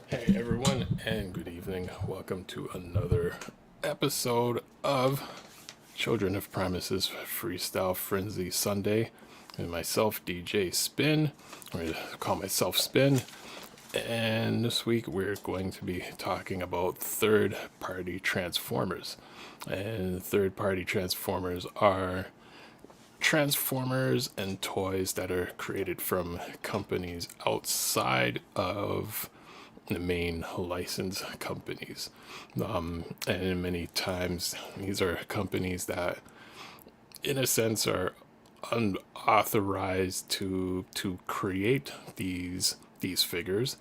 Hey everyone, and good evening. Welcome to another episode of Children of Primus's Freestyle Frenzy Sunday. And myself, DJ Spin, I'm going to call myself Spin. And this week we're going to be talking about third-party transformers. And third-party transformers are transformers and toys that are created from companies outside of the main license companies. And many times these are companies that, in a sense, are unauthorized to create these figures.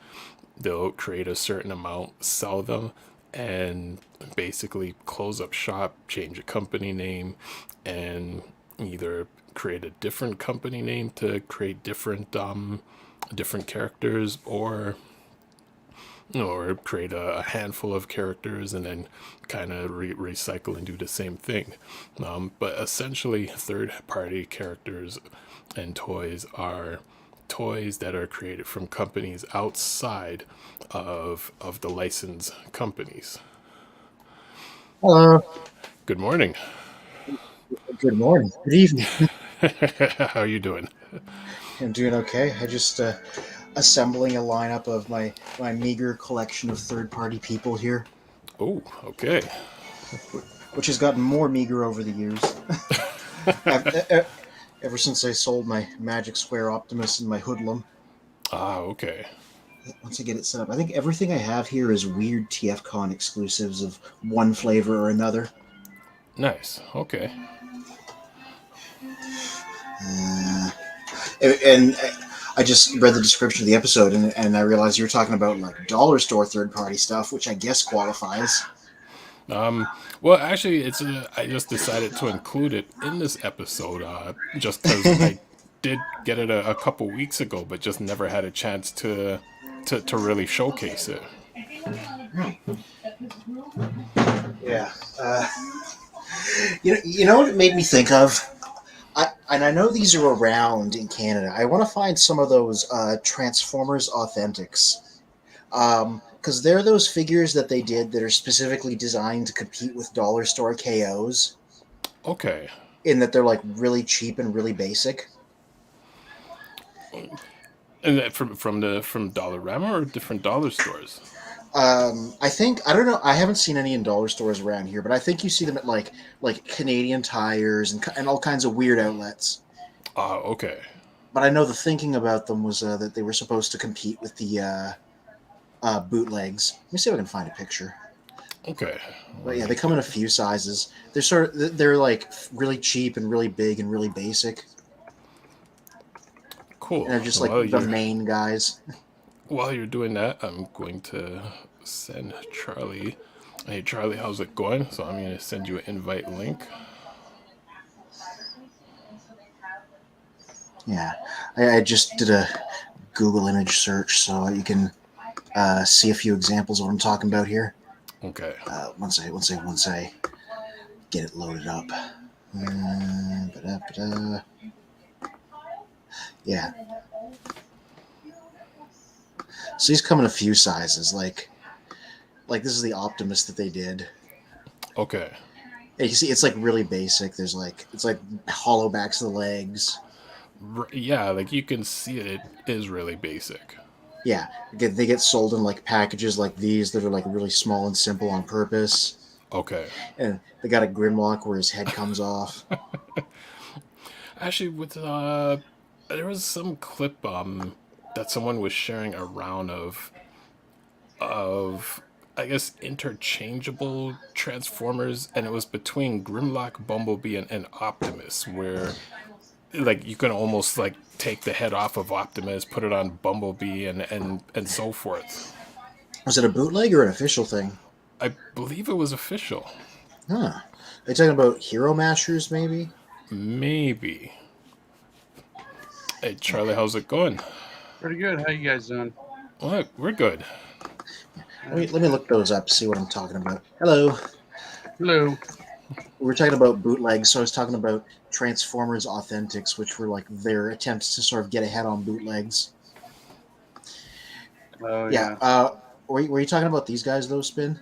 They'll create a certain amount, sell them, and basically close up shop, change a company name, and either create a different company name to create different characters, or create a handful of characters and then kind of recycle and do the same thing. But essentially, third party characters and toys are toys that are created from companies outside of the licensed companies. Hello. Good morning. Good morning. Good evening. How are you doing? I'm doing okay. I just assembling a lineup of my meager collection of third-party people here, Oh, okay. which has gotten more meager over the years. Ever since I sold my Magic Square Optimus and my Hoodlum. Ah, okay. Once I get it set up, I think everything I have here is weird TFCon exclusives of one flavor or another. Nice. Okay. Uh, and I just read the description of the episode, and I realized you were talking about like dollar store third-party stuff, which I guess qualifies. Well, actually, I just decided to include it in this episode, just because I did get it a couple weeks ago, but just never had a chance to really showcase it. Yeah. You know what it made me think of? I know these are around in Canada. I want to find some of those Transformers Authentics. Because they're those figures that they did that are specifically designed to compete with dollar store KOs, Okay, in that they're like really cheap and really basic. and that from Dollarama or different dollar stores. I think I don't know. I haven't seen any in dollar stores around here, but I think you see them at like Canadian Tires and all kinds of weird outlets. Ah, okay, But I know the thinking about them was that they were supposed to compete with the bootlegs. Let me see if I can find a picture. okay. But Let yeah, me they come in get a few sizes. They're like really cheap and really big and really basic, and cool. they're just like the main guys. While you're doing that, I'm going to send Charlie. Hey, Charlie, how's it going? So I'm going to send you an invite link. Yeah, I just did a Google image search so you can see a few examples of what I'm talking about here. Okay. Once I get it loaded up. Ba-da-ba-da. Yeah, so these come in a few sizes. Like this is the Optimus that they did. Okay. And you see, it's like really basic. It's like hollow backs of the legs. Yeah, like you can see it. It is really basic. Yeah, they get sold in like packages like these that are like really small and simple on purpose. Okay. And they got a Grimlock where his head comes off. Actually, there was some clip that someone was sharing around of I guess interchangeable Transformers, and it was between Grimlock, Bumblebee, and Optimus, where like you can almost like take the head off of Optimus, put it on Bumblebee, and so forth. Was it a bootleg or an official thing? I believe it was official. Huh? Are they talking about Hero Mashers, maybe? Maybe. Hey Charlie, Okay. how's it going? Pretty good. How you guys doing? Well, we're good. Let me look those up, see what I'm talking about. Hello. Hello. We were talking about bootlegs, so I was talking about Transformers Authentics, which were like their attempts to sort of get ahead on bootlegs. Oh Yeah. yeah. were you talking about these guys though, Spin?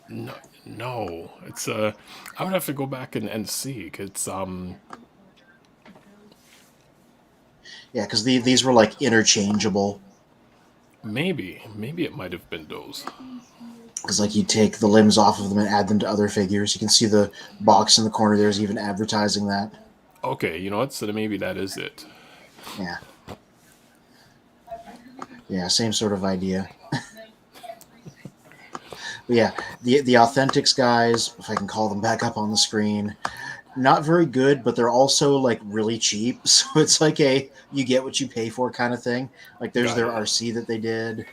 No, no. It's I would have to go back and see. It's Yeah, because these were like interchangeable. maybe it might have been those. Because like you take the limbs off of them and add them to other figures. You can see the box in the corner. There's even advertising that. Okay, you know what? So then maybe that is it. Yeah, yeah, same sort of idea. But yeah, the Authentics guys, if I can call them back up on the screen, not very good, but they're also like really cheap. So it's like a you get what you pay for kind of thing. Like there's Got their it. RC that they did.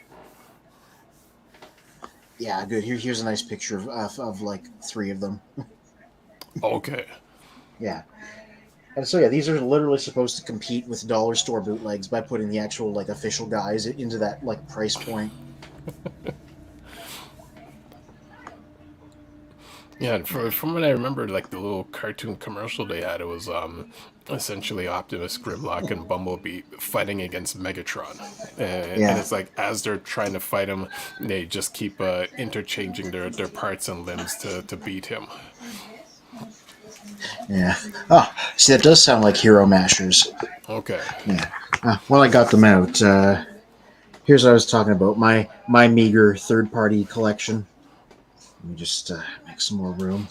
Yeah, good. Here's a nice picture of like three of them. Okay. Yeah. And so yeah, these are literally supposed to compete with dollar store bootlegs by putting the actual like official guys into that like price point. Yeah, and from what I remember, like the little cartoon commercial they had, it was essentially Optimus, Grimlock, and Bumblebee fighting against Megatron, and Yeah. it's like as they're trying to fight him, they just keep interchanging their parts and limbs to beat him. Yeah. Oh, see, that does sound like Hero Mashers. Okay. Yeah. Well, I got them out. Here's what I was talking about. My meager third-party collection. Let me just make some more room.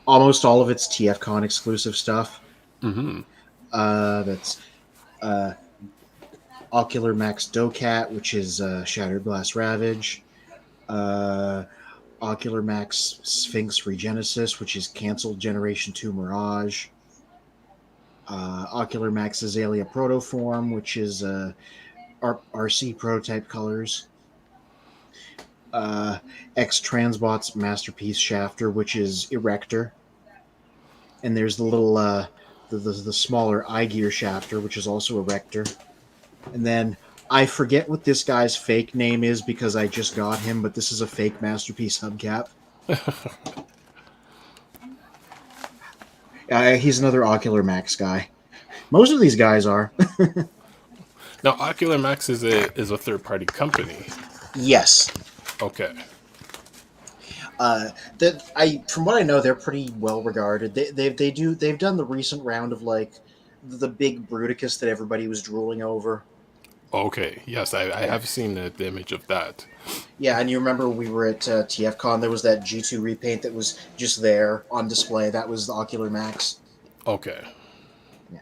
Almost all of it's TFCon exclusive stuff. Mm-hmm. That's uh, Ocular Max Docat, which is Shattered Glass Ravage. Uh, Ocular Max Sphinx Regenesis, which is canceled Generation 2 Mirage. Ocular Max Azalea Protoform, which is RC prototype colors. X Transbots Masterpiece Shafter, which is Erector. And there's the little the smaller iGear Shafter, which is also Erector. And then I forget what this guy's fake name is because I just got him, but this is a fake Masterpiece hubcap. He's another Ocular Max guy. Most of these guys are. Now, Ocular Max is a third party company. Yes. Okay. That I from what I know, they're pretty well regarded. They've done the recent round of like the big Bruticus that everybody was drooling over. Okay. Yes, I Yeah. have seen the image of that. Yeah, and you remember we were at TFCon. There was that G2 repaint that was just there on display. That was the Ocular Max. Okay. Yeah.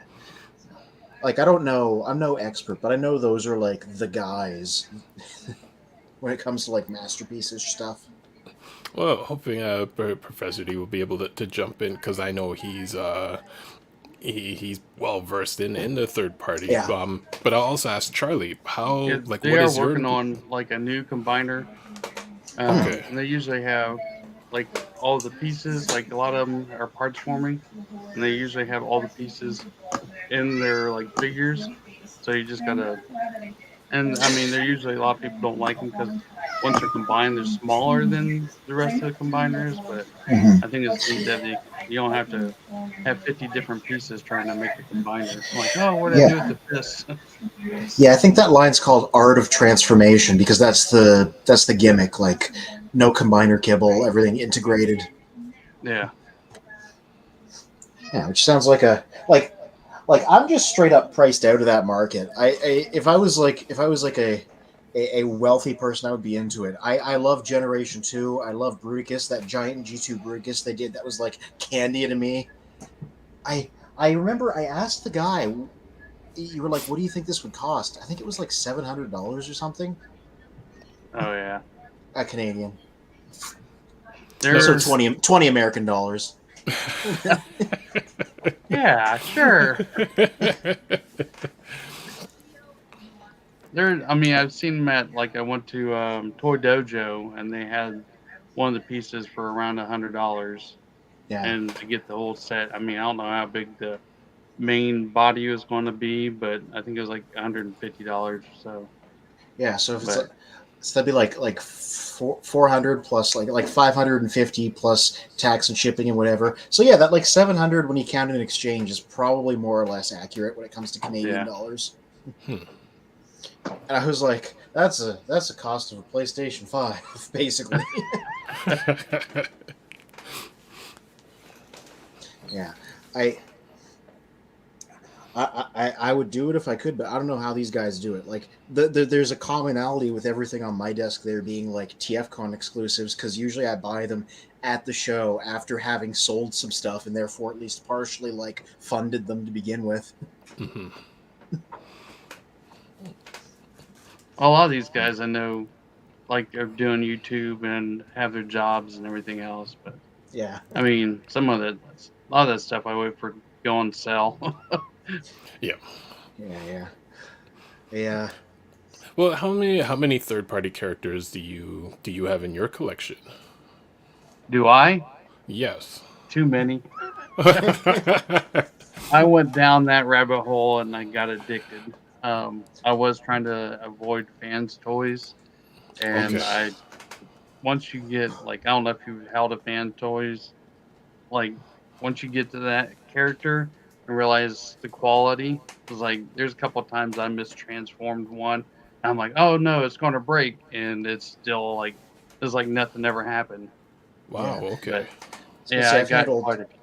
Like I don't know, I'm no expert, but I know those are like the guys when it comes to like masterpieces stuff. Well, hoping Professor D will be able to jump in because I know he's well versed in the third party. Yeah. But I'll also ask Charlie Yeah, how like they what are is your working on like a new combiner, Okay. and they usually have like all the pieces. Like a lot of them are parts forming, and they usually have all the pieces in their like figures. So you just gotta, and I mean, they're usually a lot of people don't like them because once they're combined, they're smaller than the rest of the combiners. But Mhm. I think it's neat that you don't have to have 50 different pieces trying to make a combiner. I'm like, oh, what did I do Yeah. with this? Yeah, I think that line's called Art of Transformation because that's the gimmick. Like no combiner kibble, everything integrated. Yeah. Yeah, which sounds like like I'm just straight up priced out of that market. If I was like a wealthy person, I would be into it. I love Generation 2. I love Bruticus, that giant G2 Bruticus they did. That was like candy to me. I remember I asked the guy, you were like, what do you think this would cost? I think it was like $700 or something. Oh yeah. Canadian. No, So They're 20 American dollars. yeah, sure. I mean, I've seen them at like I went to Toy Dojo and they had one of the pieces for around $100, Yeah. and to get the whole set. I mean, I don't know how big the main body was going to be, but I think it was like $150 or so. Yeah, so if it's But so that'd be like 400 plus like 550 plus tax and shipping and whatever. So yeah, that like 700 when you count in exchange is probably more or less accurate when it comes to Canadian yeah, dollars. And I was like, that's a cost of a PlayStation 5, basically. Yeah, I, I would do it if I could, but I don't know how these guys do it. Like, there's a commonality with everything on my desk there being like TFCon exclusives, because usually I buy them at the show after having sold some stuff and therefore at least partially like funded them to begin with. Hmm. A lot of these guys I know like are doing YouTube and have their jobs and everything else, but Yeah, I mean, some of it, a lot of that stuff I wait for go on sale. Yeah. yeah, yeah. Well, how many third-party characters do you have in your collection? Do I? Yes. Too many. I went down that rabbit hole and I got addicted. I was trying to avoid fans toys, and Okay. I once you get like I don't know if you've held a fan toys, like once you get to that character and realize the quality, was like there's a couple of times I mistransformed one. And I'm like, oh no, it's going to break, and it's still like it's like nothing ever happened. Wow. Yeah. Okay. But So yeah, see, I got quite a few.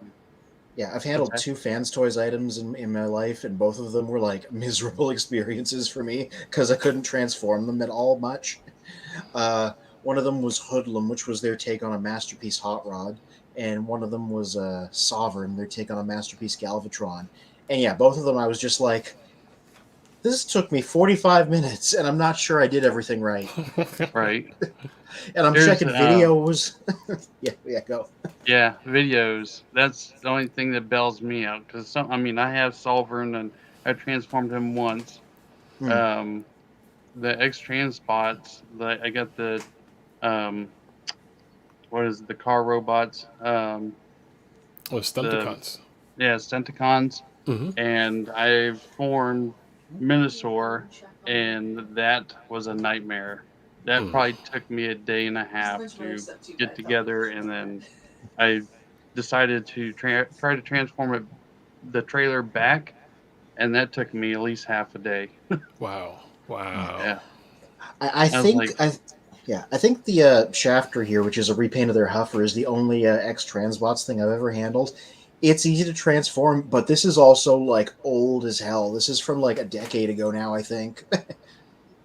I've What's handled that? two fans toys items in my life, and both of them were like miserable experiences for me because I couldn't transform them at all much. Uh, one of them was Hoodlum, which was their take on a Masterpiece Hot Rod, and one of them was Sovereign, their take on a Masterpiece Galvatron. And yeah, both of them I was just like, this took me 45 minutes, and I'm not sure I did everything right. Right. And I'm There's checking videos. Yeah, go. yeah, videos. That's the only thing that bells me out because some. I mean, I have Solvern and I transformed him once. Hmm. Um, the X trans spots. I got the um, what is it, the car robots? Oh, The Stunticons. yeah, Decepticons, Hmm. and I formed Minosaur, and that was a nightmare. That Mm. probably took me a day and a half to get together, and then I decided to try to transform it, the trailer back, and that took me at least half a day. Wow. Yeah. Wow. Yeah, I I was think like, I think the Shafter here, which is a repaint of their Huffer, is the only X Transbots thing I've ever handled. It's easy to transform, but this is also like old as hell. This is from like a decade ago now, I think.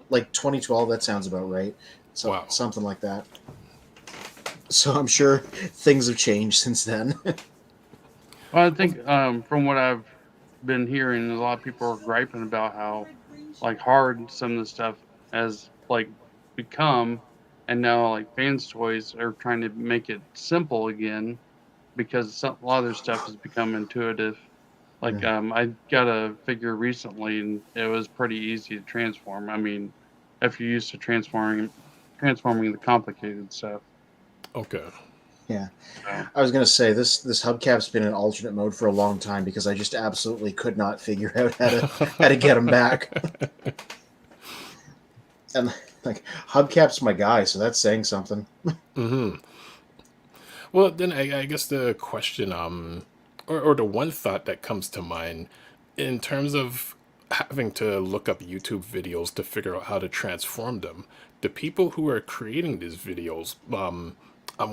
Like 2012, that sounds about right. So Wow. something like that. So I'm sure things have changed since then. well, I Well, think from what I've been hearing, a lot of people are griping about how like hard some of the stuff has like become, and now like fans toys are trying to make it simple again because a lot of their stuff has become intuitive. Like Mm. I got a figure recently and it was pretty easy to transform. I mean, if you're used to transforming the complicated stuff. okay. Yeah. So I was gonna say this hubcap's been in alternate mode for a long time because I just absolutely could not figure out how to get him back. And like hubcap's my guy, so that's saying something. Hmm. Well, then I guess the question, or the one thought that comes to mind in terms of having to look up YouTube videos to figure out how to transform them, the people who are creating these videos, I'm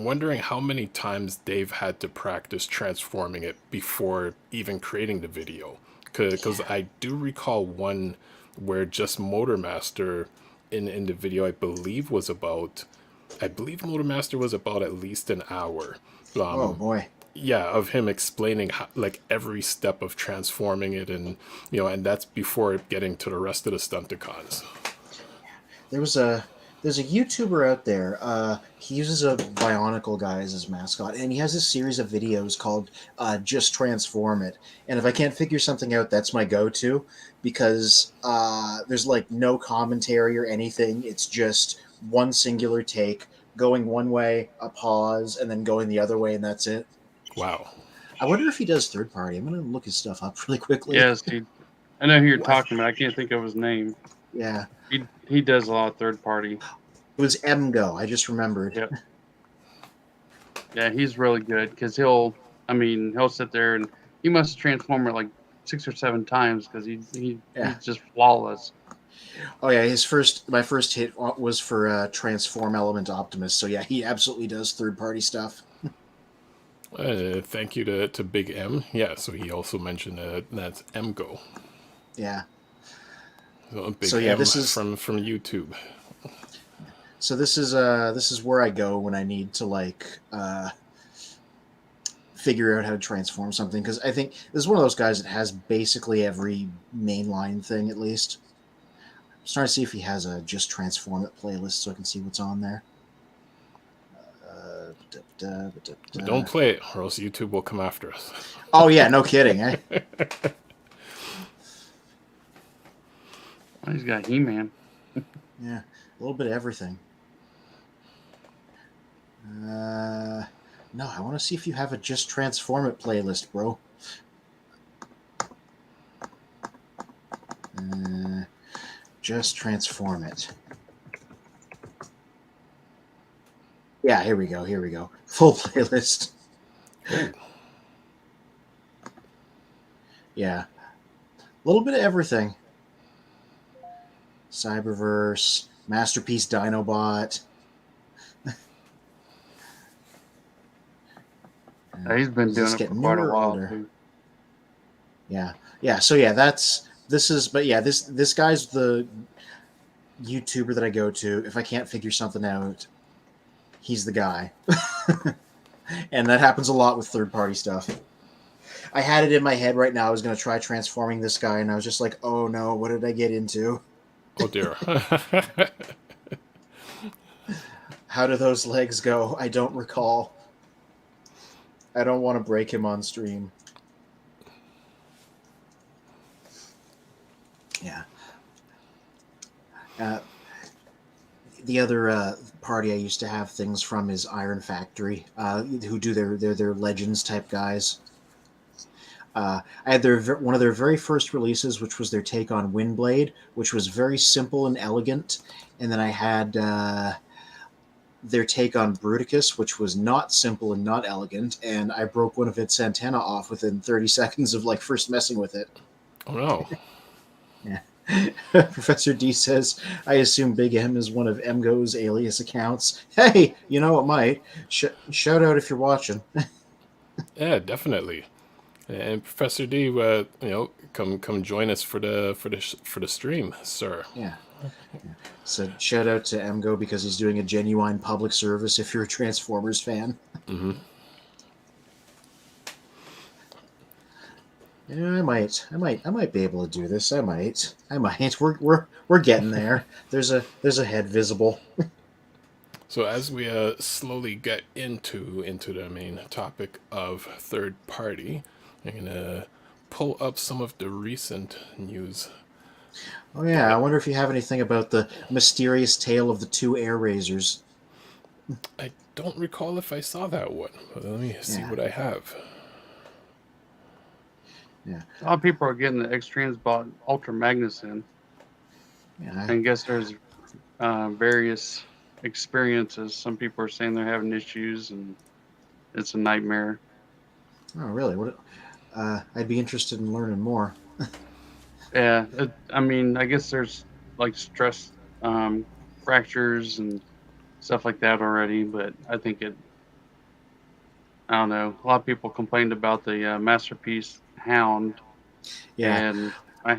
wondering how many times they've had to practice transforming it before even creating the video. Because I do recall one where just Motormaster in the video, I believe Motormaster was about at least an hour. Oh Um, boy. yeah, of him explaining how, like every step of transforming it, and and that's before getting to the rest of the stunticons. There was a there's a YouTuber out there. He uses a Bionicle guy as his mascot, and he has a series of videos called "Just Transform It." And if I can't figure something out, that's my go-to because there's like no commentary or anything. It's just one singular take, going one way, a pause, and then going the other way, and that's it. Wow. I wonder if he does third party. I'm gonna look his stuff up really quickly. yes, I know who you're I, talking about. I can't think of his name. yeah, He does a lot of third party. it was MGO. I just remembered. Yep. Yeah, he's really good because he'll sit there and he must transform it like 6 or 7 times because he's Yeah. just flawless. Oh yeah, my first hit was for Transform Element Optimus. So yeah, he absolutely does third party stuff. Thank you to Big M. Yeah, so he also mentioned that's MGO. Yeah. So So Big yeah, M this is from YouTube. this is where I go when I need to like figure out how to transform something, because I think this is one of those guys that has basically every mainline thing at least. I'm trying to see if he has a just transform it playlist so I can see what's on there. But don't play it, or else YouTube will come after us. Oh yeah, no kidding. Eh? Oh, he's got He-Man. Yeah, a little bit of everything. No, I want to see if you have a just transform it playlist, bro. Just transform it. Yeah, here we go. Here we go. Full playlist. Yeah, a little bit of everything. Cyberverse, Masterpiece Dinobot. He's been Does doing this it get for quite a newer or while older? too. Yeah. So yeah, this is. But yeah, this guy's the YouTuber that I go to. If I can't figure something out, he's the guy. And that happens a lot with third party stuff. I had it in my head right now. I was going to try transforming this guy, and I was just like, oh no, what did I get into? Oh dear. How do those legs go? I don't recall. I don't want to break him on stream. Yeah. The other party I used to have things from is Iron Factory, who do their Legends type guys. I had one of their very first releases, which was their take on Windblade, which was very simple and elegant. And then I had their take on Bruticus, which was not simple and not elegant. And I broke one of its antenna off within 30 seconds of like first messing with it. Oh no. Yeah. Professor D says, I assume Big M is one of MGO's alias accounts. Hey, you know it might. Shout out if you're watching. Yeah, definitely. And Professor D, come join us for the stream, sir. Yeah. So shout out to MGO because he's doing a genuine public service if you're a Transformers fan. Mm-hmm. Yeah, I might be able to do this. I might. We're getting there. There's a head visible. So as we slowly get into the main topic of third party, I'm gonna pull up some of the recent news. Oh yeah, I wonder if you have anything about the mysterious tale of the two air razors. I don't recall if I saw that one, but let me see what I have. Yeah. A lot of people are getting the X-Transbot Ultra Magnus in. Yeah. I guess there's various experiences. Some people are saying they're having issues and it's a nightmare. Oh really? What? I'd be interested in learning more. Yeah, I guess there's like stress fractures and stuff like that already, but I don't know. A lot of people complained about the Masterpiece Hound. Yeah. And I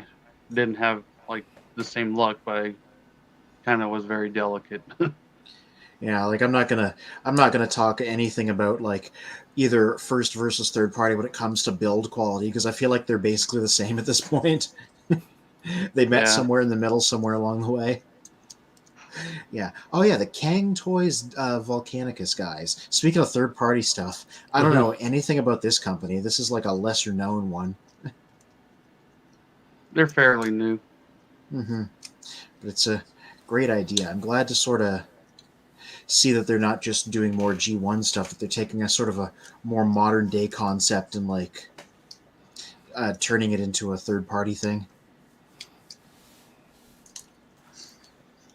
didn't have like the same luck, but I kind of was very delicate. Yeah, like I'm not gonna talk anything about like either first versus third party when it comes to build quality, because I feel like they're basically the same at this point. They met somewhere in the middle, somewhere along the way. Yeah. Oh yeah, the Kang Toys Volcanicus guys. Speaking of third party stuff, I don't know anything about this company. This is like a lesser known one. They're fairly new. Mm-hmm. But it's a great idea. I'm glad to sort of see that they're not just doing more G1 stuff, that they're taking a sort of a more modern day concept and like turning it into a third party thing.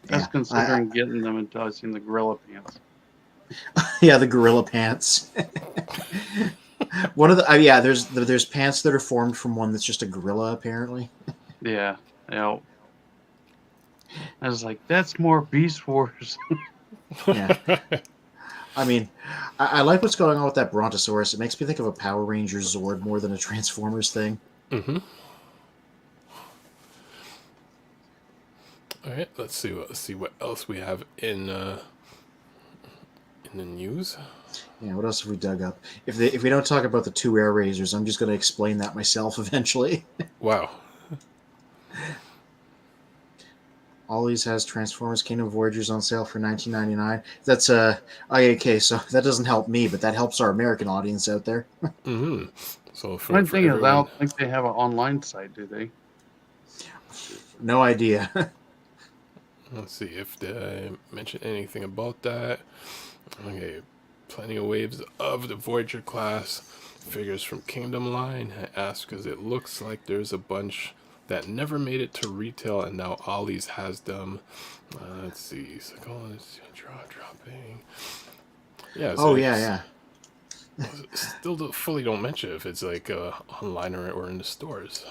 I was considering getting them until I seen the gorilla pants. Yeah, the gorilla pants. One of the there's pants that are formed from one that's just a gorilla apparently. Yeah. I was like, that's more Beast Wars. Yeah. I mean, I like what's going on with that Brontosaurus. It makes me think of a Power Rangers Zord more than a Transformers thing. Mm-hmm. All right, let's see what else we have in the news. Yeah, what else have we dug up? If we don't talk about the two air razors, I'm just going to explain that myself eventually. Wow. Ollie's has Transformers Kingdom Voyagers on sale for $19.99. That's okay, so that doesn't help me, but that helps our American audience out there. Mm-hmm. So for One thing is, I everyone, don't think they have an online site, do they? No idea. let's see if they mention anything about that. Okay, plenty of waves of the Voyager class figures from Kingdom Line. I asked because it looks like there's a bunch that never made it to retail, and now Ollie's has them. Let's see, so dropping. Yeah, so Oh yeah. still fully don't mention if it's like online or in the stores.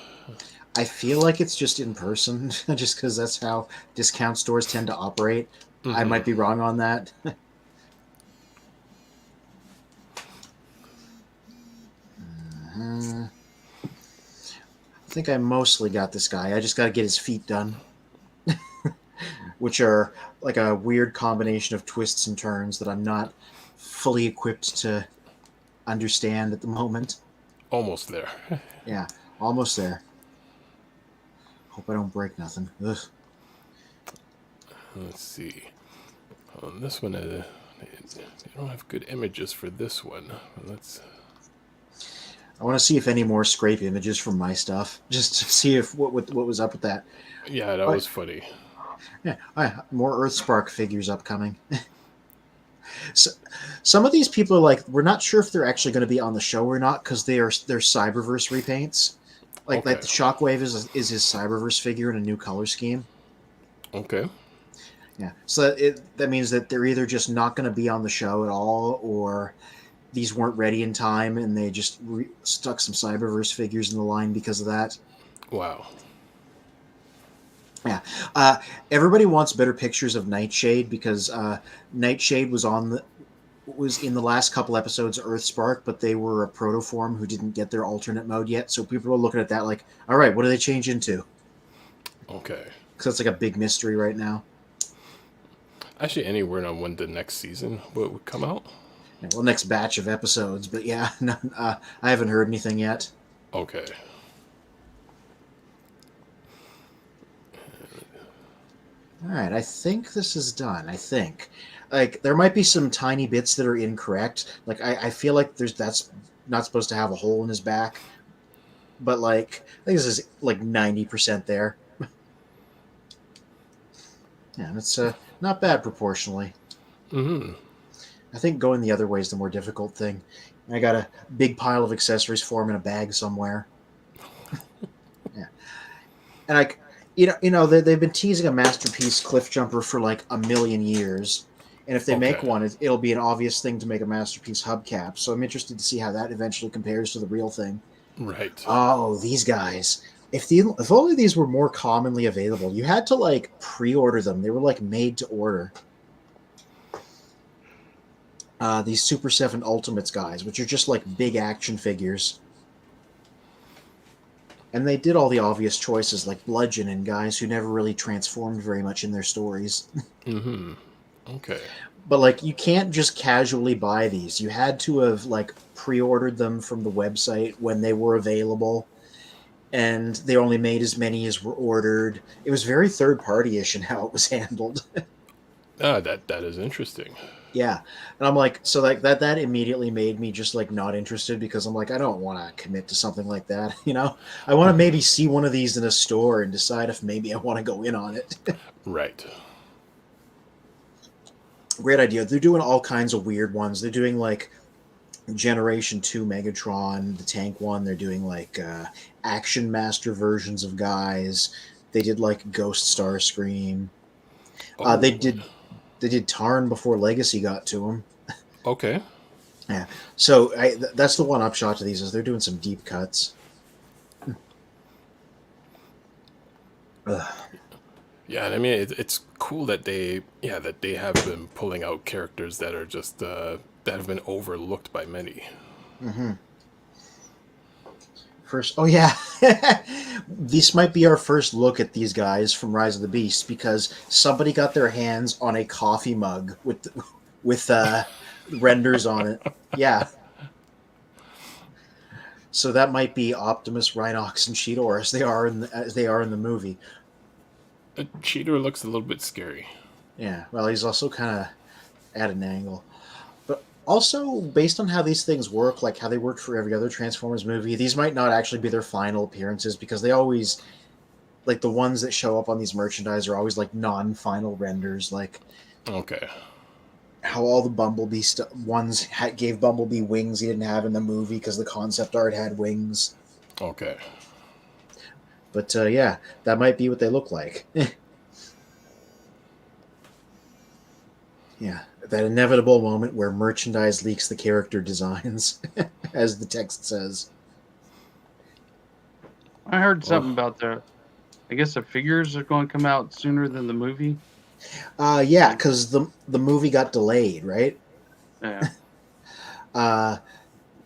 I feel like it's just in person, just because that's how discount stores tend to operate. Mm-hmm. I might be wrong on that. I think I mostly got this guy. I just got to get his feet done, which are like a weird combination of twists and turns that I'm not fully equipped to understand at the moment. Almost there. Yeah, almost there. Hope I don't break nothing. Ugh. Let's see. On this one, they don't have good images for this one. Let's. I want to see if any more scrape images from my stuff, just to see if what was up with that. Yeah, that was funny. Yeah, more Earthspark figures upcoming. So, some of these people are like, we're not sure if they're actually going to be on the show or not because they're Cyberverse repaints. Like the Shockwave is his Cyberverse figure in a new color scheme. Okay. Yeah, so that means that they're either just not going to be on the show at all, or these weren't ready in time and they just stuck some Cyberverse figures in the line because of that. Wow. Yeah. Everybody wants better pictures of Nightshade because Nightshade was in the last couple episodes of Earthspark, but they were a protoform who didn't get their alternate mode yet. So people are looking at that like, all right, what do they change into? Okay. Because that's like a big mystery right now. Actually, any word on when the next season would come out? Yeah, well, next batch of episodes, but yeah, no, I haven't heard anything yet. Okay. All right, I think this is done. I think, like, there might be some tiny bits that are incorrect. Like, I feel like that's not supposed to have a hole in his back, but like, I think this is like 90% there. Yeah, it's not bad proportionally. Mm-hmm. I think going the other way is the more difficult thing. I got a big pile of accessories for him in a bag somewhere. Yeah, and they've been teasing a masterpiece cliff jumper for like a million years, and if they make one, it'll be an obvious thing to make a masterpiece hubcap. So I'm interested to see how that eventually compares to the real thing. Right. Oh, these guys! If only these were more commonly available. You had to like pre-order them. They were like made to order. These Super 7 Ultimates guys, which are just like big action figures. And they did all the obvious choices, like Bludgeon and guys who never really transformed very much in their stories. Mm-hmm. Okay. But like, you can't just casually buy these. You had to have like pre-ordered them from the website when they were available, and they only made as many as were ordered. It was very third-party-ish in how it was handled. That is interesting. Yeah, and I'm like, so like that immediately made me just like not interested because I'm like, I don't want to commit to something like that. I want to maybe see one of these in a store and decide if maybe I want to go in on it. Right. Great idea. They're doing all kinds of weird ones. They're doing like Generation 2 Megatron, the tank one. They're doing like Action Master versions of guys. They did like Ghost Starscream. Oh. They did Tarn before Legacy got to him. Okay. Yeah. So that's the one upshot to these is they're doing some deep cuts. Yeah, and I mean it's cool that they have been pulling out characters that are just that have been overlooked by many. Mm-hmm. First, oh yeah, this might be our first look at these guys from Rise of the Beast because somebody got their hands on a coffee mug with renders on it. Yeah, so that might be Optimus, Rhinox, and Cheetor as they are in the movie. Cheater looks a little bit scary. Yeah, well, he's also kind of at an angle. But also, based on how these things work, like how they worked for every other Transformers movie, these might not actually be their final appearances because they always, like the ones that show up on these merchandise are always like non-final renders, like Okay. how all the Bumblebee ones gave Bumblebee wings he didn't have in the movie because the concept art had wings. Okay. But yeah, that might be what they look like. Yeah, that inevitable moment where merchandise leaks the character designs, as the text says. I heard something Oh, about I guess the figures are going to come out sooner than the movie. Yeah, Like, because the movie got delayed, right? yeah, Uh,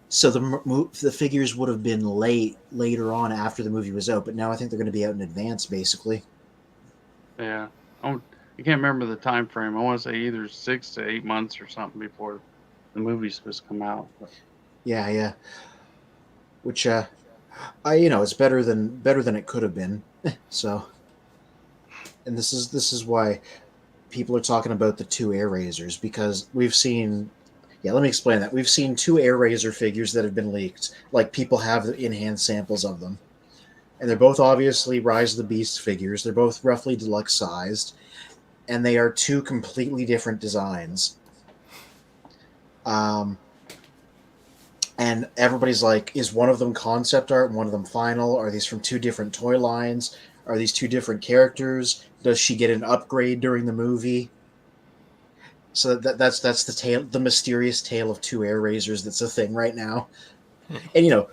so the figures would have been later on after the movie was out, but now I think they're going to be out in advance, basically. yeah. I can't remember the time frame. I want to say either 6 to 8 months or something before the movie's supposed to come out. But Yeah, yeah. Which it's better than it could have been. So, and this is why people are talking about the two Air Razors because we've seen. Yeah, let me explain that. We've seen two Air Razor figures that have been leaked. Like people have in-hand samples of them, and they're both obviously Rise of the Beast figures. They're both roughly deluxe sized, and they are two completely different designs. Um, and everybody's like, is one of them concept art and one of them final? Are these from two different toy lines? Are these two different characters? Does she get an upgrade during the movie? So that's the mysterious tale of two Air Razors that's a thing right now. And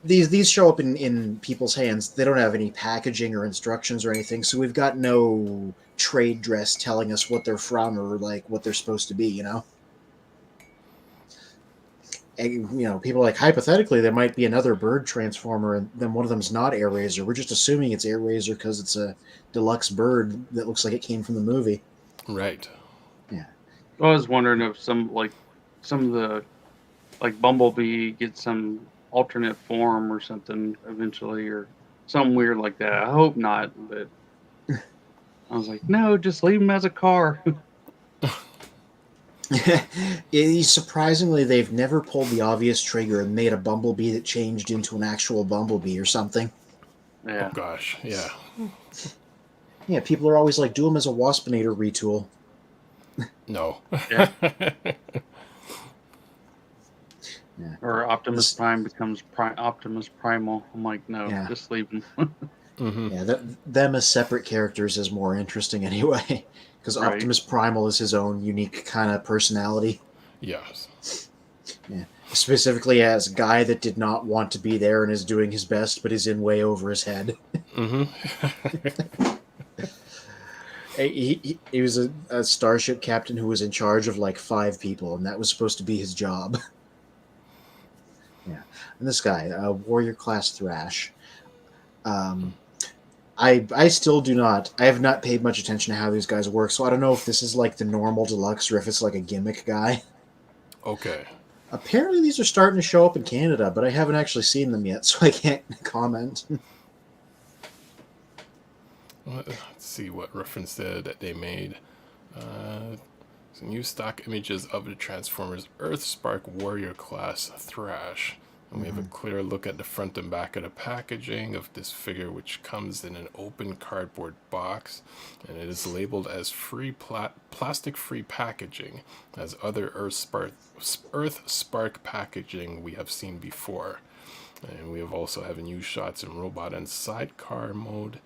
these show up in people's hands. They don't have any packaging or instructions or anything, so we've got no trade dress telling us what they're from or like what they're supposed to be. And, people are like hypothetically there might be another bird transformer, and then one of them's not Air Razor. We're just assuming it's Air Razor because it's a deluxe bird that looks like it came from the movie. right. Yeah. I was wondering if some of the like Bumblebee gets some alternate form or something eventually, or something weird like that. I hope not, but I was like, no, just leave him as a car. Surprisingly, they've never pulled the obvious trigger and made a Bumblebee that changed into an actual Bumblebee or something. Oh Yeah, gosh. Yeah. Yeah, people are always like, do him as a Waspinator retool. No. yeah. Yeah. Or Optimus This, Prime becomes Optimus Primal. I'm like, no, yeah. just leave him. Mm-hmm. Yeah, them as separate characters is more interesting anyway, because Right. Optimus Primal is his own unique kind of personality. Yes. Yeah, specifically as a guy that did not want to be there and is doing his best, but is in way over his head. Mm-hmm. He was a starship captain who was in charge of like 5 people, and that was supposed to be his job. Yeah, and this guy, warrior class Thrash. Um, I still do not. I have not paid much attention to how these guys work, so I don't know if this is like the normal deluxe or if it's like a gimmick guy. Okay. Apparently, these are starting to show up in Canada, but I haven't actually seen them yet, so I can't comment. Let's see what reference that they made. Some new stock images of the Transformers Earthspark Warrior class Thrash. And we have a clear look at the front and back of the packaging of this figure, which comes in an open cardboard box, and it is labeled as plastic-free packaging, as other Earthspark packaging we have seen before. And we have also have new shots in robot and sidecar mode,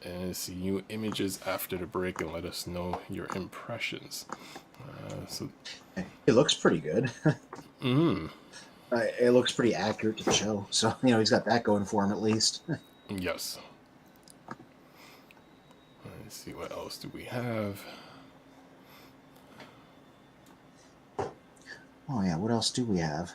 and see new images after the break, and let us know your impressions. So, It looks pretty good. mm, It looks pretty accurate to the show, so he's got that going for him at least. yes. Let's see, what else do we have? Oh yeah, what else do we have?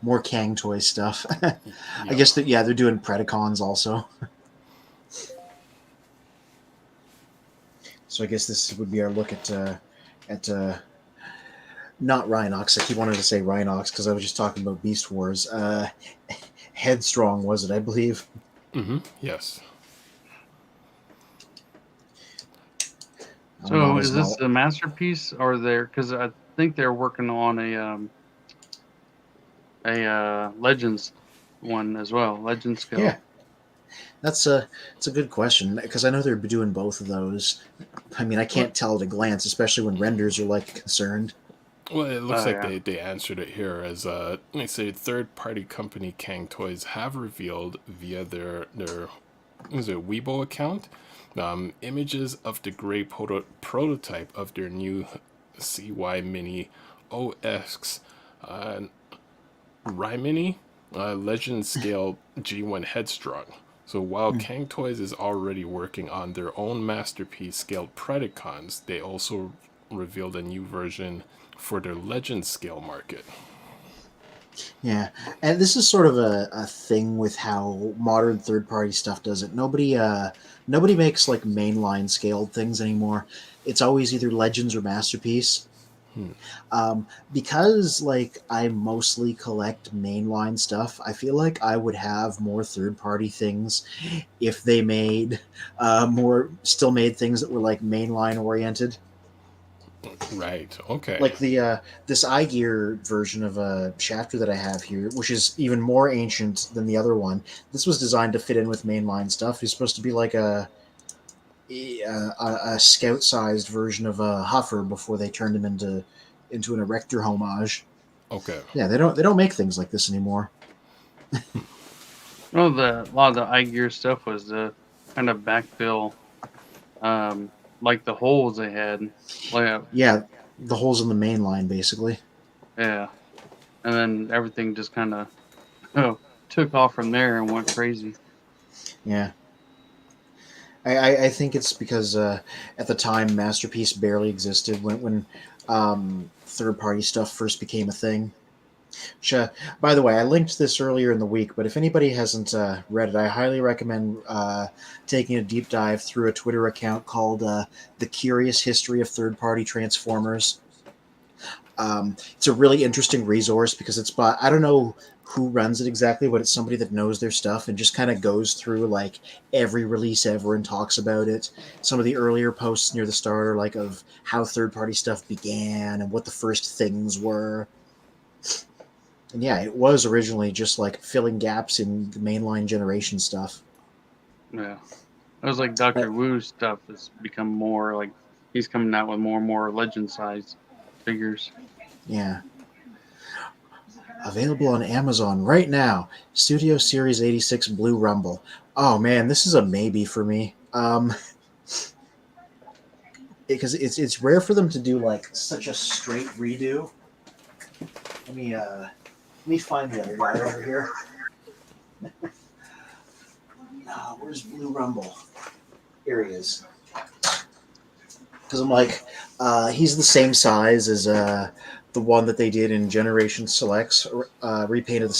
More Kang toy stuff. I Yep. guess that, yeah, they're doing Predacons also. So I guess this would be our look at not Rhinox. I keep wanting to say Rhinox because I was just talking about Beast Wars. Headstrong, was it? I believe. Yes. So is this the masterpiece or there? Because I think they're working on a Legends one as well, Legend scale. Yeah, it's a good question because I know they're doing both of those. I mean, I can't tell at a glance, especially when renders are like concerned. Well, it looks like Yeah. they answered it here as they say third-party company Kang Toys have revealed via their is it Weibo account images of the gray prototype of their new CY Mini OX Rymini Legend Scale G1 Headstrong. So while Kang Toys is already working on their own masterpiece scaled Predacons, they also revealed a new version for their Legend scale market. Yeah, and this is sort of a thing with how modern third-party stuff does it. Nobody makes like mainline scaled things anymore. It's always either Legends or Masterpiece. Because like I mostly collect mainline stuff, I feel like I would have more third-party things if they made still made things that were like mainline oriented. Right. Okay. Like the this iGear version of Shafter that I have here, which is even more ancient than the other one. This was designed to fit in with mainline stuff. It's supposed to be like a scout-sized version of a Huffer before they turned him into an Erector homage. Okay. Yeah, they don't make things like this anymore. Well, a lot of the iGear stuff was the kind of backfill, like the holes they had. Like, Yeah, the holes in the main line, basically. yeah, and then everything just kind of took off from there and went crazy. Yeah. I think it's because at the time Masterpiece barely existed when third party stuff first became a thing. Which, by the way, I linked this earlier in the week, but if anybody hasn't read it, I highly recommend taking a deep dive through a Twitter account called The Curious History of Third Party Transformers. It's a really interesting resource because it's by, I don't know who runs it exactly, but it's somebody that knows their stuff and just kind of goes through like every release ever and talks about it. Some of the earlier posts near the start are like of how third party stuff began and what the first things were. And yeah, it was originally just like filling gaps in the mainline generation stuff. Yeah, it was like Doctor Wu's stuff has become more like he's coming out with more and more legend size figures. Yeah. Available on Amazon right now. Studio Series 86 Blue Rumble. Oh man, this is a maybe for me. Because it's rare for them to do like such a straight redo. Let me find the other guy over here. Where's Blue Rumble? Here he is. Because I'm like, he's the same size as the one that they did in Generation Selects, repainted the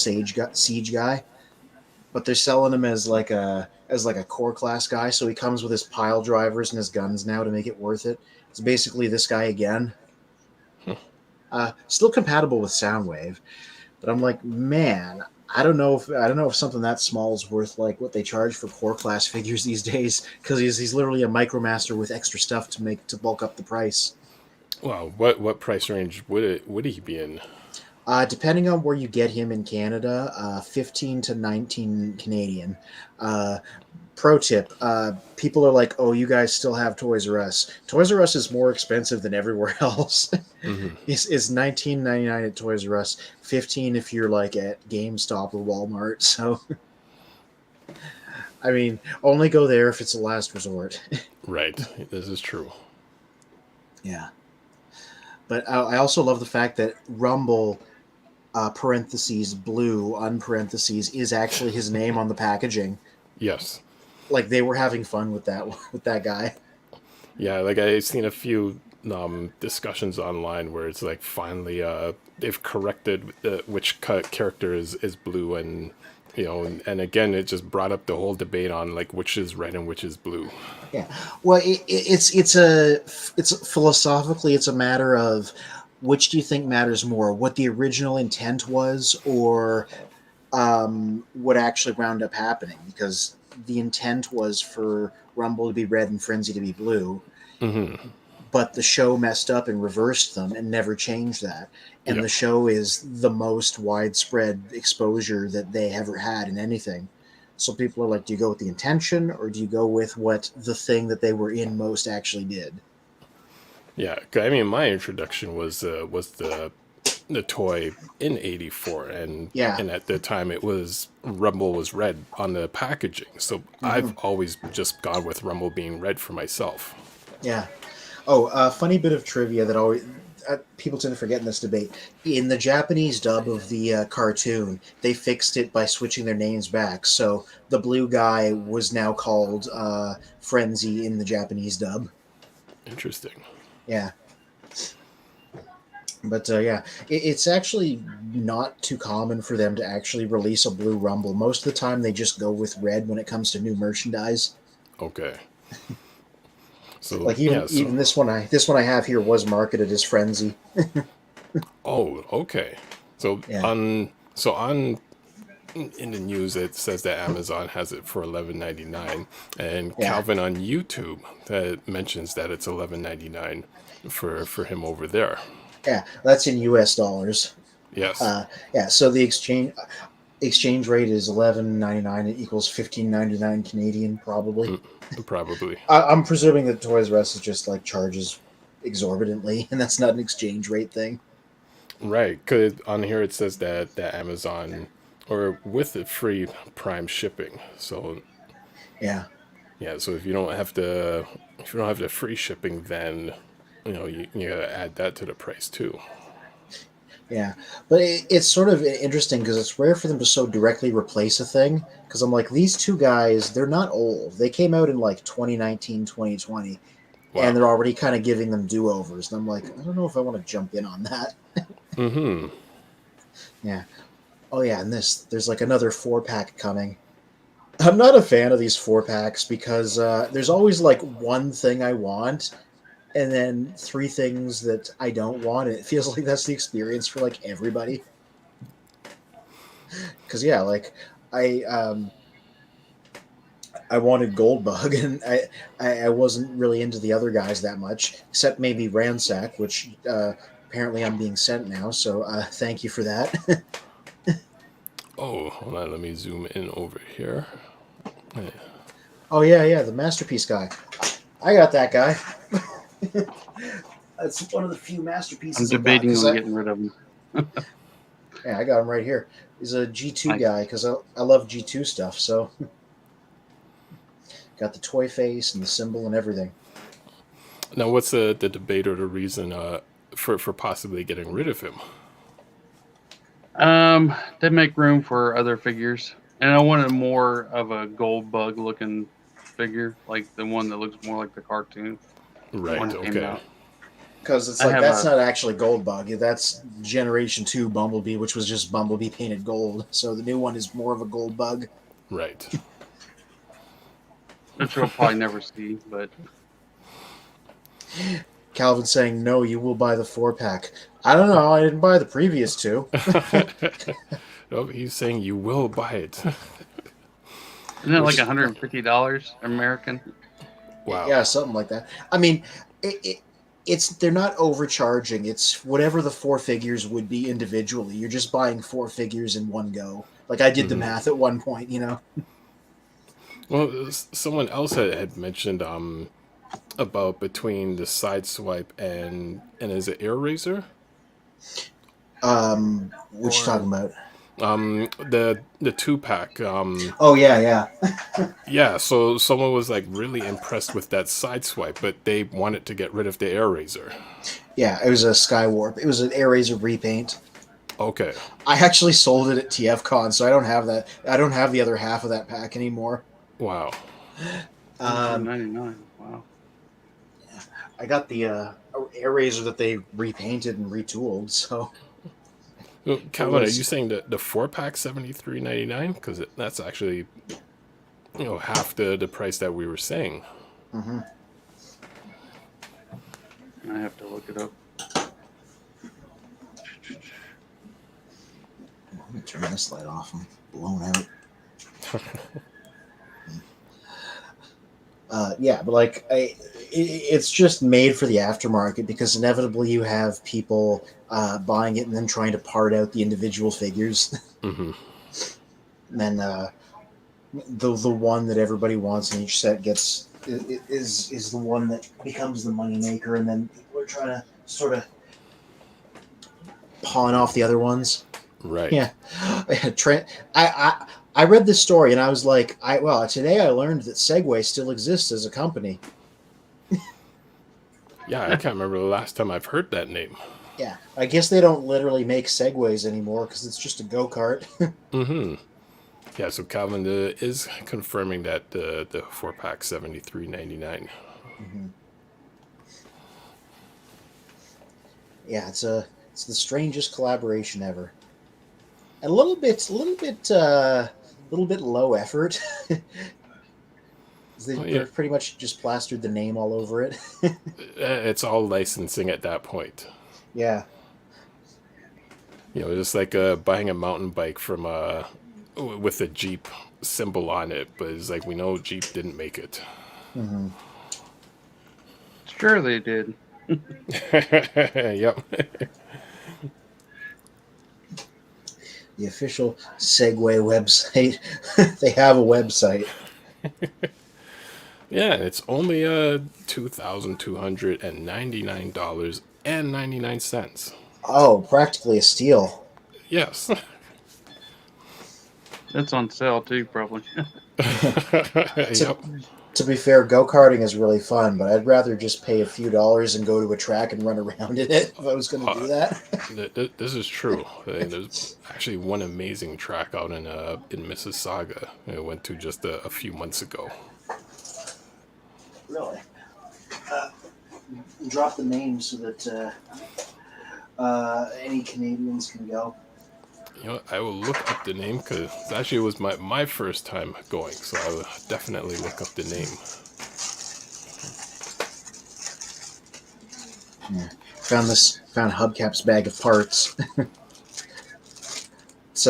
Siege guy, but they're selling him as like a core class guy. So he comes with his pile drivers and his guns now to make it worth it. It's basically this guy again. Still compatible with Soundwave, but I'm like, man, I don't know if something that small is worth like what they charge for core class figures these days, because he's literally a micromaster with extra stuff to bulk up the price. Wow. What price range would he be in? Depending on where you get him in Canada, 15 to 19 Canadian. Pro tip: people are like, "Oh, you guys still have Toys R Us." Toys R Us is more expensive than everywhere else. It's $19.99 at Toys R Us, 15 if you're like at GameStop or Walmart. So, I mean, only go there if it's a last resort. Right. This is true. Yeah. But I also love the fact that Rumble parentheses blue unparentheses is actually his name on the packaging. Yes. Like they were having fun with that guy. Yeah, like I've seen a few discussions online where it's like finally they've corrected which character is blue, and and again it just brought up the whole debate on like which is red and which is blue. Yeah. Well, it's philosophically it's a matter of which do you think matters more, what the original intent was, or what actually wound up happening? Because the intent was for Rumble to be red and Frenzy to be blue, but the show messed up and reversed them and never changed that. And Yep. the show is the most widespread exposure that they ever had in anything. So people are like, do you go with the intention or do you go with what the thing that they were in most actually did? Yeah, 'cause, I mean, my introduction was the toy in '84, and Yeah. at the time it was Rumble was red on the packaging, so I've always just gone with Rumble being red for myself. Yeah. Oh, funny bit of trivia that always people tend to forget in this debate. In the Japanese dub of the cartoon, they fixed it by switching their names back. So the blue guy was now called Frenzy in the Japanese dub. Interesting. Yeah. But yeah, it's actually not too common for them to actually release a blue Rumble. Most of the time, they just go with red when it comes to new merchandise. Okay. So Like yeah, even this one I have here was marketed as Frenzy. oh, okay. So Yeah. on in the news it says that Amazon has it for $11.99, and Yeah. Calvin on YouTube that mentions that it's $11.99 for him over there. Yeah, that's in U.S. dollars. Yes. Yeah, so the exchange rate is $11.99. It equals $15.99 Canadian, probably. Probably. I'm presuming that Toys R Us is just like charges exorbitantly, and that's not an exchange rate thing. Right, because on here it says that Amazon, or with the free Prime shipping. So Yeah, yeah, so if you don't have the free shipping, then you gotta add that to the price too. yeah, but it's sort of interesting because it's rare for them to so directly replace a thing. Because I'm like, these two guys, they're not old. They came out in like 2019, 2020, and Wow. they're already kind of giving them do-overs. And I'm like, I don't know if I want to jump in on that. Mm-hmm. Yeah. Oh yeah, and there's like another 4-pack coming. I'm not a fan of these 4-packs because there's always like one thing I want, and then 3 things that I don't want. And it feels like that's the experience for like everybody. Because yeah, like I I wanted Goldbug, and I wasn't really into the other guys that much, except maybe Ransack, which apparently I'm being sent now. So thank you for that. Oh, hold on. Let me zoom in over here. Oh yeah, the masterpiece guy. I got that guy. That's one of the few I'm masterpieces debating I got, on getting rid of him. yeah, I got him right here. He's a G2 Nice. guy because I love G2 stuff. So got the toy face and the symbol and everything. Now, what's the debate or the reason for possibly getting rid of him? They make room for other figures, and I wanted more of a gold bug looking figure, like the one that looks more like the cartoon. Right. One came Okay. out. Because it's I like have that's a- not actually Goldbug. That's Generation 2 Bumblebee, which was just Bumblebee painted gold. So the new one is more of a gold bug. Right. Which you'll probably never see, but Calvin saying, no, you will buy the 4-pack. I don't know. I didn't buy the previous 2. Oh, he's saying you will buy it. isn't it like $150 American? Wow. Yeah, something like that. I mean, it's they're not overcharging. It's whatever the 4 figures would be individually. You're just buying 4 figures in one go. Like I did the math at one point, you know. Well, someone else had mentioned about between the side swipe and is it air razor? What you talking about? The 2-pack. Oh yeah. Yeah. So someone was like really impressed with that side swipe, but they wanted to get rid of the air razor. Yeah, it was a Skywarp. It was an Air Razor repaint. Okay. I actually sold it at TFCon, so I don't have that. I don't have the other half of that pack anymore. Wow. Um, $23.99. Wow. I got the Air Razor that they repainted and retooled, so Well, it Calvin, are you was. saying that the 4-pack $73.99? Because that's actually half the price that we were saying. Mm-hmm. I have to look it up. Let me turn this light off. I'm blown out. Yeah, but like, it's just made for the aftermarket because inevitably you have people buying it and then trying to part out the individual figures. Mm-hmm. And then the one that everybody wants in each set is the one that becomes the moneymaker, and then people are trying to sort of pawn off the other ones. Right. Yeah, I read this story and I was like, today I learned that Segway still exists as a company. Yeah, I can't remember the last time I've heard that name. Yeah, I guess they don't literally make Segways anymore because it's just a go kart. Mm-hmm. Yeah, so Calvin is confirming that the 4-pack $73.99. Mm-hmm. Yeah, it's the strangest collaboration ever. A little bit low effort. Oh yeah, They've pretty much just plastered the name all over it. it's all licensing at that point. Yeah. Just like buying a mountain bike from with a Jeep symbol on it, but it's like we know Jeep didn't make it. Mm-hmm. Sure, they did. Yep. The official Segway website. They have a website. Yeah, it's only $2,299.99. Oh, practically a steal. Yes. It's on sale too, probably. To Yep. to be fair, go karting is really fun, but I'd rather just pay a few dollars and go to a track and run around in it if I was going to do Uh, that. this is true. There's actually one amazing track out in Mississauga I went to just a few months ago. Really? Uh, Drop the name so that any Canadians can go. I will look up the name because actually it was my first time going, so I will definitely look up the name. Yeah. Found Hubcap's bag of parts. It's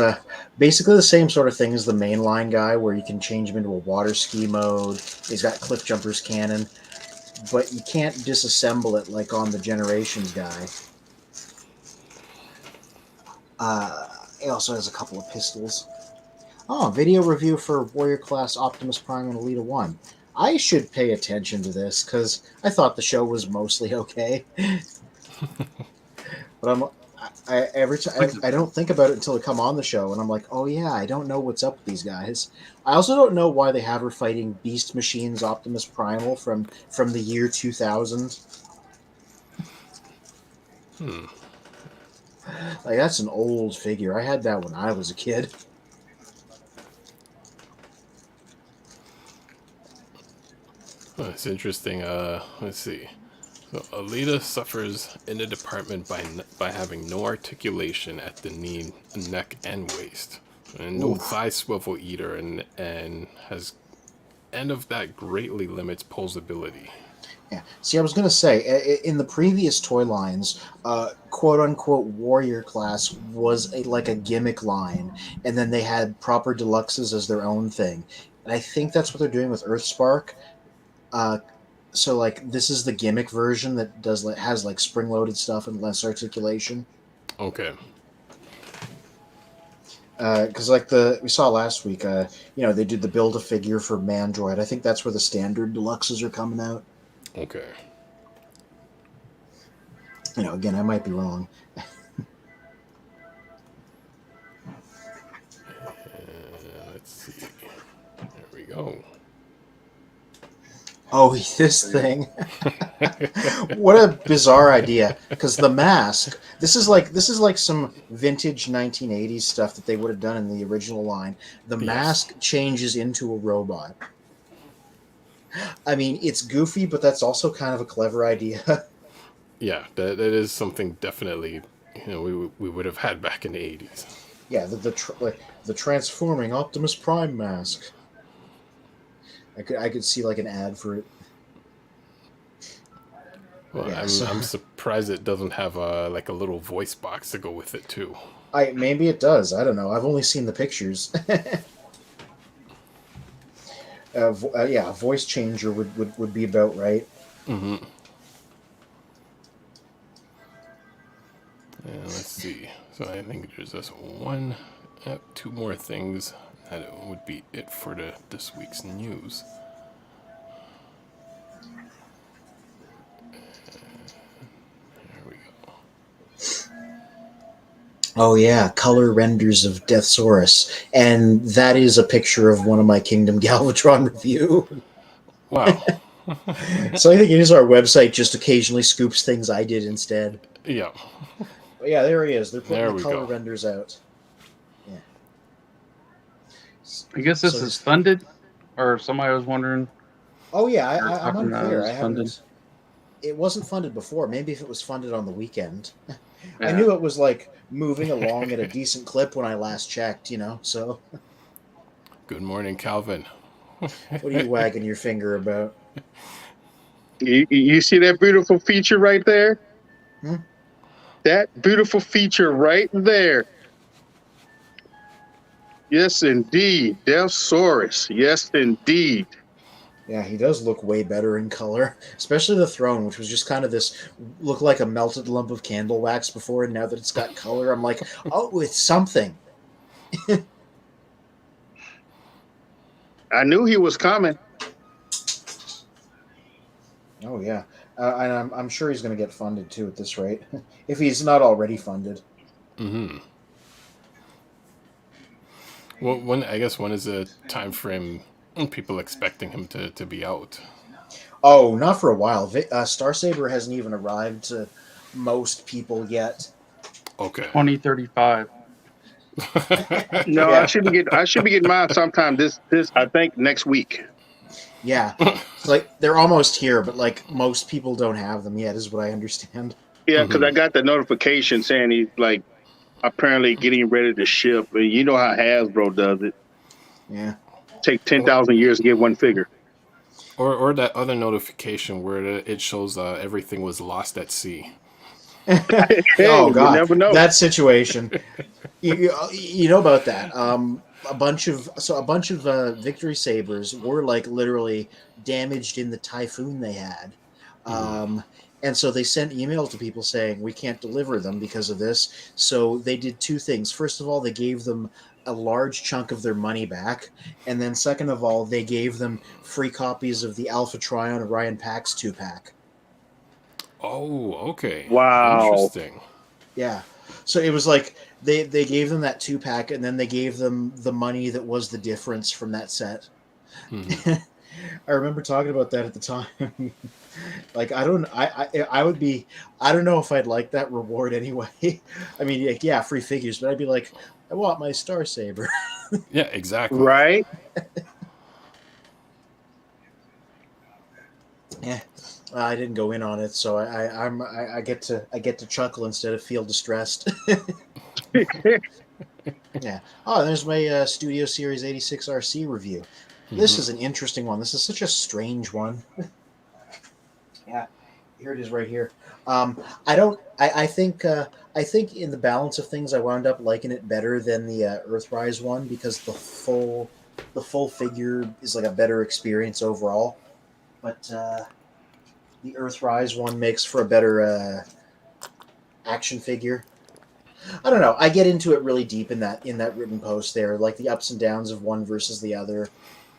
basically the same sort of thing as the mainline guy, where you can change him into a water ski mode. He's got Cliff Jumper's cannon, but you can't disassemble it like on the Generations guy. He also has a couple of pistols. Oh, video review for Warrior Class Optimus Prime and Elita 1. I should pay attention to this because I thought the show was mostly okay. But every It's time like I don't think about it until I come on the show, and I'm like, oh yeah, I don't know what's up with these guys. I also don't know why they have her fighting Beast Machine's Optimus Primal from the year 2000. Hmm. Like that's an old figure. I had that when I was a kid. Oh, it's interesting. Let's see. So Alita suffers in the department by having no articulation at the knee, neck, and waist, and no Oof. thigh swivel either, and has and of that greatly limits posability. Yeah. See, I was gonna say in the previous toy lines, quote unquote warrior class was like a gimmick line, and then they had proper deluxes as their own thing. And I think that's what they're doing with Earthspark. Uh, so like this is the gimmick version that has like spring loaded stuff and less articulation. Okay. Because like the we saw last week, they did the build a figure for Mandroid. I think that's where the standard deluxes are coming out. Okay. Again, I might be wrong. Let's see. There we go. Oh, this thing. What a bizarre idea. Because the mask, this is like some vintage 1980s stuff that they would have done in the original line. The Yes. mask changes into a robot. I mean, it's goofy, but that's also kind of a clever idea. Yeah, that is something definitely we would have had back in the 80s. Yeah, like, the transforming Optimus Prime mask. I could see like an ad for it. Well, Yeah, I'm so I'm surprised it doesn't have like a little voice box to go with it too. I maybe it does. I don't know. I've only seen the pictures. Yeah, a voice changer would be about right. Mm-hmm. And let's see. So I think there's just two more things. That would be it for this week's news. There we go. Oh yeah, color renders of Deathsaurus, and that is a picture of one of my Kingdom Galvatron review. Wow. So I think it is our website just occasionally scoops things I did instead. Yeah. But yeah, there he is. They're putting There the we color go. renders out. Yeah. I guess this So is funded, or somebody was wondering. oh yeah, Or I'm talking about it unclear. was I funded. haven't. It wasn't funded before. Maybe if it was funded on the weekend. I Yeah. knew it was like moving along at a decent clip when I last checked. So Good morning, Calvin. what are you wagging your finger about? You see that beautiful feature right there? Hmm? That beautiful feature right there. Yes, indeed. Delsaurus. Yes, indeed. Yeah, he does look way better in color, especially the throne, which was just kind of this look like a melted lump of candle wax before, and now that it's got color, I'm like, oh, it's something. I knew he was coming. Oh yeah, and I'm sure he's going to get funded too at this rate, if he's not already funded. Mm-hmm. Well, when is the time frame people expecting him to be out? Oh, not for a while. Star Saber hasn't even arrived to most people yet. Okay. 2035. No, Yeah. I should be getting mine sometime this I think next week. Yeah, it's like they're almost here, but like most people don't have them yet, is what I understand. Yeah, because Mm-hmm. I got the notification saying he's like apparently getting ready to ship. And you know how Hasbro does it. Yeah. Take 10,000 years to get one figure. Or that other notification where it shows everything was lost at sea. Hey, Oh you God, never know. that situation. You know about that? A bunch of Victory Sabers were like literally damaged in the typhoon they had, and so they sent emails to people saying we can't deliver them because of this. So they did two things. First of all, they gave them a large chunk of their money back, and then second of all, they gave them free copies of the Alpha Trion Orion Pax 2-pack. Oh, okay. Wow. Interesting. Yeah. So it was like they gave them that 2-pack, and then they gave them the money that was the difference from that set. Mm-hmm. I remember talking about that at the time. Like I would be, I don't know if I'd like that reward anyway. I mean, like, yeah, free figures, but I'd be like, I want my Star Saber. Yeah, exactly. Right? Yeah. I didn't go in on it, so I get to chuckle instead of feel distressed. Yeah. Oh, there's my Studio Series 86 RC review. This is an interesting one. This is such a strange one. Yeah, here it is right here. I don't. I think. I think in the balance of things, I wound up liking it better than the Earthrise one because the full figure is like a better experience overall. But the Earthrise one makes for a better action figure. I don't know. I get into it really deep in that written post there, like the ups and downs of one versus the other,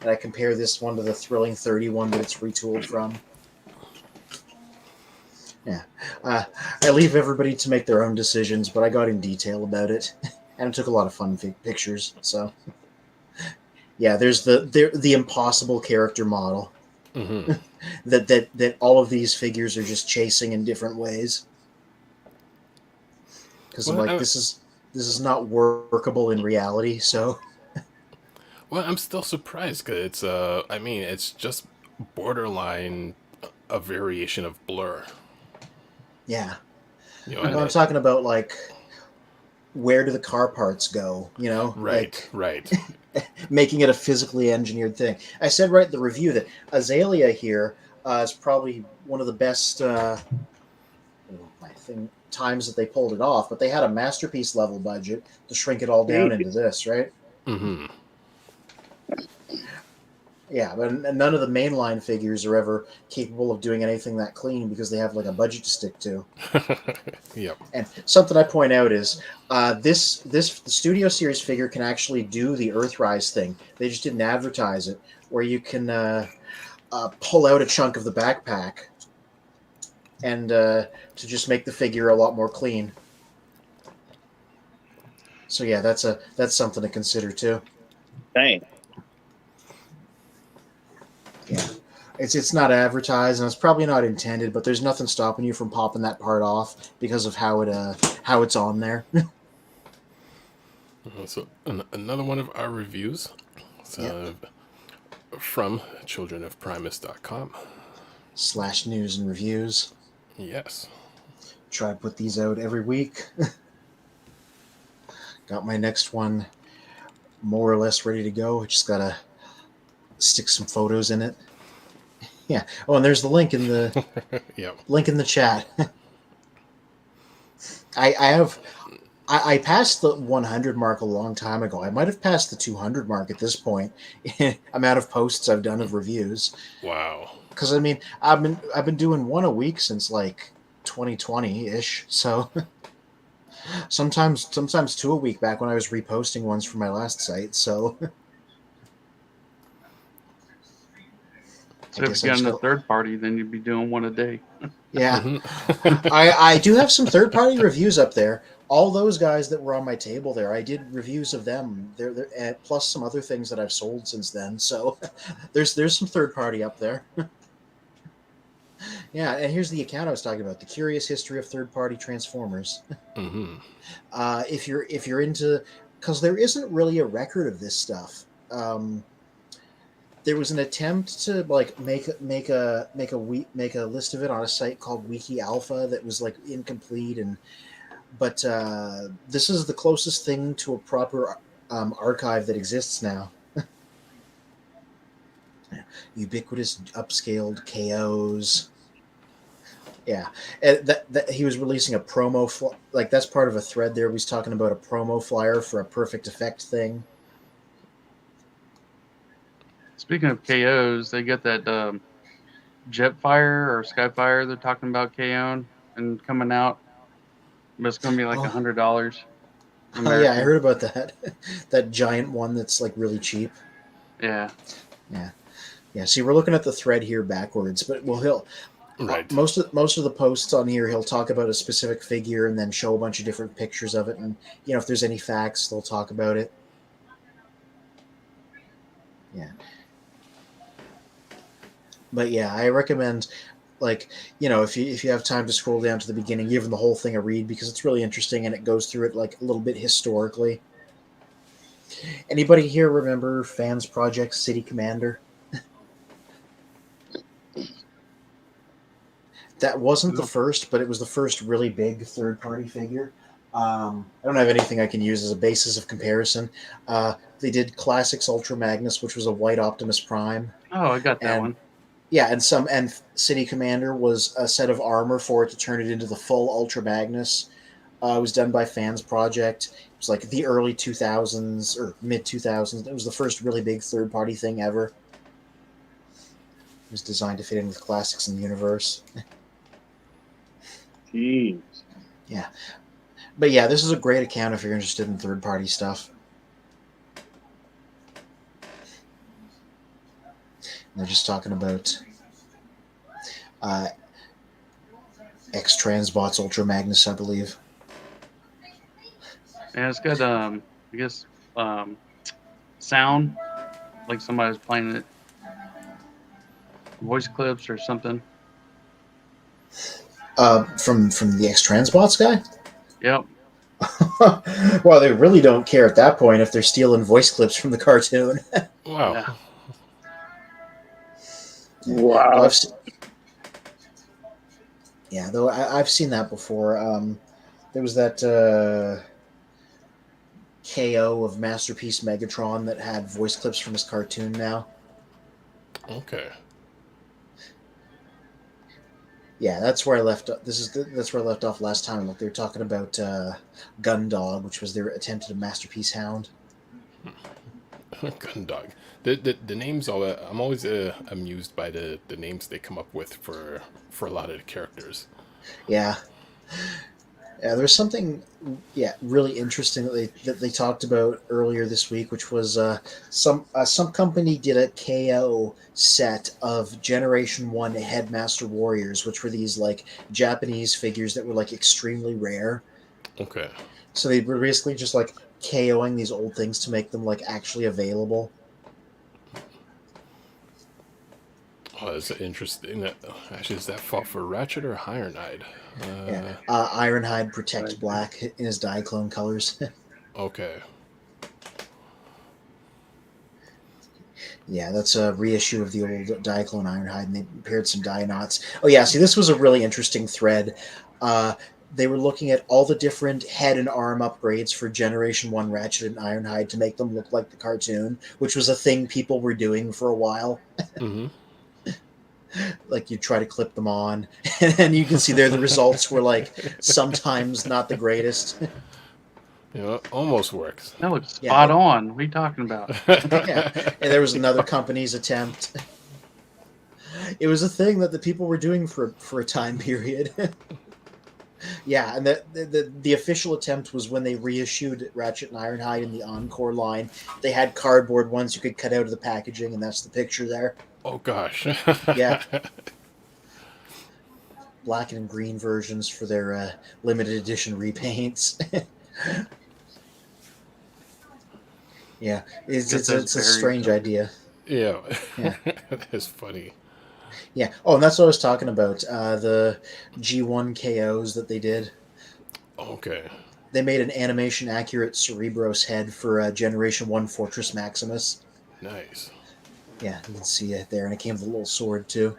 and I compare this one to the Thrilling 31 that it's retooled from. Yeah, I leave everybody to make their own decisions, but I got in detail about it, and it took a lot of fun pictures. So, yeah, there's the impossible character model. Mm-hmm. that all of these figures are just chasing in different ways. Because I'm Well, like, this is not workable in reality. So I'm still surprised because it's I mean, it's just borderline a variation of Blur. yeah, You know, but and I'm it, talking about like where do the car parts go? You know, right, like right. making it a physically engineered thing. I said right in the review that Azalea here is probably one of the best I think times that they pulled it off. But they had a masterpiece level budget to shrink it all down into this, right? Mm-hmm. Yeah, but none of the mainline figures are ever capable of doing anything that clean because they have like a budget to stick to. Yep. And something I point out is this the Studio Series figure can actually do the Earthrise thing. They just didn't advertise it, where you can pull out a chunk of the backpack and to just make the figure a lot more clean. So yeah, that's something to consider too. Dang. Yeah. It's not advertised and it's probably not intended, but there's nothing stopping you from popping that part off because of how it's on there. So another one of our reviews. Yep. From childreofprimus.com. / news and reviews. Yes. Try to put these out every week. Got my next one more or less ready to go. I just gotta stick some photos in it. Yeah. Oh, and there's the link in the Yep. chat. I passed the 100 mark a long time ago. I might have passed the 200 mark at this point. Amount of posts I've done of reviews. Wow. Because I mean, I've been doing one a week since like 2020 ish. So sometimes two a week back when I was reposting ones from my last site. So I So if you guess I got just in a got third party, then you'd be doing one a day. yeah. Mm-hmm. I do have some third party reviews up there. All those guys that were on my table there, I did reviews of them. There plus some other things that I've sold since then. So there's some third party up there. Yeah, and here's the account I was talking about: the Curious History of Third Party Transformers. Mm-hmm. If you're into, because there isn't really a record of this stuff. There was an attempt to like make a list of it on a site called Wiki Alpha that was like incomplete, and but this is the closest thing to a proper archive that exists now. Ubiquitous upscaled KOs. Yeah, and that he was releasing a promo like that's part of a thread there. He's talking about a promo flyer for a perfect effect thing. Speaking of KOs, they got that Jetfire or Skyfire they're talking about KOing and coming out. But it's going to be like Oh, $100 oh yeah, I American. heard about that. That giant one that's like really cheap. Yeah. Yeah, yeah. See, we're looking at the thread here backwards, but well, he'll Right. most of the posts on here, he'll talk about a specific figure and then show a bunch of different pictures of it, and if there's any facts, they'll talk about it. Yeah, but yeah, I recommend like if you have time to scroll down to the beginning, give the whole thing a read because it's really interesting and it goes through it like a little bit historically. Anybody here remember Fans Project City Commander? That wasn't the No. first, but it was the first really big third party figure. I don't have anything I can use as a basis of comparison. They did Classics Ultra Magnus, which was a white Optimus Prime, Oh, I got that and one. yeah, and City Commander was a set of armor for it to turn it into the full Ultra Magnus. It was done by Fans Project. It was like the early 2000s or mid 2000s. It was the first really big third party thing ever. It was designed to fit in with classics in the universe. Jeez. Yeah. But yeah, this is a great account if you're interested in third party stuff. And they're just talking about uh, X Transbots Ultra Magnus, I believe. And it's got I guess sound like somebody's playing it. voice clips or something. From the X-Transbots guy? Yep. Well, they really don't care at that point if they're stealing voice clips from the cartoon. Wow. Yeah. Though Wow. I've seen that before. There was that KO of Masterpiece Megatron that had voice clips from his cartoon now. Okay. Yeah, that's where I left. That's where I left off last time. Like they were talking about Gundog, which was their attempted Masterpiece Hound. Gundog. The names, all that. I'm always amused by the names they come up with for a lot of the characters. Yeah. Yeah, there was something, really interesting that they talked about earlier this week, which was some company did a KO set of Generation 1 Headmaster Warriors, which were these like Japanese figures that were like extremely rare. Okay. So they were basically just like KOing these old things to make them like actually available. Oh, that's interesting. Actually, is that fault for Ratchet or Ironhide? Yeah, Ironhide Protect Right. Black in his Diaclone colors. Okay. Yeah, that's a reissue of the old Diaclone Ironhide, and they paired some Dionauts. Oh yeah, see, this was a really interesting thread. They were looking at all the different head and arm upgrades for Generation 1 Ratchet and Ironhide to make them look like the cartoon, which was a thing people were doing for a while. Mm-hmm. Like, you try to clip them on, and you can see there the results were, like, sometimes not the greatest. You know, almost works. That looks Yeah. spot on. What are you talking about? Yeah, and there was another company's attempt. It was a thing that the people were doing for a time period. Yeah, and the official attempt was when they reissued Ratchet and Ironhide in the Encore line. They had cardboard ones you could cut out of the packaging, and that's the picture there. Oh gosh. Yeah. Black and green versions for their limited edition repaints. Yeah, it's Guess a that's very strange cool. idea. Yeah. Yeah. That's funny. Yeah. Oh, and that's what I was talking about. The G1 KOs that they did. Okay. They made an animation accurate Cerebros head for Generation 1 Fortress Maximus. Nice. Yeah, you can see it there, and it came with a little sword too.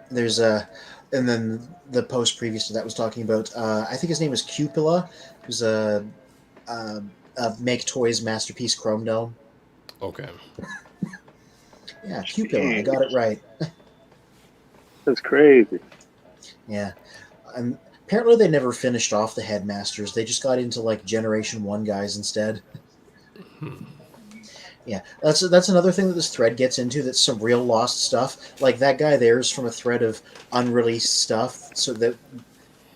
There's and then the post previous to that was talking about. I think his name was Cupula, who's a Make Toys Masterpiece Chrome Dome. Okay. Yeah, Cupula. I got it right. That's crazy. Yeah, and apparently they never finished off the headmasters. They just got into like Generation 1 guys instead. Yeah, that's another thing that this thread gets into. That's some real lost stuff. Like that guy there is from a thread of unreleased stuff, so that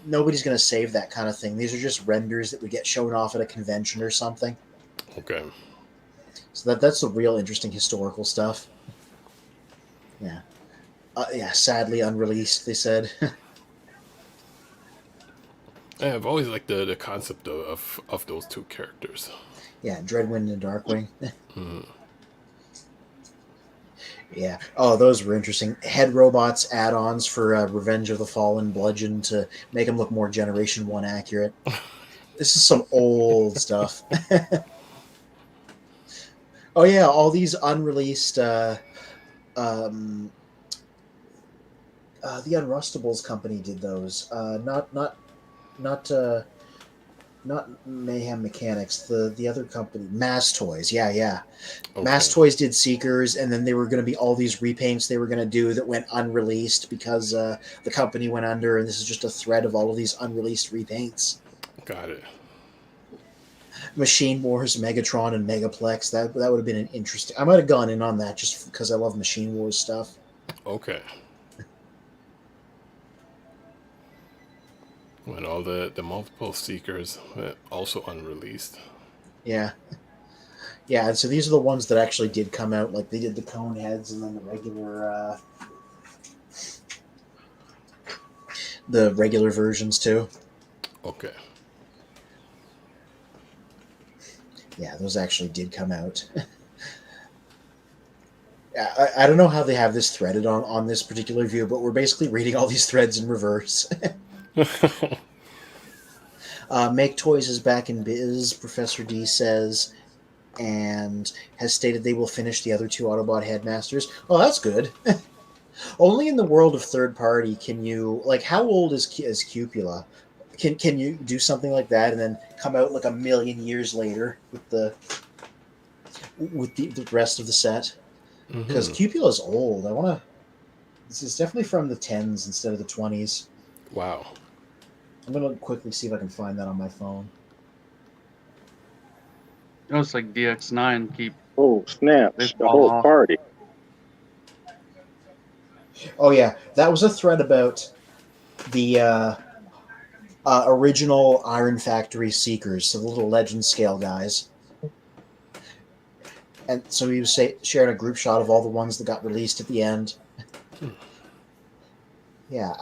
nobody's going to save that kind of thing. These are just renders that would get shown off at a convention or something. Okay. So that's the real interesting historical stuff. Yeah, yeah. Sadly unreleased, they said. Yeah, I've always liked the concept of those two characters. Yeah, Dreadwind and Darkwing. Yeah. Oh, those were interesting. Head robots add-ons for Revenge of the Fallen Bludgeon to make them look more Generation 1 accurate. This is some old stuff. Oh yeah, all these unreleased the Unrustables company did those. Not Mayhem Mechanics, the other company, Mass Toys. Yeah. Okay. Mass Toys did Seekers, and then there were going to be all these repaints they were going to do that went unreleased because the company went under, and this is just a thread of all of these unreleased repaints. Got it. Machine Wars, Megatron, and Megaplex. That would have been an interesting. I might have gone in on that just because I love Machine Wars stuff. Okay. When all the multiple Seekers also unreleased. Yeah. Yeah, and so these are the ones that actually did come out. Like they did the cone heads and then the regular versions too. Okay. Yeah, those actually did come out. I don't know how they have this threaded on this particular view, but we're basically reading all these threads in reverse. Make Toys is back in biz, Professor D says, and has stated they will finish the other 2 Autobot headmasters. Oh, that's good. Only in the world of third party can you, like, how old is Cupula? Can you do something like that and then come out like a million years later with the rest of the set? Because Cupula's old. This is definitely from the 10s instead of the 20s. Wow. I'm gonna quickly see if I can find that on my phone. Oh, it's like DX9 keep. Oh, snaps. They The fall whole off. party. Oh yeah, that was a thread about the original Iron Factory Seekers, so the little legend scale guys. And so he was sharing a group shot of all the ones that got released at the end. Yeah,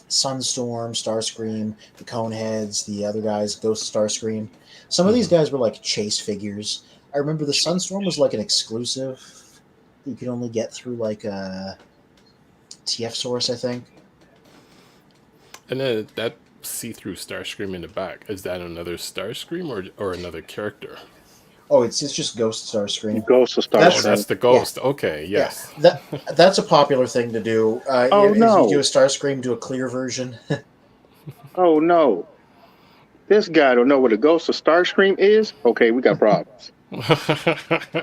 Sunstorm, Starscream, the Coneheads, the other guys, Ghost Starscream. Some of these guys were like chase figures. I remember the Sunstorm was like an exclusive you could only get through like a TF source, I think. And then that see-through Starscream in the back, is that another Starscream or another character? Oh, it's just Ghost Starscream. Ghost of Star That's- Oh, that's the ghost. Okay, yes. Yeah, that's a popular thing to do. Oh, if no. you do a Starscream, do a clear version. Oh no. This guy don't know what a Ghost of Starscream is? Okay, we got problems. We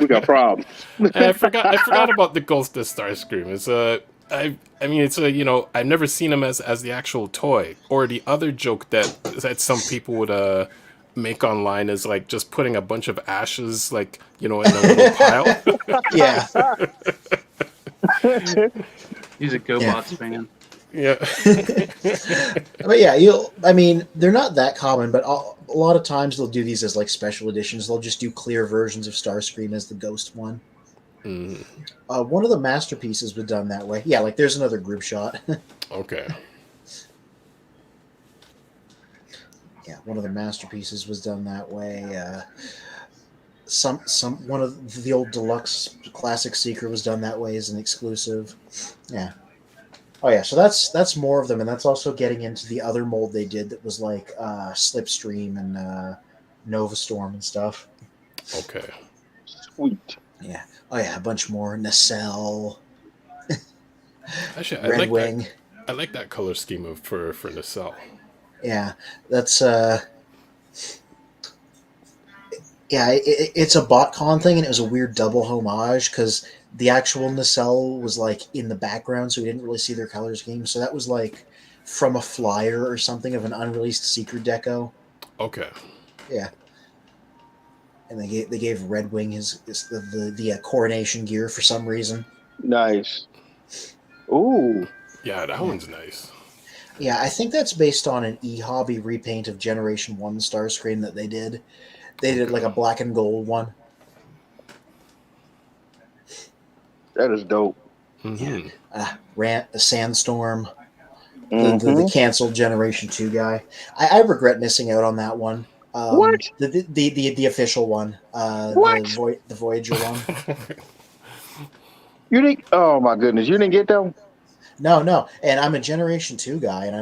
got problems. I forgot about the ghost of Starscream. It's I mean, it's a, I've never seen him as the actual toy. Or the other joke that some people would make online is like just putting a bunch of ashes, like, in a little pile. Yeah. He's a GoBots fan. Yeah. But yeah, they're not that common, but a lot of times they'll do these as like special editions. They'll just do clear versions of Starscream as the ghost one. One of the masterpieces was done that way. Yeah, like there's another group shot. Okay. Yeah, one of the masterpieces was done that way. One of the old deluxe classic Seeker was done that way as an exclusive. Yeah. Oh yeah, so that's more of them, and that's also getting into the other mold they did that was like Slipstream and Nova Storm and stuff. Okay. Sweet. Yeah. Oh yeah, a bunch more Nacelle, Actually, Red Wing. I like that color scheme for Nacelle. Yeah, that's it's a BotCon thing, and it was a weird double homage because the actual Nacelle was like in the background, so we didn't really see their color scheme. So that was like from a flyer or something of an unreleased secret deco. Okay. Yeah. And they gave Red Wing the coronation gear for some reason. Nice. Ooh. Yeah, that one's nice. Yeah, I think that's based on an eHobby repaint of Generation 1 Starscream that they did. They did like a black and gold one. That is dope. Mm-hmm. Sandstorm, the canceled Generation 2 guy. I regret missing out on that one. What? The official one. What? The Voyager one. You didn't? Oh my goodness! You didn't get that one? No. And I'm a Generation 2 guy, and I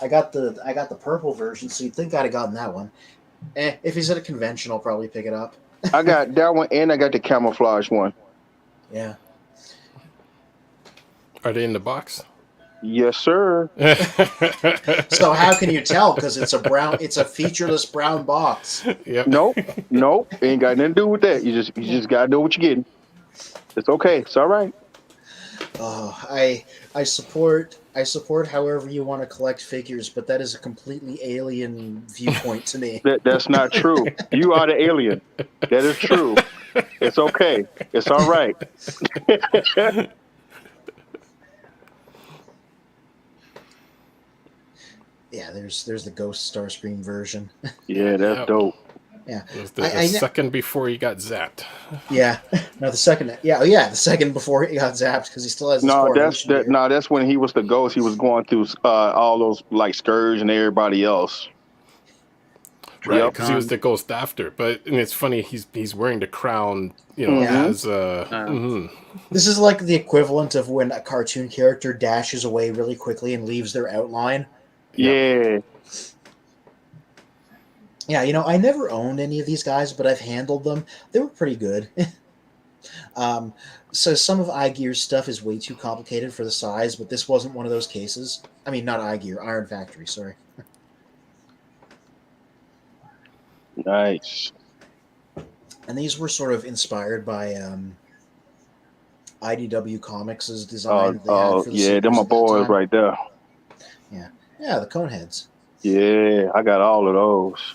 got the purple version, so you'd think I'd have gotten that one. If he's at a convention, I'll probably pick it up. I got that one, and I got the camouflage one. Yeah. Are they in the box? Yes, sir. So how can you tell? Because it's a featureless brown box. Yep. Nope. Ain't got nothing to do with that. You just gotta know what you're getting. It's okay. It's all right. I support however you want to collect figures, but that is a completely alien viewpoint to me. That's not true. You are the alien. That is true. It's okay. It's all right. Yeah, there's the Ghost Starscream version. Yeah, that's dope. Yeah, It was the second before he got zapped. Yeah, no, the second. Yeah, the second before he got zapped because he still has. That's when he was the ghost. He was going through all those like Scourge and everybody else. Right, because he was predacons. the ghost after. But and it's funny, he's wearing the crown, Mhm. as This is like the equivalent of when a cartoon character dashes away really quickly and leaves their outline. Yeah. Yeah, I never owned any of these guys, but I've handled them. They were pretty good. So some of iGear's stuff is way too complicated for the size, but this wasn't one of those cases. I mean, not iGear, Iron Factory, sorry. Nice. And these were sort of inspired by IDW Comics' design they had for the Yeah, they're Seekers my at that boys time. right there. Yeah, the Coneheads. Yeah, I got all of those.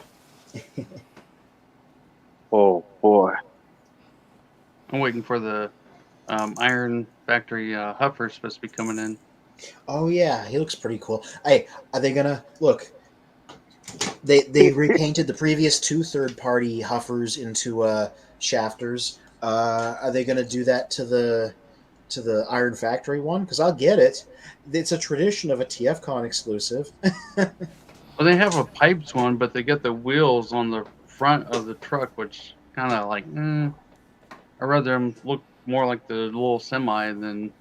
Oh boy. I'm waiting for the Iron Factory Huffer supposed to be coming in. Oh yeah, he looks pretty cool. Hey, are they gonna look? They repainted the previous two third-party Huffers into shafters. Are they gonna do that to the Iron Factory one? Because I'll get it. It's a tradition of a TFCon exclusive. Well, they have a pipes one, but they get the wheels on the front of the truck, which kind of like, I'd rather them look more like the little semi than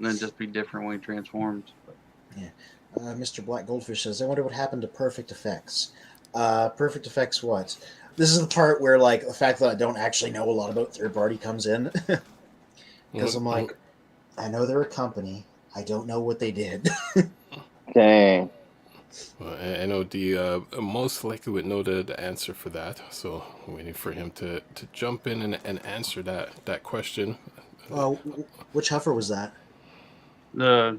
just be different when he transforms. But Mr. Black Goldfish says, I wonder what happened to Perfect Effects. Perfect Effects what? This is the part where, like, the fact that I don't actually know a lot about third party comes in. Because I'm like, I know they're a company. I don't know what they did. Dang. Well, I know the most likely would know the answer for that, so I'm waiting for him to jump in and answer that question. Which Huffer was that? the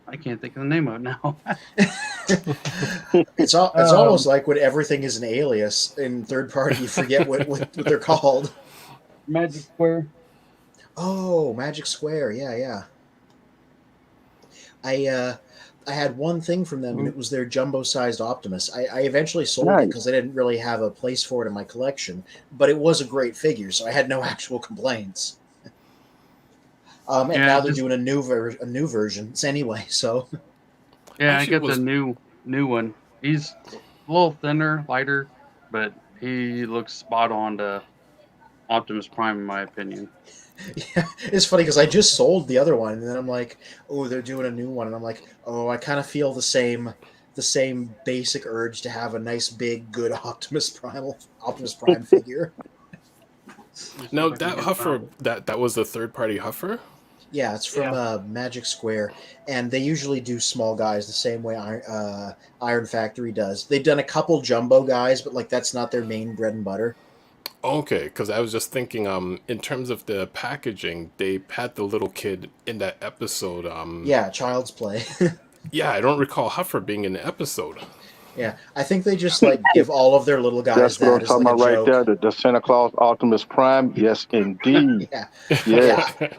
I can't think of the name of it now. It's almost like when everything is an alias in third party, you forget what they're called. Magic Square. Oh, Magic Square. Yeah. I had one thing from them, and it was their jumbo-sized Optimus. I eventually sold it because I didn't really have a place for it in my collection, but it was a great figure, so I had no actual complaints. And now they're doing a new version anyway. So yeah, I get the new one. He's a little thinner, lighter, but he looks spot on to Optimus Prime, in my opinion. Yeah, it's funny because I just sold the other one, and then I'm like, oh, they're doing a new one, and I'm like, oh, I kind of feel the same basic urge to have a nice, big, good Optimus Prime figure. Now that Huffer, that was the third party Huffer. Yeah, it's from Magic Square, and they usually do small guys the same way Iron Factory does. They've done a couple jumbo guys, but like that's not their main bread and butter. Okay, because I was just thinking, in terms of the packaging, they had the little kid in that episode. Yeah, Child's Play. Yeah, I don't recall Huffer being in the episode. Yeah, I think they just like give all of their little guys. That's what I'm as, talking like, about a right joke. there. The Santa Claus Optimus Prime. Yes, indeed. Yeah. Yes. Yeah.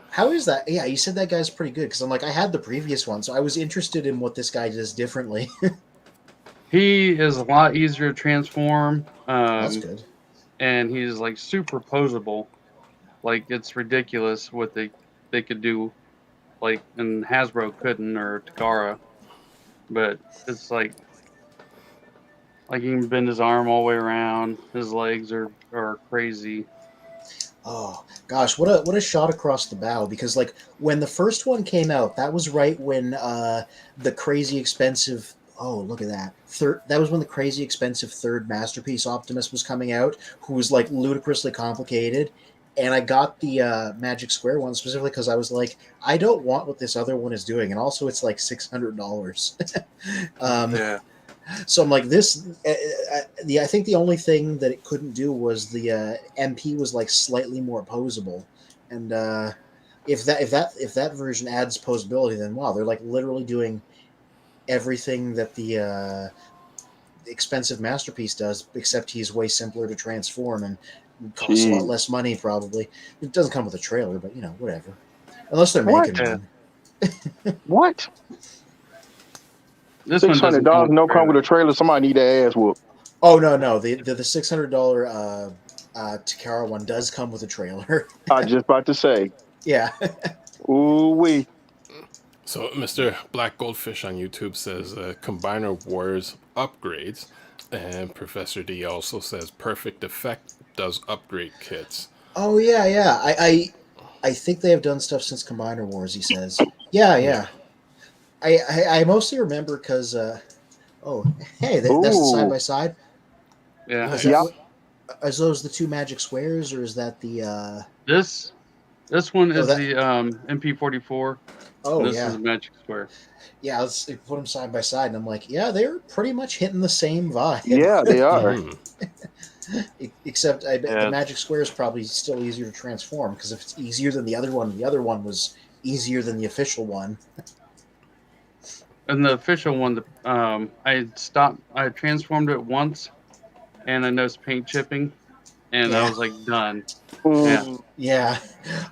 How is that? Yeah, you said that guy's pretty good because I'm like, I had the previous one, so I was interested in what this guy does differently. He is a lot easier to transform. That's good. And he's like super posable. Like it's ridiculous what they could do, like, and Hasbro couldn't, or Takara. But it's like he can bend his arm all the way around. His legs are crazy. Oh gosh, what a shot across the bow! Because like when the first one came out, that was right when the crazy expensive. Oh, look at that! That was when the crazy expensive third masterpiece Optimus was coming out, who was like ludicrously complicated. And I got the Magic Square one specifically because I was like, I don't want what this other one is doing, and also it's like $600. Yeah. So I'm like, this. I think the only thing that it couldn't do was the MP was like slightly more posable, and if that version adds posability, then wow, they're like literally doing everything that the expensive masterpiece does, except he's way simpler to transform and costs a lot less money. Probably it doesn't come with a trailer, but whatever. Unless they're making one. What? This one doesn't $600 no come with a trailer. Somebody need their ass whooped. Oh no, the $600 Takara one does come with a trailer. I was just about to say. Yeah. Ooh wee. So Mr. Black Goldfish on YouTube says Combiner Wars upgrades. And Professor D also says Perfect Effect does upgrade kits. Oh yeah, yeah. I think they have done stuff since Combiner Wars. He says, yeah, Yeah. yeah. I mostly remember because oh hey, that's the side Ooh. by side. Yeah, Is that Yep. what? Is those the two magic squares, or is that the? this one No, is that. the MP44, and Oh this is yeah, a Magic Square. yeah. Let's put them side by side, and I'm like, yeah, they're pretty much hitting the same vibe. Yeah, they are. Hmm. Except I bet the Yeah, magic square is probably still easier to transform because if it's easier than the other one was easier than the official one. and the official one, I transformed it once, and I noticed paint chipping, and I Yeah, was like, done. Yeah, Mm, yeah.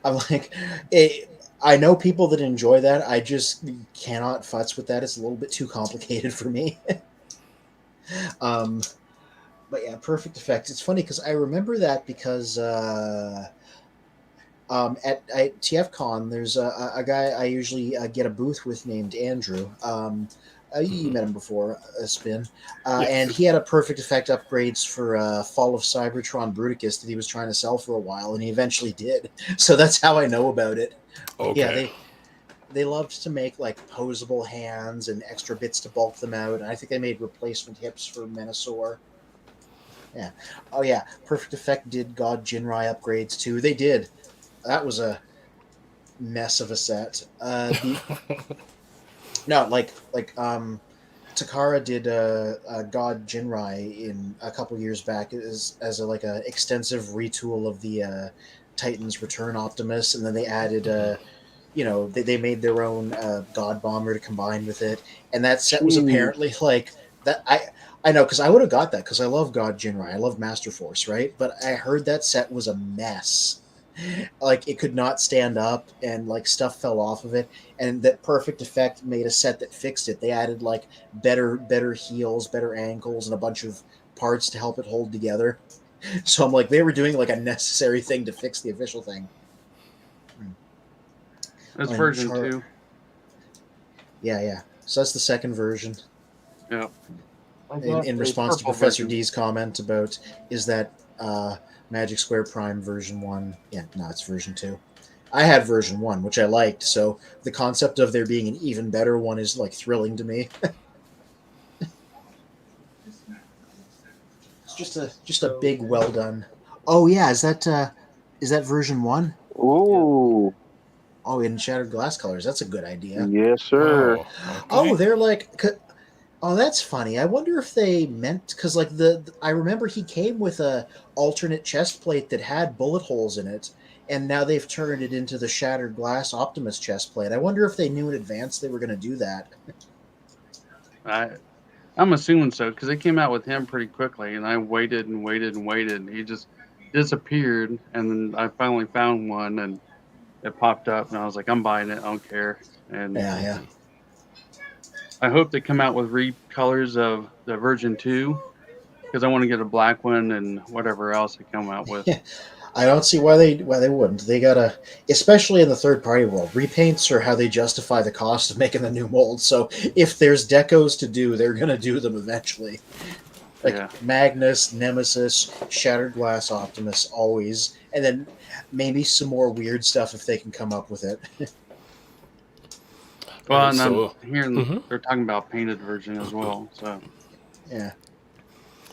I'm like, it, I know people that enjoy that. I just cannot futz with that. It's a little bit too complicated for me. um, but yeah, perfect effect. It's funny because I remember that because at TFCon, there's a guy I usually get a booth with named Andrew. You Hmm. met him before, Spin, and Yes. he had a perfect effect upgrades for Fall of Cybertron Bruticus that he was trying to sell for a while, and he eventually did. So that's how I know about it. But yeah, Okay. they loved to make like posable hands and extra bits to bulk them out, and I think they made replacement hips for Menasor. Yeah. Oh yeah, Perfect Effect did God Jinrai upgrades too. They did. That was a mess of a set. The no, Takara did God Jinrai in a couple years back as a, like a extensive retool of the Titans Return Optimus, and then they added they made their own God Bomber to combine with it, and that set was jeez. apparently like that. I know because I would have got that because I love God Jinrai, I love Master Force, right? But I heard that set was a mess. Like it could not stand up and like stuff fell off of it, and that perfect effect made a set that fixed it. They added like better heels, better ankles, and a bunch of parts to help it hold together. So I'm like they were doing like a necessary thing to fix the official thing. it's And version 2. yeah, so that's the second version. Yeah, I in, got in a response to purple Professor version. D's comment about is that Magic Square Prime version 1. Yeah, no, it's version 2. I had version 1, which I liked, so the concept of there being an even better one is like thrilling to me. It's just a So big well done. Oh yeah, is that version 1? Ooh. Oh, in shattered glass colors. That's a good idea. Yes, sir. Oh, Oh, okay. they're like oh, that's funny. I wonder if they meant because like I remember he came with a alternate chest plate that had bullet holes in it, and now they've turned it into the shattered glass Optimus chest plate. I wonder if they knew in advance they were going to do that. I I'm assuming so because they came out with him pretty quickly, and I waited and waited and waited, and he just disappeared. And then I finally found one, and it popped up, and I was like, I'm buying it. I don't care. And Yeah, yeah. Hmm. I hope they come out with recolors of the version 2 because I want to get a black one and whatever else they come out with. I don't see why they wouldn't. They gotta, especially in the third party world, repaints are how they justify the cost of making the new mold. So if there's decos to do, they're gonna do them eventually. Like Yeah. Magnus, Nemesis, Shattered Glass Optimus, always, and then maybe some more weird stuff if they can come up with it. All Well, right. and I'm So, hearing mhm. they're talking about painted version as well. So Yeah.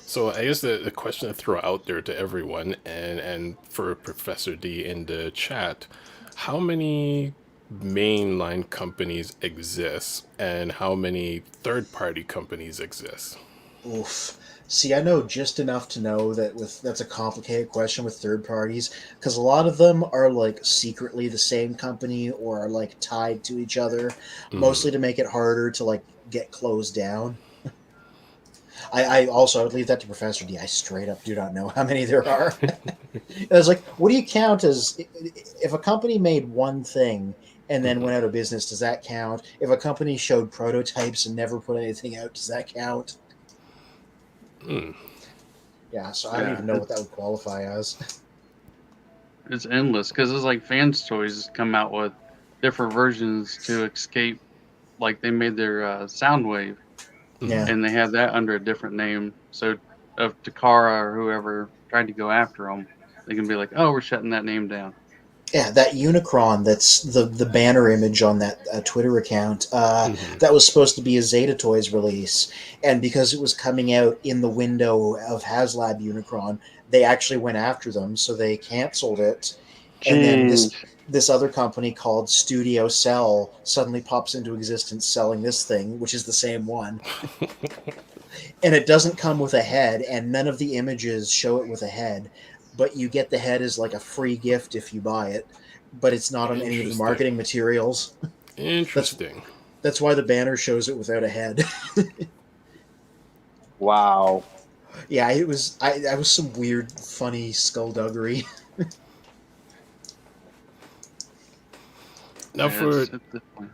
So I guess the question to throw out there to everyone and for Professor D in the chat, how many mainline companies exist and how many third party companies exist? Oof. See, I know just enough to know that that's a complicated question with third parties because a lot of them are like secretly the same company or are like tied to each other, Mm. mostly to make it harder to like get closed down. I also I would leave that to Professor D. I straight up do not know how many there are. I was like, what do you count as if a company made one thing and then Mhm. went out of business? Does that count? If a company showed prototypes and never put anything out, does that count? Mm. Yeah, so I don't yeah, even know what that would qualify as. it's endless because it's like fans' toys come out with different versions to escape. Like they made their sound wave. Yeah. and they had that under a different name. So if Takara or whoever tried to go after them, they can be like, "Oh, we're shutting that name down." Yeah, that Unicron, that's the banner image on that Twitter account, Mhm. that was supposed to be a Zeta Toys release. And because it was coming out in the window of HasLab Unicron, they actually went after them, so they canceled it. And then Jeez. this other company called Studio Cell suddenly pops into existence selling this thing, which is the same one. And it doesn't come with a head, and none of the images show it with a head, but you get the head as like a free gift if you buy it, but it's not on any of the Interesting. marketing materials. Interesting. That's why the banner shows it without a head. Wow. Yeah, it was I was some weird funny skullduggery. Now Yeah, for it's definitely,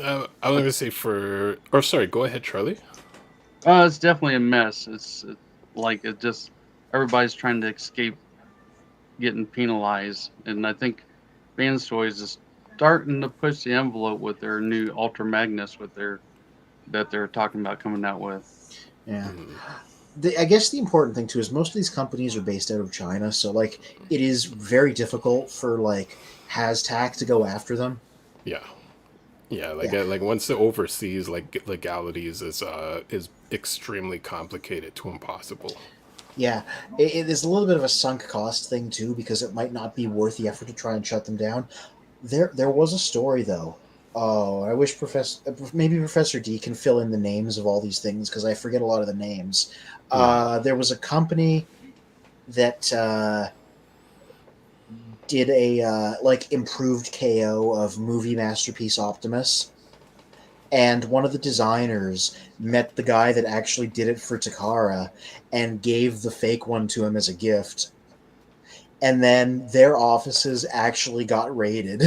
I was gonna say for or sorry, go ahead, Charlie. it's definitely a mess. It's like it just everybody's trying to escape getting penalized, and I think Vans Toys is starting to push the envelope with their new Ultra Magnus that they're talking about coming out with. Yeah. Mm, I guess the important thing too is most of these companies are based out of China, so like it is very difficult for like Hashtag to go after them. yeah. Yeah, like Yeah. like once the overseas like legalities is extremely complicated to impossible. Yeah, it is a little bit of a sunk cost thing too, because it might not be worth the effort to try and shut them down. There was a story though. Oh, I wish Professor D can fill in the names of all these things because I forget a lot of the names. There was a company that did a like improved KO of movie masterpiece Optimus, and one of the designers met the guy that actually did it for Takara and gave the fake one to him as a gift. And then their offices actually got raided.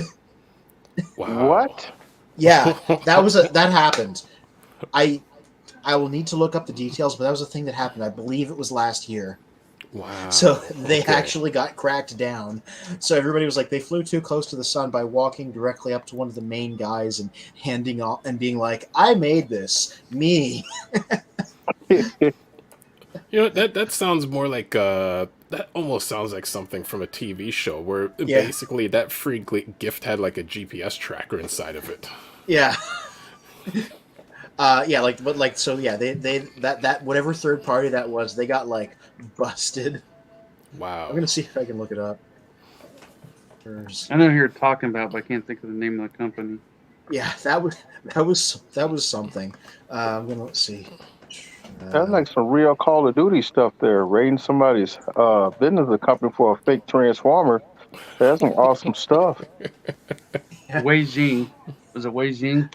Wow. What? Yeah, that happened. I I will need to look up the details, but that was a thing that happened. I believe it was last year. So Wow. they Okay. actually got cracked down. So everybody was like, they flew too close to the sun by walking directly up to one of the main guys and handing off and being like, "I made this, me." You know that sounds more like that almost sounds like something from a TV show where Yeah, basically that free gift had like a GPS tracker inside of it. yeah. Yeah, like, but like, so yeah, they that whatever third party that was, they got like busted. I'm Wow. gonna see if I can look it up. There's, I know who you're talking about, but I can't think of the name of the company. yeah, that was something. Let's see. That's like some real Call of Duty stuff there. Raiding somebody's business, a company for a fake transformer. That's some awesome stuff. Wei Jing. Was it Wei Jing?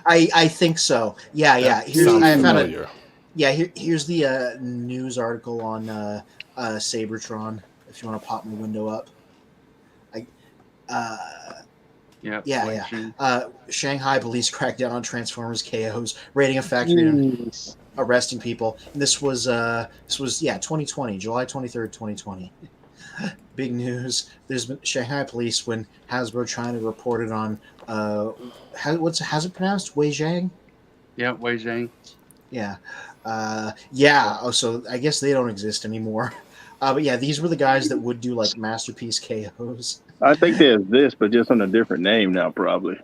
I think so. Yeah, yeah. That Here's sounds I found it. familiar. Yeah, here's the news article on Sabertron. If you want to pop my window up, I Yeah, yeah, Wei yeah. Jing. Shanghai police cracked down on Transformers KOs, raiding a factory and Jeez. arresting people. And this was 2020, July 23rd, 2020. Big news. There's been Shanghai police when Hasbro China reported on how's it pronounced? Wei Zhang? Yeah, Wei Jing. Yeah. Yeah. Oh, so I guess they don't exist anymore. But yeah, these were the guys that would do like masterpiece KOs. I think there's this, but just on a different name now, probably.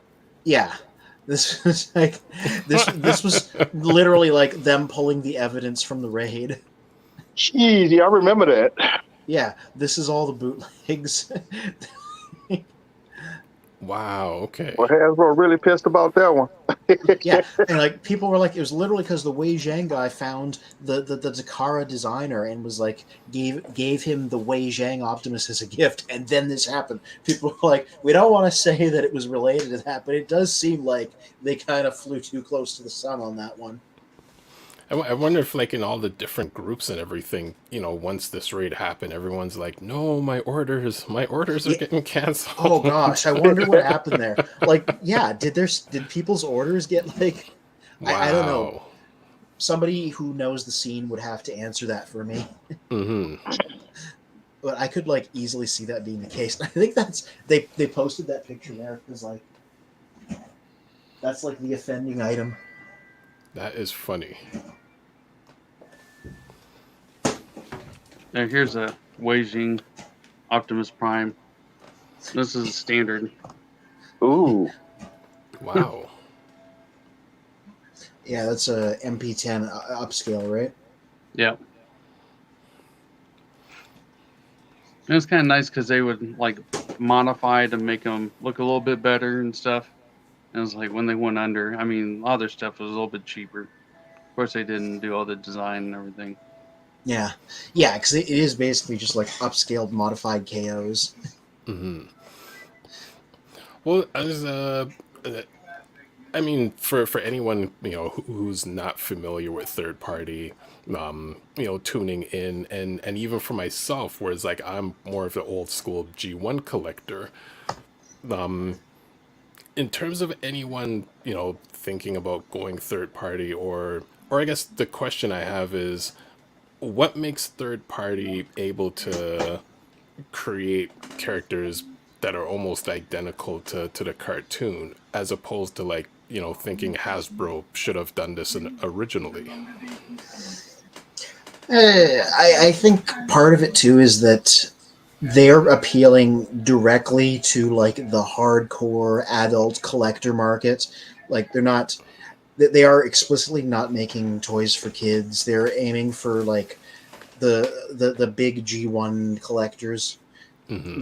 Yeah. This was like this was literally like them pulling the evidence from the raid. Jeez, yeah, I remember that. Yeah, this is all the bootlegs. Wow. Okay. Well, Hasbro really pissed about that one. Yeah, and like people were like, it was literally because the Wei Zhang guy found the Takara designer and was like gave him the Wei Zhang Optimus as a gift, and then this happened. People were like, we don't want to say that it was related to that, but it does seem like they kind of flew too close to the sun on that one. I wonder if, like, in all the different groups and everything, you know, once this raid happened, everyone's like, "No, my orders are Yeah. getting canceled." Oh gosh, I wonder what happened there. Like, yeah, did people's orders get like? I don't know. Wow. Somebody who knows the scene would have to answer that for me. Mm-hmm. But I could like easily see that being the case. I think that's they posted that picture there because like that's like the offending item. That is funny. Now here's a Weijing Optimus Prime. This is standard. Ooh. Wow. Yeah, that's a MP10 upscale, right? Yep. And it's kind of nice because they would like modify to make them look a little bit better and stuff. And it's like when they went under, I mean, a lot of their stuff was a little bit cheaper. Of course, they didn't do all the design and everything. Yeah, because it is basically just like upscaled, modified KOs. Mm-hmm. Well, I mean, for anyone who's not familiar with third party, tuning in, and even for myself, whereas like I'm more of an old school G1 collector. In terms of anyone thinking about going third party, or I guess the question I have is, what makes third party able to create characters that are almost identical to the cartoon, as opposed to like thinking Hasbro should have done this originally? I think part of it too is that they're appealing directly to like the hardcore adult collector market. Like they are explicitly not making toys for kids. They're aiming for like the big G1 collectors, Mm-hmm.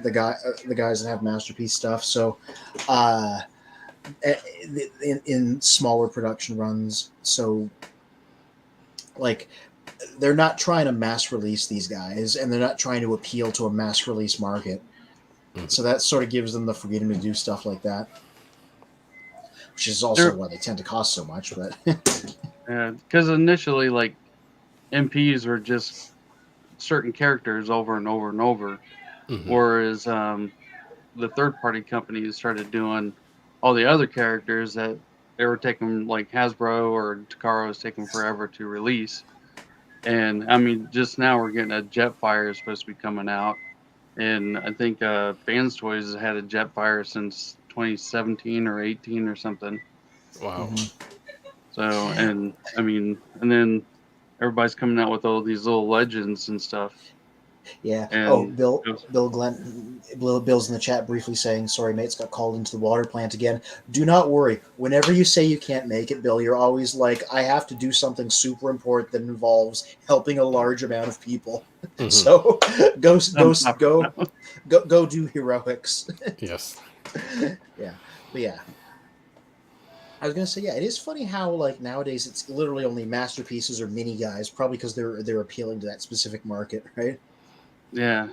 the guys that have masterpiece stuff. So in smaller production runs, so like they're not trying to mass release these guys, and they're not trying to appeal to a mass release market. Mm-hmm. So that sort of gives them the freedom to do stuff like that, which is also why they tend to cost so much. But because initially, like MPs were just certain characters over and over and over, Mm-hmm. whereas the third-party companies started doing all the other characters that they were taking, like Hasbro or Takara was taking forever to release. And I mean, just now we're getting a Jetfire is supposed to be coming out, and I think Fans Toys has had a Jetfire since 2017 or 18 or something. Wow. So, and I mean, and then everybody's coming out with all these little legends and stuff. yeah. And Bill's in the chat briefly saying, "Sorry, mates, got called into the water plant again." Do not worry. Whenever you say you can't make it, Bill, you're always like, "I have to do something super important that involves helping a large amount of people." Mm-hmm. So go do heroics. Yes. Yeah, but yeah. I was gonna say, yeah, it is funny how like nowadays it's literally only masterpieces or mini guys, probably because they're appealing to that specific market, right? yeah,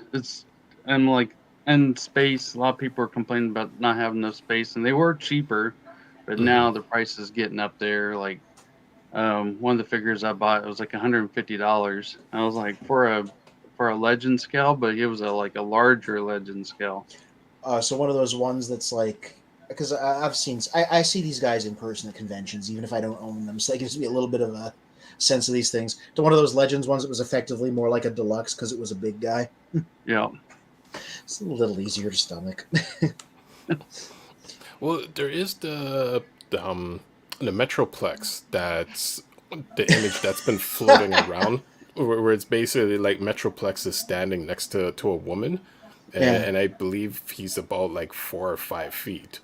and like in space, a lot of people are complaining about not having enough space, and they were cheaper, but Mm-hmm. now the price is getting up there. Like one of the figures I bought, it was like $150. I was like for a legend scale, but it was like a larger legend scale. So one of those ones that's like, because I see these guys in person at conventions, even if I don't own them, so that gives me a little bit of a sense of these things. To one of those Legends ones that was effectively more like a deluxe because it was a big guy. Yeah. It's a little easier to stomach. Well, there is the Metroplex, that's the image that's been floating around, where it's basically like Metroplex is standing next to a woman, and I believe he's about like 4 or 5 feet.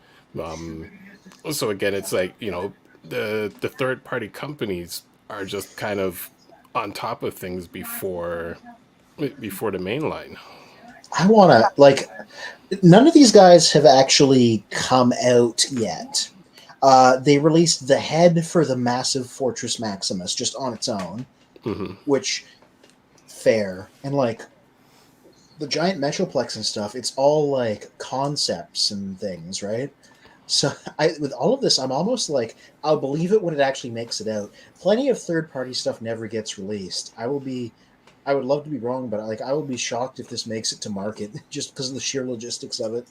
So again, it's like the third party companies are just kind of on top of things before the mainline. I want to like. None of these guys have actually come out yet. They released the head for the massive Fortress Maximus just on its own, Mm-hmm. which fair, and like the giant Metroplex and stuff. It's all like concepts and things, right? So with all of this, I'm almost like I'll believe it when it actually makes it out. Plenty of third party stuff never gets released. I would love to be wrong, but like I would be shocked if this makes it to market just because of the sheer logistics of it.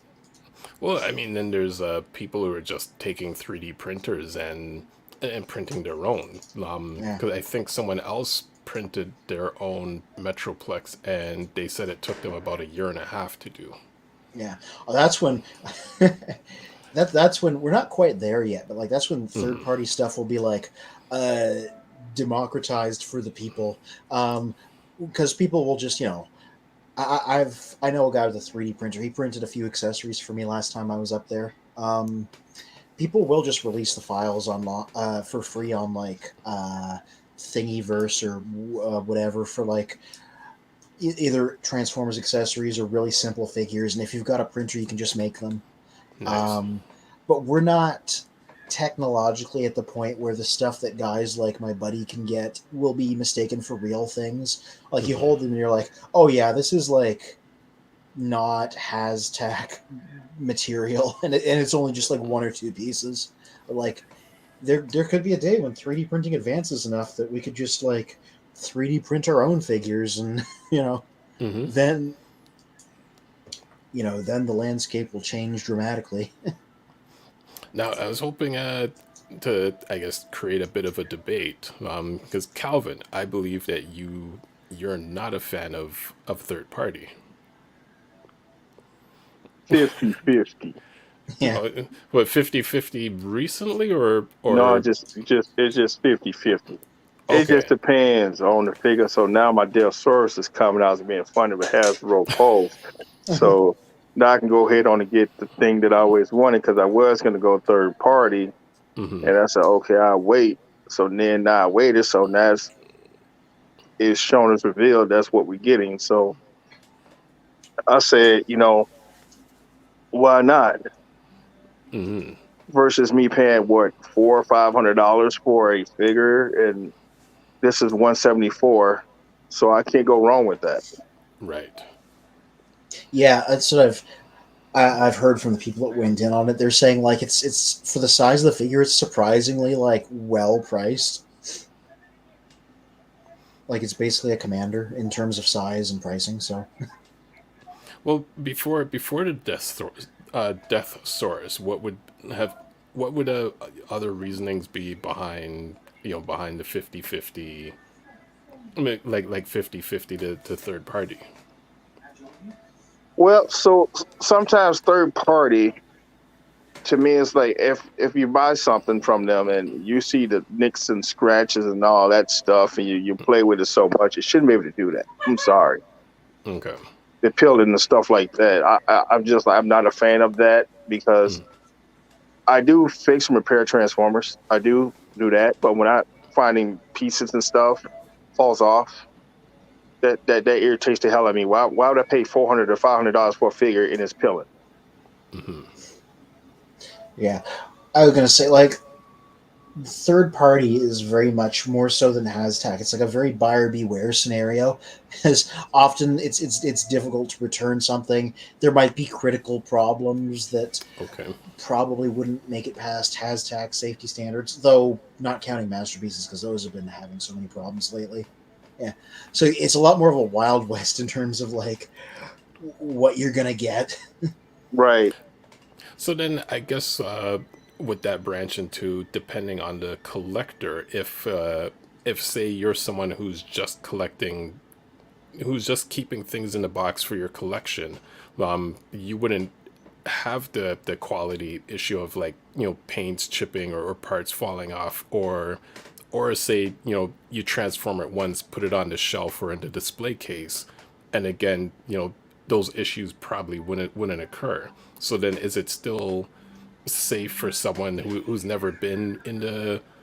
Well, I mean, then there's people who are just taking 3D printers and printing their own. Because I think someone else printed their own Metroplex, and they said it took them about 1.5 years to do. Yeah, that's when that's when we're not quite there yet, but like that's when third party stuff will be like, democratized for the people, because people will just, I know a guy with a 3D printer. He printed a few accessories for me last time I was up there. People will just release the files on for free on like Thingiverse or whatever for like either Transformers accessories or really simple figures. And if you've got a printer, you can just make them. Nice. But we're not technologically at the point where the stuff that guys like my buddy can get will be mistaken for real things. Like you hold them and you're like, oh yeah, this is like not Haztac material, and it's only just like one or two pieces. But like there could be a day when 3D printing advances enough that we could just like 3D print our own figures, and then then the landscape will change dramatically. Now, I was hoping to, I guess, create a bit of a debate, because Calvin, I believe that you're not a fan of third party. 50-50. Yeah. What, 50-50 recently, or No, it's just 50-50. It okay. just depends on the figure. So now my Delsaurus is coming out as being funded with Hasbro Pulse. So now I can go ahead on and get the thing that I always wanted, because I was going to go third party. And I said, okay, I'll wait. So then now I waited. So now it's shown as revealed. That's what we're getting. So I said, why not? Versus me paying what, $400 or $500 for a figure, and this is $174, so I can't go wrong with that. Right. Yeah, that's what I've heard from the people that went in on it. They're saying like it's for the size of the figure, it's surprisingly like well priced. Like it's basically a commander in terms of size and pricing. So, Well, before the Death Source, what would other reasonings be behind behind the 50-50? I mean, like 50-50 to third party. Well, so sometimes third party, to me, is like if you buy something from them and you see the nicks and scratches and all that stuff, and you play with it so much, you shouldn't be able to do that. I'm sorry. Okay. The peeling and stuff like that. I'm not a fan of that, because I do fix and repair Transformers. I do that, but when I finding pieces and stuff falls off, that irritates the hell out of me. Why would I pay $400 or $500 for a figure and it's peeling? yeah, I was gonna say like third party is very much more so than Haztac. It's like a very buyer beware scenario, because often it's difficult to return something. There might be critical problems that probably wouldn't make it past Haztac safety standards, though not counting masterpieces, because those have been having so many problems lately. Yeah, so it's a lot more of a wild west in terms of like what you're gonna get. Right. So then, I guess would that branch into, depending on the collector, if say you're someone who's just collecting, who's just keeping things in the box for your collection, you wouldn't have the quality issue of like paints chipping or parts falling off, or say you transform it once, put it on the shelf or in the display case, and again those issues probably wouldn't occur. So then, is it still safe for someone who's never been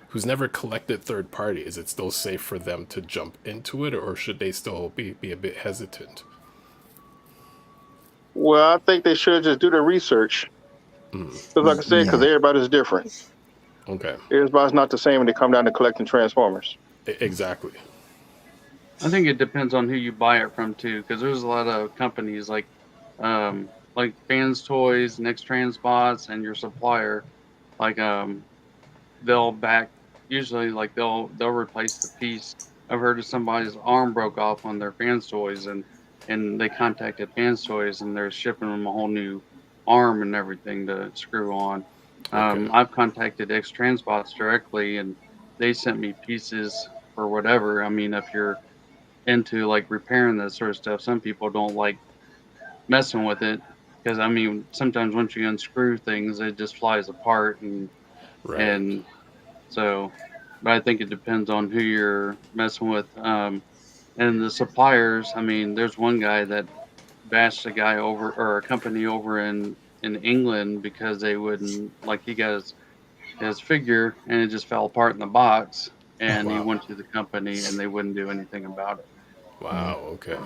who's never collected third party? Is it still safe for them to jump into it, or should they still be a bit hesitant? Well, I think they should just do their research. Because like I said, because everybody's different. Okay. Everybody's not the same when they come down to collecting Transformers. Exactly. I think it depends on who you buy it from too, because there's a lot of companies like Fans Toys, Next Transbots, and your supplier, like they'll back usually like they'll replace the piece. I've heard of somebody's arm broke off on their Fans Toys, and they contacted Fans Toys, and they're shipping them a whole new arm and everything to screw on. I've contacted X Transbots directly, and they sent me pieces for whatever. I mean, if you're into like repairing that sort of stuff, some people don't like messing with it, because I mean sometimes once you unscrew things it just flies apart, and Right. so but I think it depends on who you're messing with. And the suppliers, I mean, there's one guy that bashed a guy over or a company over in England because they wouldn't like he got his figure and it just fell apart in the box, and he Wow. went to the company and they wouldn't do anything about it. Wow. Okay.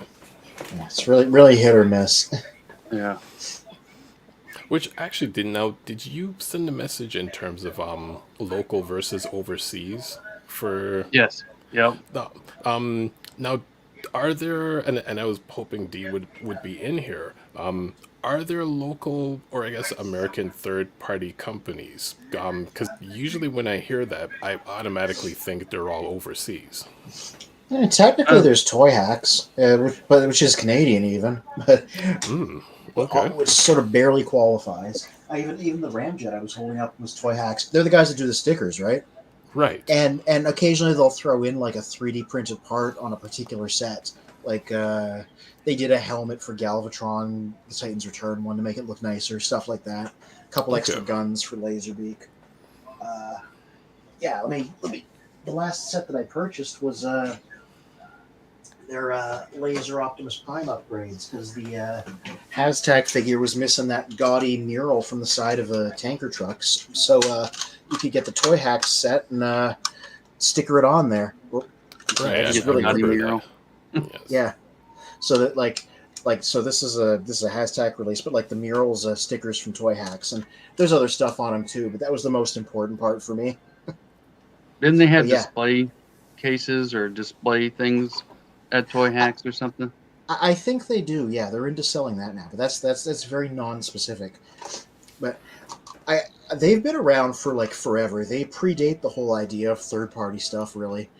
Yeah, it's really hit or miss. Yeah. Which actually did you send a message in terms of local versus overseas for Yes. Yep. no now are there and I was hoping D would be in here. Are there local or I guess American third party companies? Because usually when I hear that, I automatically think they're all overseas. Yeah, technically, there's Toy Hacks, which is Canadian even, but Okay. which sort of barely qualifies. Even the Ramjet I was holding up was Toy Hacks. They're the guys that do the stickers, right? Right. And occasionally they'll throw in like a 3D printed part on a particular set. Like they did a helmet for Galvatron, the Titans Return one, to make it look nicer, stuff like that. A couple Okay. extra guns for Laserbeak. Yeah, let me. The last set that I purchased was their Laser Optimus Prime upgrades because the Hashtag figure was missing that gaudy mural from the side of a tanker trucks. So you could get the Toy Hacks set and sticker it on there. Well, Right. it's Get really the naughty cool. mural. Yes. Yeah. So that so this is a Hashtag release, but like the murals, stickers from Toy Hacks, and there's other stuff on them too. But that was the most important part for me. Didn't they have Yeah. display cases or display things at Toy Hacks or something? I think they do. Yeah, they're into selling that now, but that's very non-specific. But they've been around for like forever. They predate the whole idea of third-party stuff. Really,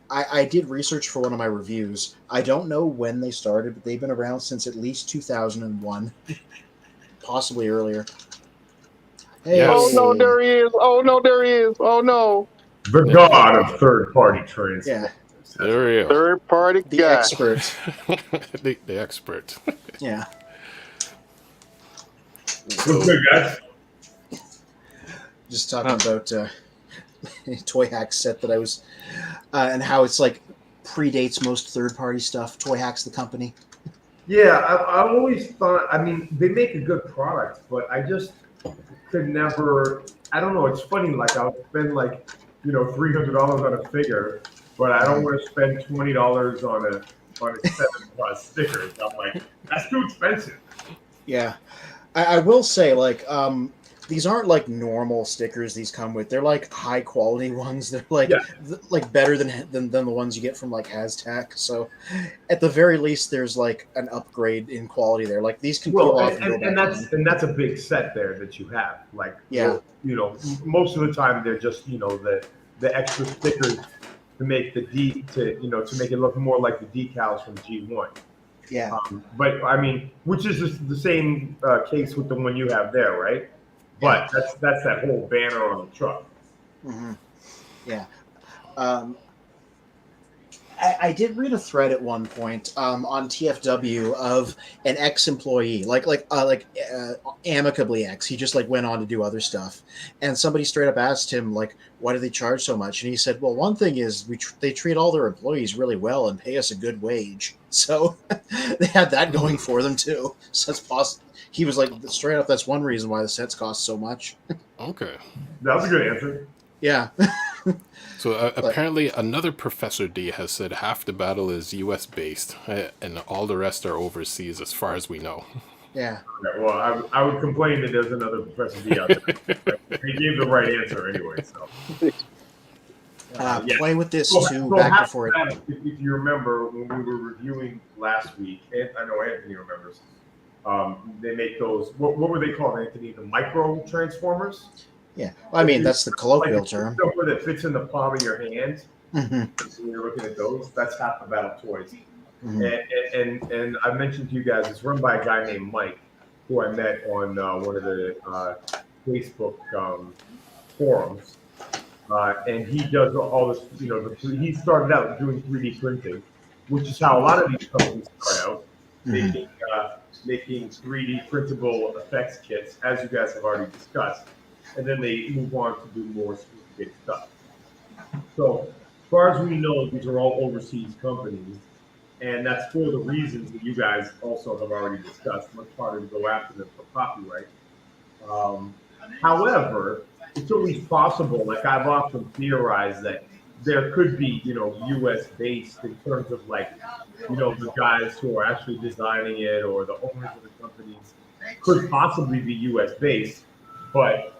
I did research for one of my reviews. I don't know when they started, but they've been around since at least 2001, possibly earlier. Hey. Yes. Oh no, there he is! Oh no, there he is! Oh no, The god of third-party transformers. Yeah, There we go. third party the guy. expert. the expert. Yeah. What's good, guys? Just talking about Toy Hacks set that I was, and how it's like predates most third-party stuff. Toy Hacks, the company. Yeah, I've always thought, I mean, they make a good product, but I just could never, I don't know, it's funny, like I'll spend like, $300 on a figure, but I don't want to spend $20 on a 7+ stickers. I'm like, that's too expensive. Yeah, I will say like these aren't like normal stickers these come with. They're like high quality ones. They're like like better than the ones you get from like Hashtag. So at the very least, there's like an upgrade in quality there. Like these can peel off and go back on. And that's a big set there that you have. Like, Yeah. most of the time they're just the extra stickers to make to make it look more like the decals from G1. Yeah. But I mean, which is the same case with the one you have there, right? But that's that whole banner on the truck. Mm-hmm. Yeah. I did read a thread at one point on TFW of an ex-employee, amicably ex. He just like went on to do other stuff, and somebody straight up asked him like, "Why do they charge so much?" And he said, "Well, one thing is they treat all their employees really well and pay us a good wage, so they had that going for them too." So that's possible. He was like, straight up, that's one reason why the sets cost so much. Okay. That was a good answer. Yeah. So apparently another Professor D has said half the battle is U.S. based and all the rest are overseas as far as we know. Yeah. Okay, well, I would complain that there's another Professor D out there. He gave the right answer anyway. So Play with this too. So Back before it. if you remember when we were reviewing last week, and I know Anthony remembers, they make those. What were they called, Anthony? The micro transformers. Yeah, well, I mean that's the colloquial like term. Something that fits in the palm of your hand. Mm-hmm. So you're looking at those. That's half the battle toys. Mm-hmm. And I mentioned to you guys, it's run by a guy named Mike, who I met on one of the Facebook forums, and he does all this. He started out doing 3D printing, which is how a lot of these companies start out, making 3D printable effects kits, as you guys have already discussed. And then they move on to do more get stuff. So as far as we know, these are all overseas companies, and that's for the reasons that you guys also have already discussed. Much harder to go after them for copyright. Um, However, it's always possible. Like I've often theorized that there could be, U.S. based in terms of like, the guys who are actually designing it or the owners of the companies could possibly be U.S. based, but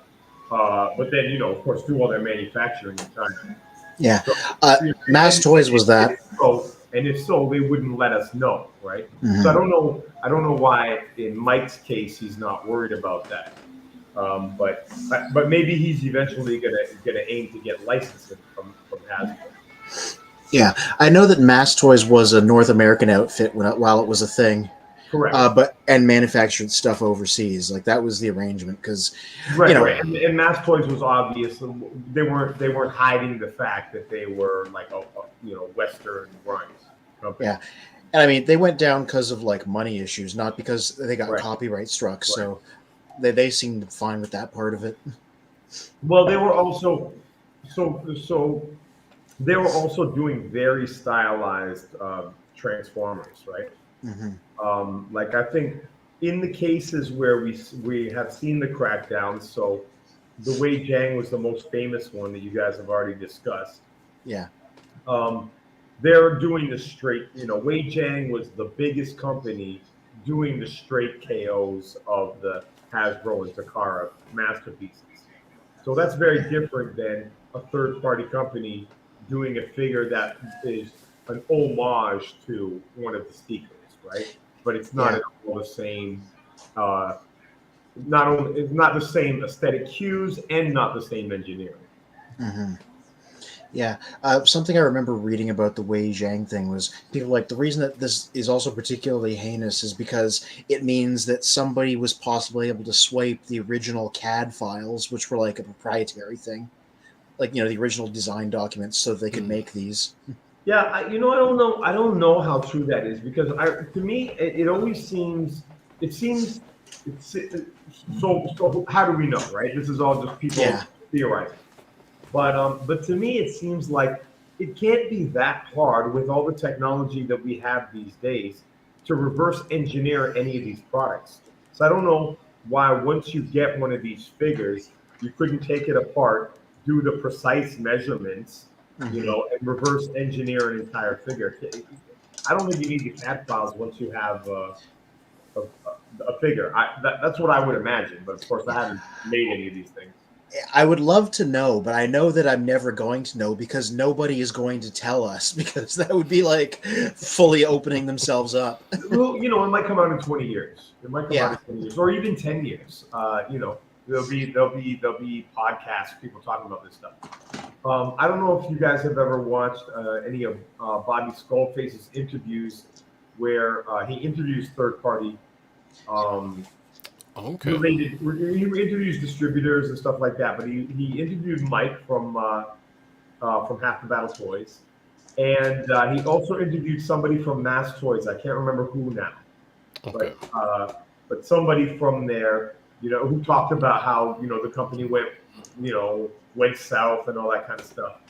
then of course do all their manufacturing in China. Yeah. So, Mass Toys was that. And if so, they wouldn't let us know, right? Mhm. So I don't know why in Mike's case he's not worried about that. But maybe he's eventually gonna aim to get licensing from Hasbro. Yeah, I know that Mass Toys was a North American outfit while it was a thing. Correct. And manufactured stuff overseas. Like that was the arrangement because, Right. And Mass Toys was obvious. They weren't hiding the fact that they were like a Western grind company. Yeah, and I mean they went down because of like money issues, not because they got Right. copyright struck. Right. So they seemed fine with that part of it. Well, they were also they were also doing very stylized Transformers, right? Mm-hmm. Like I think in the cases where we have seen the crackdowns, so the Wei Jiang was the most famous one that you guys have already discussed. Yeah. They're doing the straight, Wei Jiang was the biggest company doing the straight KOs of the Hasbro and Takara masterpieces. So that's very different than a third-party company doing a figure that is an homage to one of the stickers, right? But it's not at all the same. It's not the same aesthetic cues and not the same engineering. Mm-hmm. Yeah, something I remember reading about the Wei Jiang thing was people like the reason that this is also particularly heinous is because it means that somebody was possibly able to swipe the original CAD files, which were like a proprietary thing, like the original design documents, so they could make these. Yeah, I don't know. I don't know how true that is because to me, it always seems. It seems. So how do we know, right? This is all just people theorizing. But to me, it seems like it can't be that hard with all the technology that we have these days to reverse engineer any of these products. So I don't know why once you get one of these figures, you couldn't take it apart, do the precise measurements, and reverse engineer an entire figure. I don't think you need the CAD files once you have a figure. That's what I would imagine. But of course, I haven't made any of these things. I would love to know, but I know that I'm never going to know because nobody is going to tell us because that would be like fully opening themselves up. Well, it might come out in 20 years. It might come out in 20 years or even 10 years. There'll be podcasts, people talking about this stuff. I don't know if you guys have ever watched any of Bobby Skullface's interviews where he interviews third party related. He interviews distributors and stuff like that. But he interviewed Mike from Half the Battle Toys, and he also interviewed somebody from Mass Toys. I can't remember who now, but somebody from there, who talked about how the company went south and all that kind of stuff.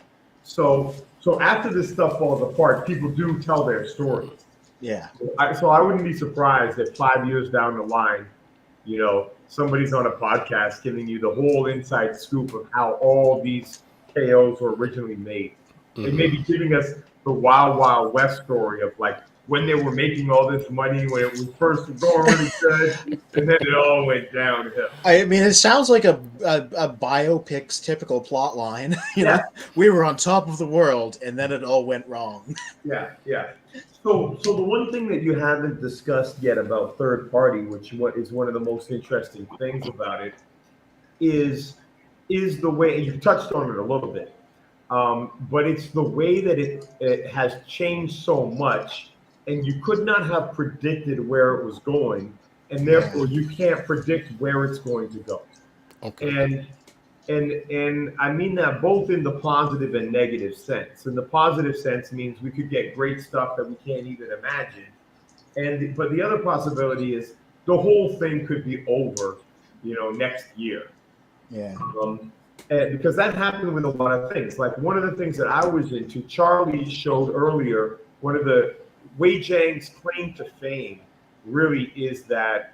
So after this stuff falls apart, people do tell their stories. Yeah. So I wouldn't be surprised if 5 years down the line, somebody's on a podcast giving you the whole inside scoop of how all these KOs were originally made. They may be giving us the Wild Wild West story of like when they were making all this money, when it was first going really good, and then it all went downhill. I mean, it sounds like a biopic's typical plot line. We were on top of the world, and then it all went wrong. Yeah. So the one thing that you haven't discussed yet about third party, which is one of the most interesting things about it, is the way, and you've touched on it a little bit, but it's the way that it has changed so much, and you could not have predicted where it was going, and therefore you can't predict where it's going to go. Okay. And I mean that both in the positive and negative sense. In the positive sense means we could get great stuff that we can't even imagine. But the other possibility is the whole thing could be over, next year. Yeah. And because that happened with a lot of things. Like one of the things that I was into, Charlie showed earlier, one of the Wei Jiang's claim to fame really is that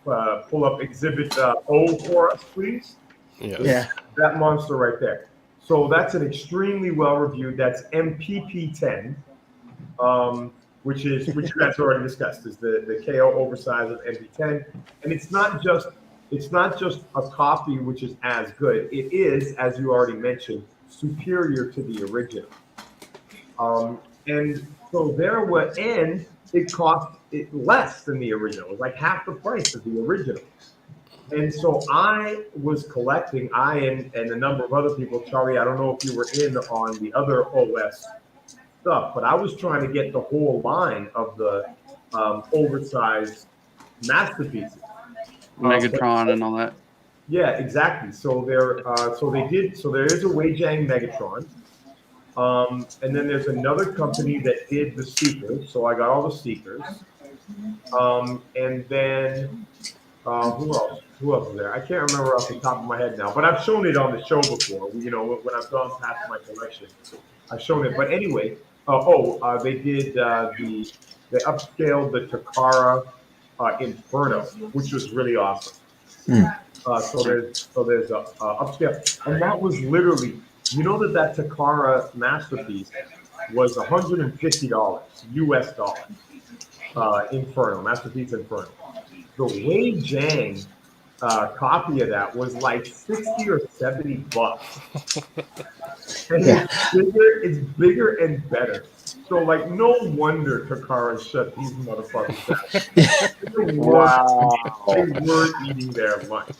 pull up exhibit O for us, please. Yes. Yeah. That monster right there. So that's an extremely well reviewed. That's MPP10, which you guys already discussed, is the KO oversize of MP10, and it's not just a copy which is as good. It is, as you already mentioned, superior to the original. And so and it cost it less than the original. It was like half the price of the original. And so I was collecting, and a number of other people, Charlie, I don't know if you were in on the other OS stuff, but I was trying to get the whole line of the oversized masterpieces. Megatron and all that. Yeah, exactly. So there is a Wei Jiang Megatron. And then there's another company that did the Seekers. So I got all the Seekers. And then who else? Who else is there? I can't remember off the top of my head now, but I've shown it on the show before. You know, when I've gone past my collection, I've shown it. But anyway, they did they upscaled the Takara Inferno, which was really awesome. So there's a upscale, and that was literally, you know, that Takara masterpiece was $150 US dollars. Inferno masterpiece Inferno. The Wei Jiang copy of that was like $60 or $70. And it's bigger and better. So like, no wonder Takara shut these motherfuckers down. Wow. They were eating their lunch.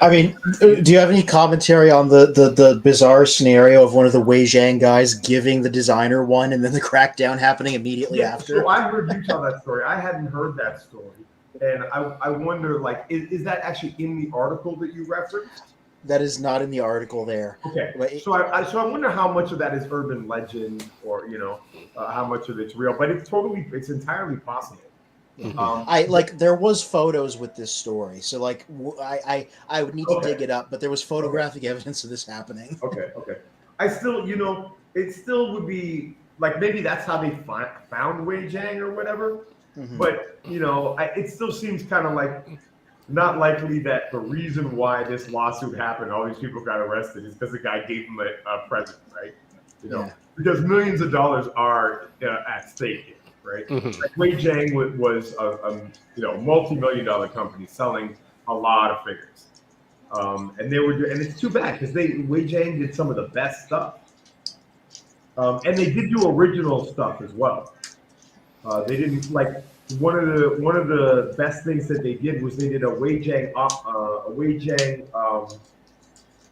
I mean, do you have any commentary on the bizarre scenario of one of the Wei Jiang guys giving the designer one and then the crackdown happening immediately after? So I heard you tell that story. I hadn't heard that story. And I wonder, like, is that actually in the article that you referenced? That is not in the article there. Okay. So I wonder how much of that is urban legend, or how much of it's real. But it's entirely possible. There was photos with this story, so like I would need to dig it up, but there was photographic evidence of this happening. Okay. I still, it still would be like, maybe that's how they found Wei Jiang or whatever. Mm-hmm. But it still seems kind of like not likely that the reason why this lawsuit happened, all these people got arrested, is because the guy gave them a present, right? Because millions of dollars are at stake here, right? Mm-hmm. Like Wei Jiang was a multi-million-dollar company selling a lot of figures, and it's too bad because Wei Jiang did some of the best stuff, and they did do original stuff as well. They didn't like. One of the best things that they did was they did a Wei Jiang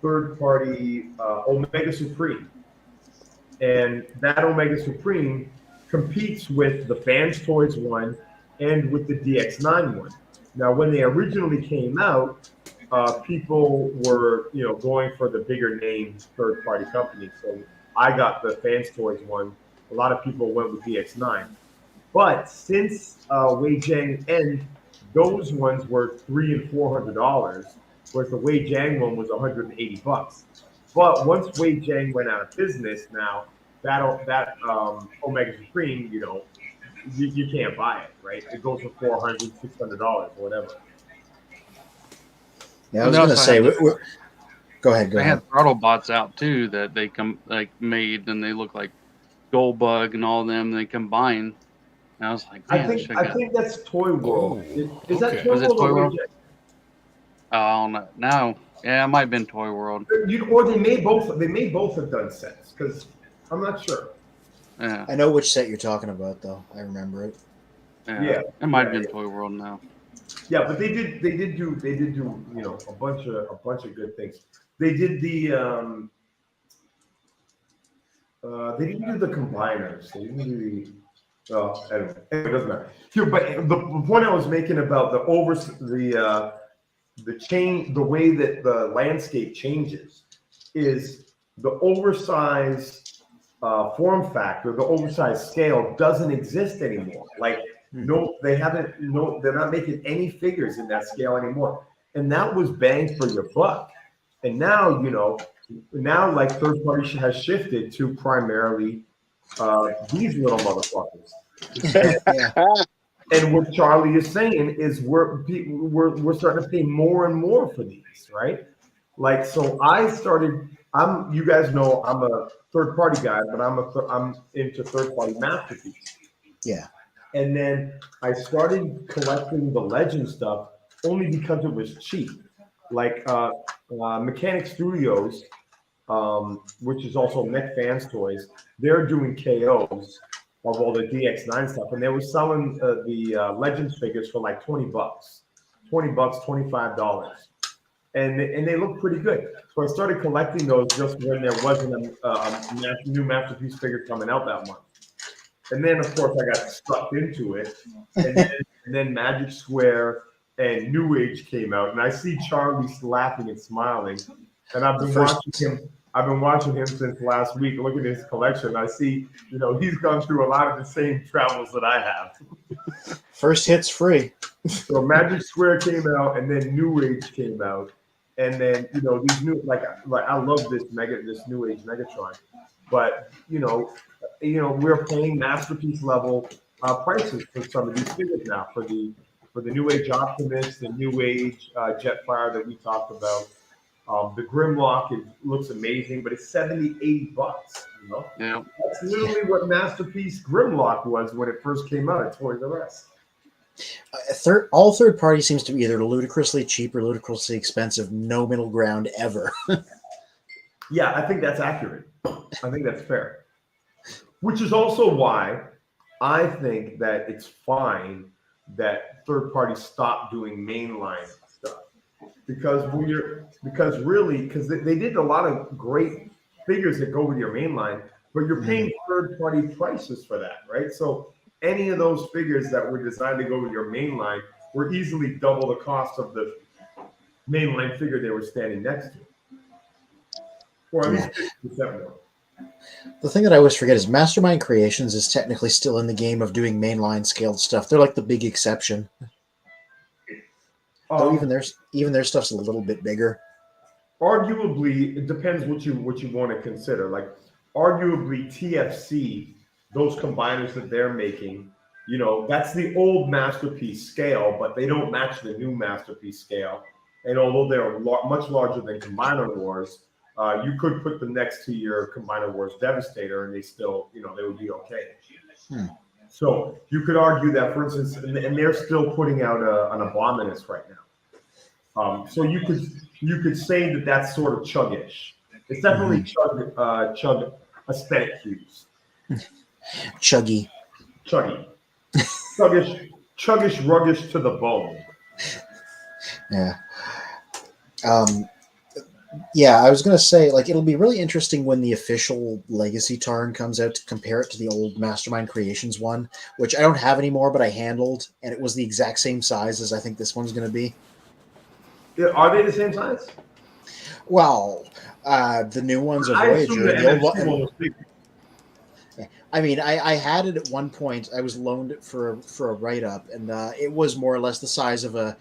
third party Omega Supreme, and that Omega Supreme competes with the Fans Toys one and with the DX9 one. Now, when they originally came out, people were going for the bigger name third party companies. So I got the Fans Toys one. A lot of people went with DX9. But since Wei Jiang and those ones were $300 and $400, whereas the Wei Jiang one was $180. But once Wei Jiang went out of business, now that Omega Supreme, you can't buy it, right? It goes for $400, $600, or whatever. Yeah, I was going to say, go ahead. They had autobots out too that they made, and they look like Goldbug and all them. They combine. And I was like, man, I think that's Toy World. Is that Toy Was World? it Toy World? I don't know. No, yeah, it might have been Toy World. Or they may both. They may both have done sets, because I'm not sure. Yeah. I know which set you're talking about, though. I remember it. Yeah. It might have been Toy World now. Yeah, but they did do a bunch of good things. They did the they didn't do the combiners. They didn't do the anyway, it doesn't matter. Here, but the point I was making about the change, the way that the landscape changes, is the oversized form factor, the oversized scale doesn't exist anymore. Like they're not making any figures in that scale anymore, and that was bang for your buck. And now, like third party has shifted to primarily these little motherfuckers. And what Charlie is saying is we're starting to pay more and more for these, right? Like, so you guys know I'm a third party guy, but I'm into third party masterpiece. Yeah. And then I started collecting the legend stuff only because it was cheap. Like Mechanic Studios, which is also Mech Fans Toys, they're doing KOs of all the DX9 stuff, and they were selling the Legends figures for like $20, $25, and they look pretty good. So I started collecting those just when there wasn't a new Masterpiece figure coming out that month. And then, of course, I got sucked into it, and then Magic Square and New Age came out, and I see Charlie laughing and smiling, and I've been watching him. I've been watching him since last week. Look at his collection. I see, he's gone through a lot of the same travels that I have. First hit's free. So Magic Square came out, and then New Age came out, and then these new like I love this New Age Megatron, but we're paying Masterpiece level prices for some of these figures now for the New Age Optimus, the New Age Jetfire that we talked about. The Grimlock looks amazing, but it's $70-$80. Yeah, That's literally what Masterpiece Grimlock was when it first came out at Toys R Us. All third party seems to be either ludicrously cheap or ludicrously expensive. No middle ground ever. Yeah, I think that's accurate. I think that's fair. Which is also why I think that it's fine that third parties stop doing mainline stuff. Because they did a lot of great figures that go with your mainline, but you're paying third-party prices for that, right? So any of those figures that were designed to go with your mainline were easily double the cost of the mainline figure they were standing next to, or at least 50% more. The thing that I always forget is Mastermind Creations is technically still in the game of doing mainline scaled stuff. They're like the big exception. Though even their stuff's a little bit bigger. Arguably, it depends what you want to consider. Like, arguably, TFC, those combiners that they're making, that's the old Masterpiece scale, but they don't match the new Masterpiece scale. And although they're much larger than Combiner Wars, you could put them next to your Combiner Wars Devastator, and they still, they would be okay. So you could argue that, for instance, and they're still putting out an Abominus right now. So you could say that that's sort of chuggish. It's definitely chug aesthetic hues. Chuggy. Chuggish, ruggish to the bone. Yeah. Yeah, I was going to say, like, it'll be really interesting when the official Legacy Tarn comes out to compare it to the old Mastermind Creations one, which I don't have anymore, but I handled, and it was the exact same size as I think this one's going to be. Yeah, are they the same size? Well, the new one's a Voyager. I mean, I had it at one point. I was loaned it for a write-up, and it was more or less the size of a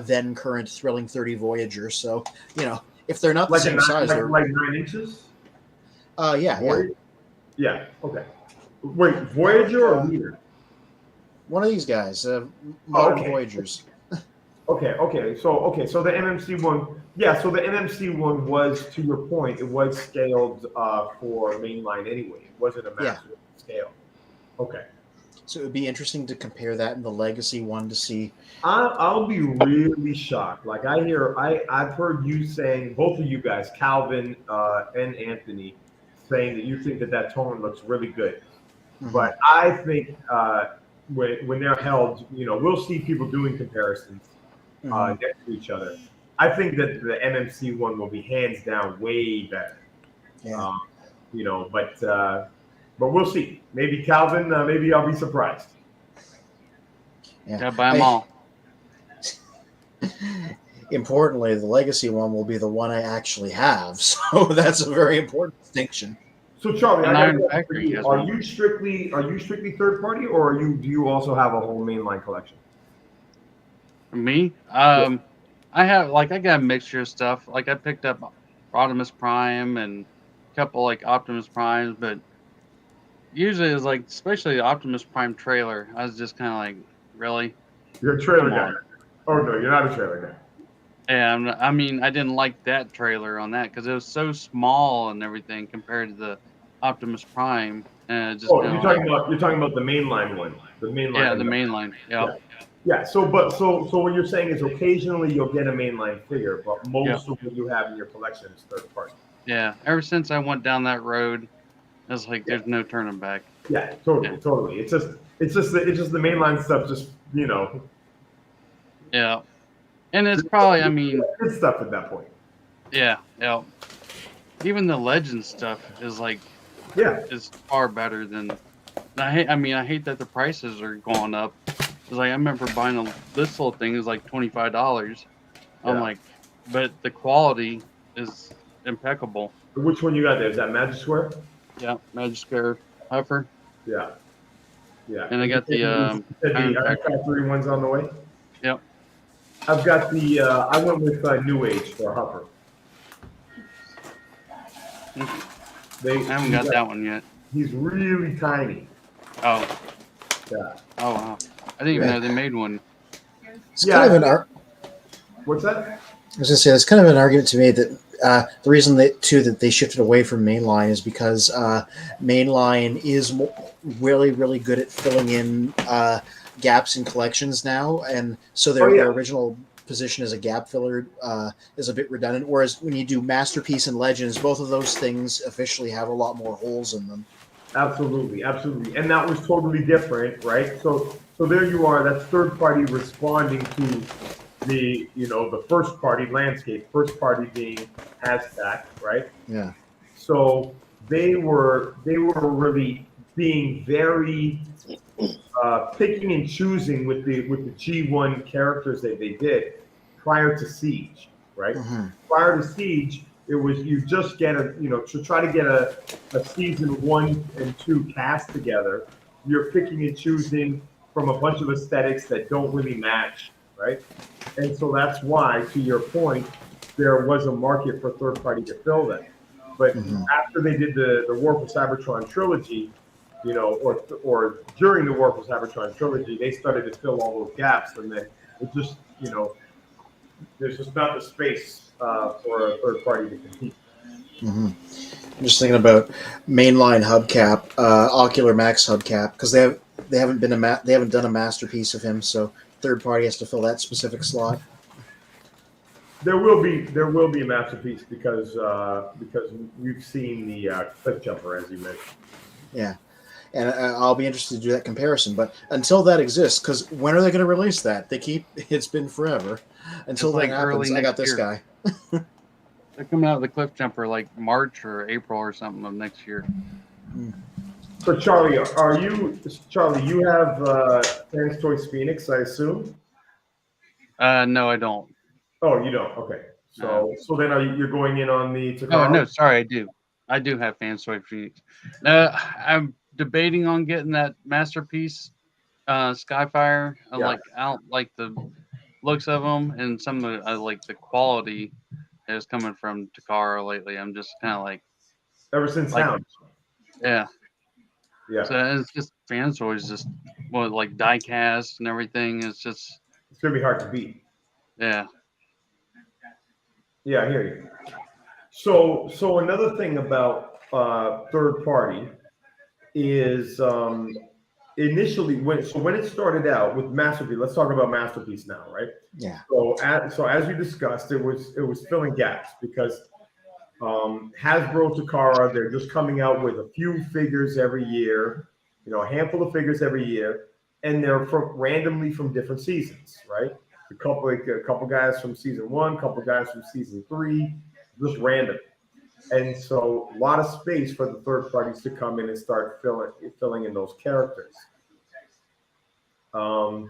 then current Thrilling 30 Voyager. So, if they're not the same size, they're like 9 inches. Yeah. Okay. Wait, Voyager or Leader? One of these guys, modern Voyagers. Okay. So the MMC one, So the MMC one was, to your point, it was scaled for mainline anyway. It wasn't a massive scale. Okay. So it would be interesting to compare that in the Legacy one to see. I'll be really shocked. Like I've heard you saying, both of you guys, Calvin and Anthony, saying that you think that tone looks really good. But I think when they're held, we'll see people doing comparisons next to each other. I think that the MMC one will be hands down way better. Yeah. But we'll see. Maybe Calvin. Maybe I'll be surprised. Yeah, buy them all. Importantly, the Legacy one will be the one I actually have, so that's a very important distinction. So Charlie, are you strictly third party, or do you also have a whole mainline collection? Me, I got a mixture of stuff. Like I picked up Optimus Prime and a couple like Optimus Primes, but usually it's like, especially the Optimus Prime trailer, I was just kind of like, really? You're a trailer Come guy. on. Oh no, you're not a trailer guy. And I mean, I didn't like that trailer on that because it was so small and everything compared to the Optimus Prime, and it just Oh, kind of like, you're talking about the mainline one, the mainline. yeah, the main line. Yeah. Yep. Yeah. So what you're saying is occasionally you'll get a mainline figure, but most Yep. of what you have in your collection is third party. Yeah. Ever since I went down that road, it's like there's no turning back. Yeah, totally. It's just the mainline stuff. Just Yeah. And it's probably, I mean, good stuff at that point. yeah. Even the Legend stuff is like, Yeah. is far better than. I hate that the prices are going up. It's like I remember buying this little thing is like $25. I'm Yeah. like, but the quality is impeccable. Which one you got there? Is that Magic Square? Yeah, Magic Square Huffer, Yeah. Yeah. and I got the the factory ones on the way. Yep. I've got the. I went with New Age for Huffer. I haven't got that one yet. He's really tiny. Oh. Yeah. Oh wow. I didn't even know they made one. It's kind of an What's that? I was going to say, it's kind of an argument to me that the reason that they shifted away from mainline is because mainline is really, really good at filling in gaps in collections now, and so their original position as a gap filler is a bit redundant. Whereas when you do Masterpiece and Legends, both of those things officially have a lot more holes in them. Absolutely, and that was totally different, right? So there you are. That's third party responding to the the first party landscape. First party being Hashtag, right? Yeah. So they were really being very picking and choosing with the G1 characters that they did prior to Siege, right? Mm-hmm. Prior to Siege, it was you just get to try to get a season 1 and 2 cast together. You're picking and choosing from a bunch of aesthetics that don't really match, right? And so that's why, to your point, there was a market for third party to fill that. But after they did the warforcybertron trilogy, or during the warforcybertron trilogy, they started to fill all those gaps, and then it just there's just not the space for a third party to compete. Mm-hmm. I'm just thinking about mainline hubcap, Ocular Max hubcap, because they haven't done a masterpiece of him, so third party has to fill that specific slot. There will be a masterpiece because we've seen the cliff jumper, as you mentioned. Yeah, and I'll be interested to do that comparison. But until that exists, because when are they going to release that? It's been forever. Until that happens, I got this guy. They're coming out of the cliff jumper like March or April or something of next year. So Charlie, you have Fans Toys Phoenix, I assume? No, I don't. Oh, you don't. Okay. So then you're going in on the Takara? Oh no, sorry, I do. I do have Fans Toys Phoenix. I'm debating on getting that masterpiece Skyfire. I don't like the looks of them, and some of the, I like the quality that is coming from Takara lately. I'm just kind of like, ever since Hound. Yeah. Yeah. So it's just Fans Toys, just like die cast and everything. It's gonna be hard to beat. Yeah. Yeah, I hear you. So another thing about third party is initially when it started out with Masterpiece. Let's talk about Masterpiece now, right? Yeah. So as you discussed, it was filling gaps because Hasbro, Takara, they're just coming out with a few figures every year, a handful of figures every year, and they're randomly from different seasons, right? A couple guys from season 1, a couple guys from season 3, just random. And so a lot of space for the third parties to come in and start filling in those characters. And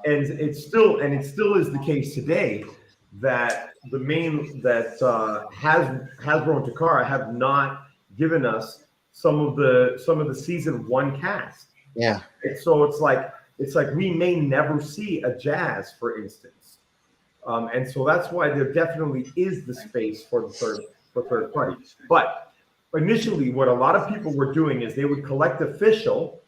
it still is the case today that Hasbro and Takara have not given us some of the season 1 cast. Yeah. And so it's like it's like we may never see a Jazz, for instance. And so that's why there definitely is the space for third party. But initially, what a lot of people were doing is they would collect official,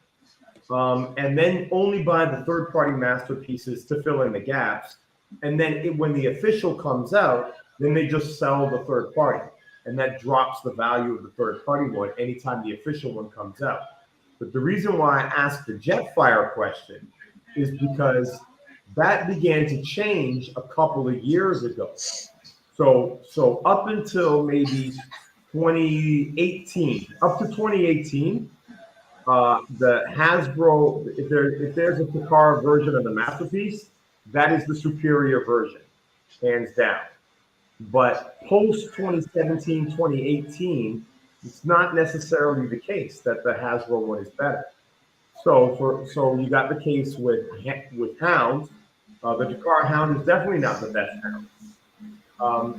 and then only buy the third party masterpieces to fill in the gaps. And then when the official comes out, then they just sell the third party, and that drops the value of the third party one anytime the official one comes out. But the reason why I asked the Jetfire question is because that began to change a couple of years ago. So up until maybe 2018, up to 2018, the Hasbro, if there's a Takara version of the Masterpiece, that is the superior version, hands down. But post 2017, 2018, it's not necessarily the case that the Hasbro one is better. So you got the case with Hound. The Takara Hound is definitely not the best Hound.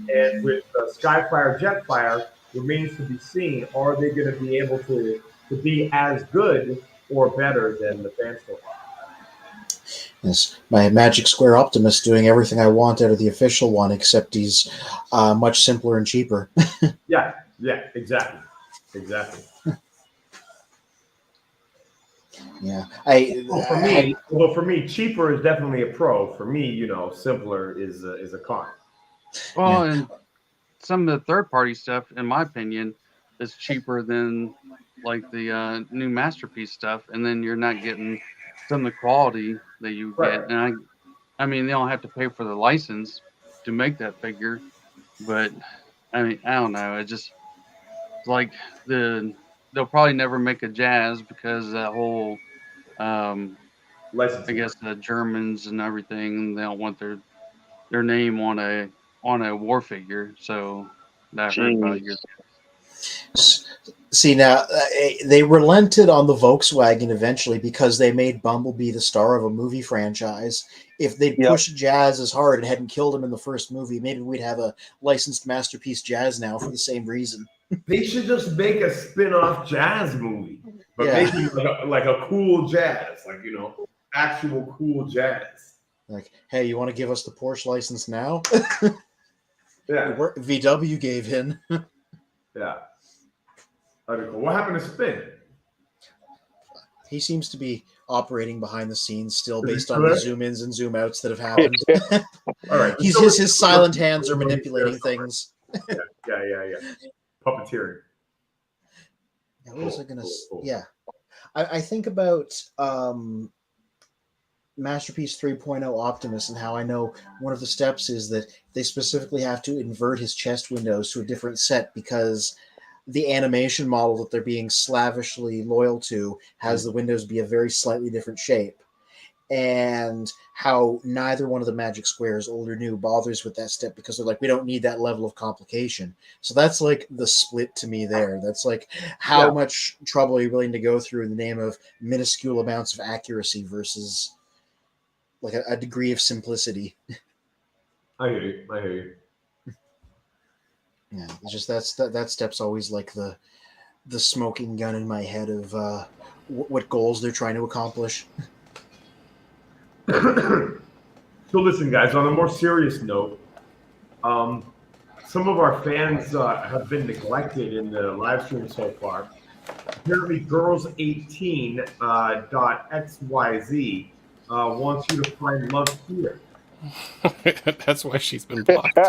And with Skyfire, Jetfire, remains to be seen. Are they going to be able to be as good or better than the Fanstorm? Yes, my Magic Square Optimus doing everything I want out of the official one, except he's much simpler and cheaper. Yeah, exactly. Yeah, Although for me, cheaper is definitely a pro. For me, simpler is a con. Well, and some of the third-party stuff, in my opinion, is cheaper than like the new Masterpiece stuff, and then you're not getting some of the quality that you get. And I mean, they don't have to pay for the license to make that figure, but I mean, I don't know. It just like they'll probably never make a Jazz because that whole I guess the Germans and everything, they don't want their name on a war figure, so that hurt value. See, now they relented on the Volkswagen eventually because they made Bumblebee the star of a movie franchise. If they'd pushed Jazz as hard and hadn't killed him in the first movie, maybe we'd have a licensed Masterpiece Jazz now for the same reason. They should just make a spin-off Jazz movie, but make it like a cool Jazz, like actual cool Jazz. Like, hey, you want to give us the Porsche license now? Yeah, VW gave in. Yeah. That'd be cool. What happened to Spin? He seems to be operating behind the scenes still based on the zoom ins and zoom outs that have happened. All right. His silent hands are manipulating things. Yeah. Puppeteering. Yeah, what was I going to say? Yeah. I think about Masterpiece 3.0 Optimus and how I know one of the steps is that they specifically have to invert his chest windows to a different set because the animation model that they're being slavishly loyal to has the windows be a very slightly different shape. And how neither one of the Magic Squares, old or new, bothers with that step because they're like, we don't need that level of complication. So that's like the split to me there. That's like how much trouble are you willing to go through in the name of minuscule amounts of accuracy versus like a degree of simplicity. I hear you. Yeah, it's just that step's always like the smoking gun in my head of what goals they're trying to accomplish. So listen, guys, on a more serious note, some of our fans have been neglected in the live stream so far. Apparently, girls18.xyz wants you to find love here. That's why she's been blocked.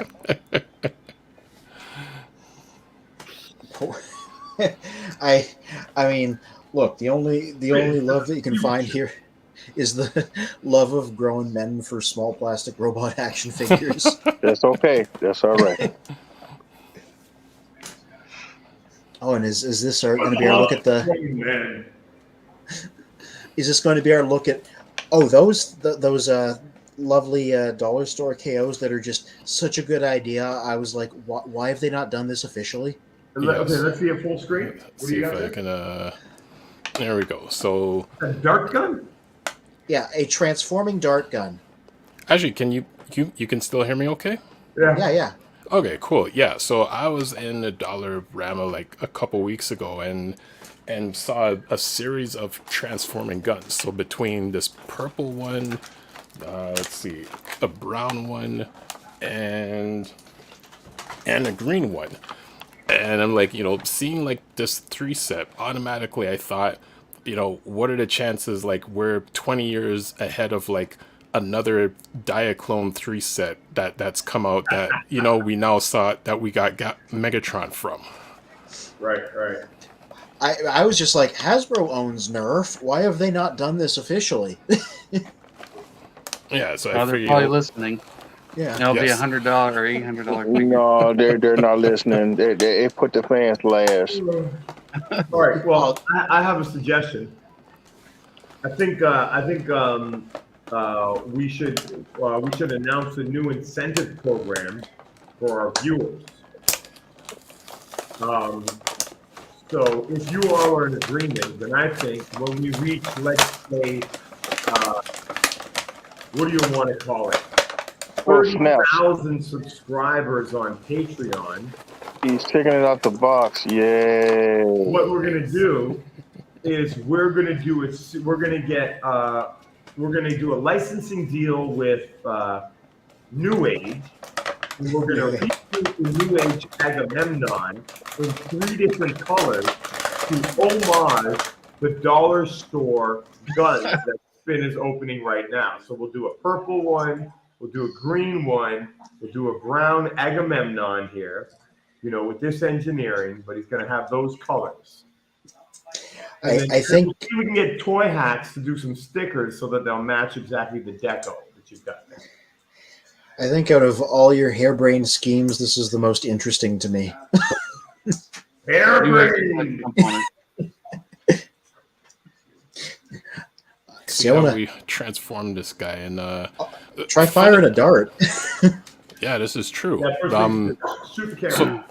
I mean, look, the only love that you can find here is the love of grown men for small plastic robot action figures. That's okay. That's all right. Oh, and is this going to be our look at the? Is this going to be our look at? Oh, those lovely dollar store KOs that are just such a good idea. I was like, why have they not done this officially? Okay, let's see a full screen. Let's see if I can. There we go. So a dart gun. Yeah, a transforming dart gun. Actually, can you can still hear me? Okay. Yeah. Okay, cool. Yeah, so I was in a Dollarama like a couple weeks ago and saw a series of transforming guns. So between this purple one, let's see, a brown one, and a green one. And I'm like, seeing like this three set, automatically I thought, what are the chances like we're 20 years ahead of like another Diaclone three set that's come out that, we now saw that we got Megatron from. Right, right. I was just like, Hasbro owns Nerf. Why have they not done this officially? Yeah, so Oh, I they're figured, probably listening. Yeah. It'll be Yes. $100 or $800 figure. No, they're not listening. They put the fans last. All right. Well, I have a suggestion. I think we should announce a new incentive program for our viewers. So if you all are in agreement, then I think when we reach, let's say, what do you want to call it? Oh, snaps. 30,000 subscribers on Patreon. He's taking it out the box. Yay. What we're gonna do is we're gonna do a licensing deal with New Age. And we're gonna reshoot the New Age Agamemnon in 3 different colors to homage the dollar store guns that Spin is opening right now. So we'll do a purple one, we'll do a green one, we'll do a brown Agamemnon here, with this engineering, but he's going to have those colors. I think we can get Toy Hacks to do some stickers so that they'll match exactly the deco that you've got there. I think out of all your harebrained schemes, this is the most interesting to me. Harebrained! See, I wanna we transformed this guy and try firing a dart. yeah, this is true. Yeah, shoot the camera.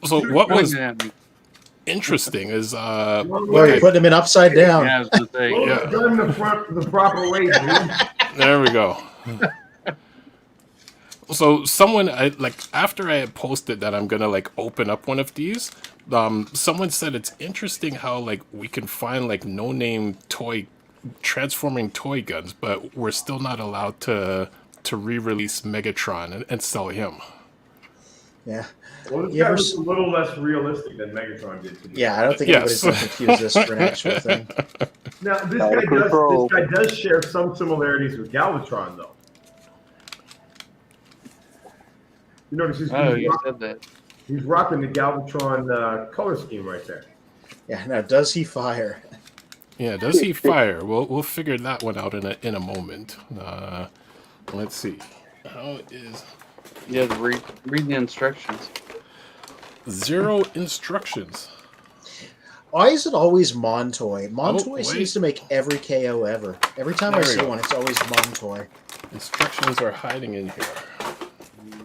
So what was Yeah, interesting is Well, you're putting him in upside down. I was gonna say, Well, yeah. done the proper way, dude. there we go. So someone after I had posted that I'm gonna like open up one of these, someone said it's interesting how like we can find like no-name toy transforming toy guns, but we're still not allowed to re-release Megatron and sell him. Yeah. Well, this You guy ever was a little less realistic than Megatron did to me. Yeah, I don't think Yes. anybody's going to confuse this for an actual thing. Now, this Out of guy control. does share some similarities with Galvatron, though. You notice he's you said that. he's rocking the Galvatron color scheme right there. Yeah. Now, does he fire? Yeah, does he fire? We'll figure that one out in a moment. Let's see. How is You have to read the instructions. 0 instructions? Why is it always Montoy? Montoy wait. seems to make every KO ever. Every time I There we see go. one, it's always Montoy. Instructions are hiding in here.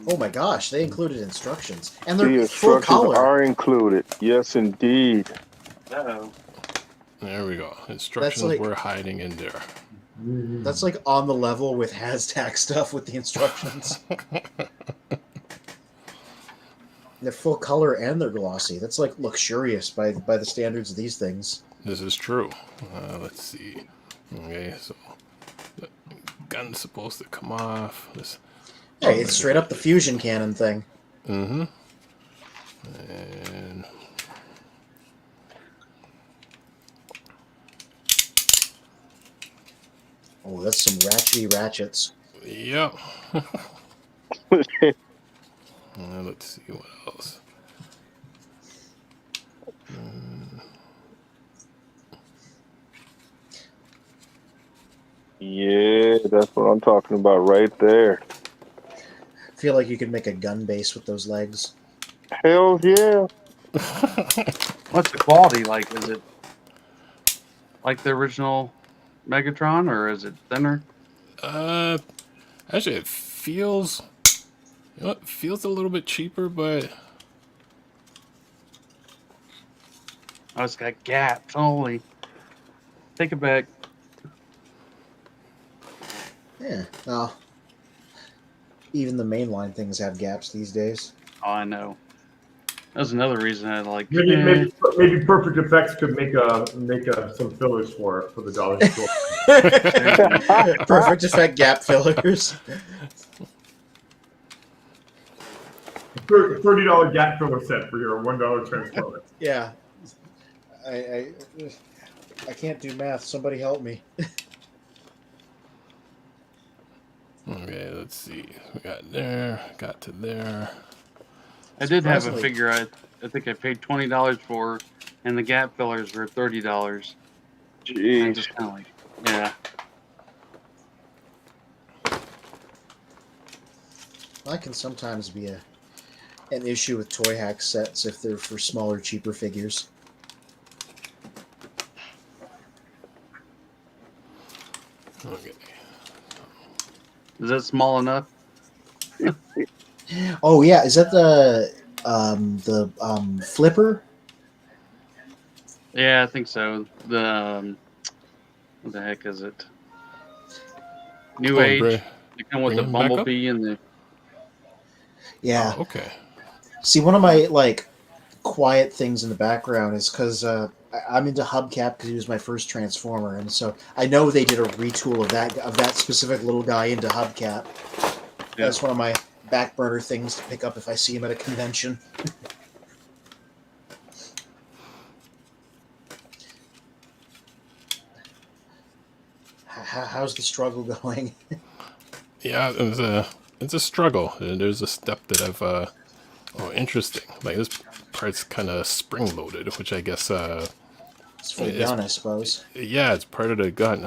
Oh my gosh, they included instructions. And they're The full instructions color. are included. Yes, indeed. Uh-oh. There we go. Instructions like- were hiding in there. That's like on the level with Hashtag stuff with the instructions. They're full color and they're glossy. That's like luxurious by the standards of these things. This is true. Let's see. Okay, so the gun's supposed to come off. Hey, it's straight up the fusion cannon thing. Mm-hmm. And Oh, that's some ratchety ratchets. yep. Let's see what else. Yeah, that's what I'm talking about right there. I feel like you could make a gun base with those legs. Hell yeah. What's the quality like? Is it like the original Megatron, or is it thinner? Actually, it feels. It feels a little bit cheaper, but Oh, it's got gaps. Holy. Take it back. Yeah. Well, even the mainline things have gaps these days. Oh, I know. That's another reason I like. Maybe Perfect Effects could make some fillers for the dollar store. Perfect Effect gap fillers. $30 gap filler set for your $1 transformer. Yeah. I can't do math. Somebody help me. Okay, let's see. We got there, got to there. I did have a Surprisingly- figure I think I paid $20 for, and the gap fillers were $30. I Jeez. just kind of like, yeah. That can sometimes be an issue with toy hack sets if they're for smaller, cheaper figures. Okay. Is that small enough? Oh yeah, is that the flipper? Yeah, I think so. The what the heck is it? New Age. They come with the bring him back up? bumblebee and the. Yeah. Oh, okay. See, one of my like quiet things in the background is because I'm into Hubcap because he was my first Transformer, and so I know they did a retool of that specific little guy into Hubcap. Yeah. That's one of my back burner things to pick up if I see him at a convention. How's the struggle going? Yeah, it's a struggle. There's a step that I've oh, interesting. Like this part's kind of spring loaded, which I guess It's for the gun, I suppose. yeah, it's part of the gun.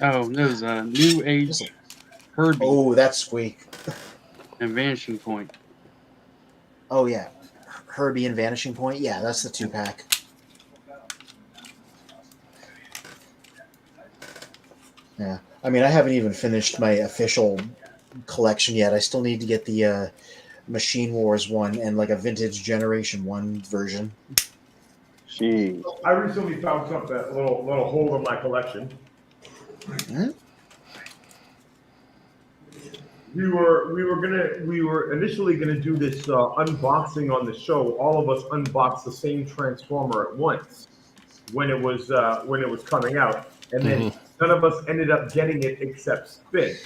Oh, there's a New Age Herbie Oh, that's squeak. and Vanishing Point. Oh yeah, Herbie and Vanishing Point. Yeah, that's the 2-pack. Yeah, I mean, I haven't even finished my official collection yet. I still need to get the Machine Wars one and like a Vintage Generation 1 version. Jeez. I recently found something, a little hole in my collection. Hmm? We were initially gonna do this unboxing on the show. All of us unboxed the same Transformer at once when it was coming out, and then none of us ended up getting it except Spin.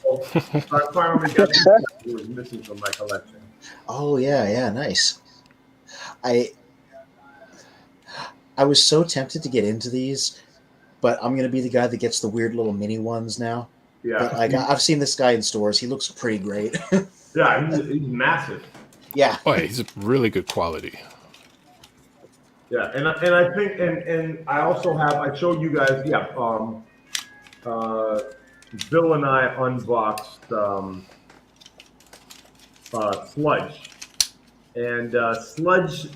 So I finally got this guy who was missing from my collection. Oh yeah, nice. I was so tempted to get into these, but I'm gonna be the guy that gets the weird little mini ones now. Yeah, But like I've seen this guy in stores. He looks pretty great. yeah, he's massive. Yeah. Oh, yeah, he's really good quality. Yeah, and I think and I also have I showed you guys Bill and I unboxed Sludge, and Sludge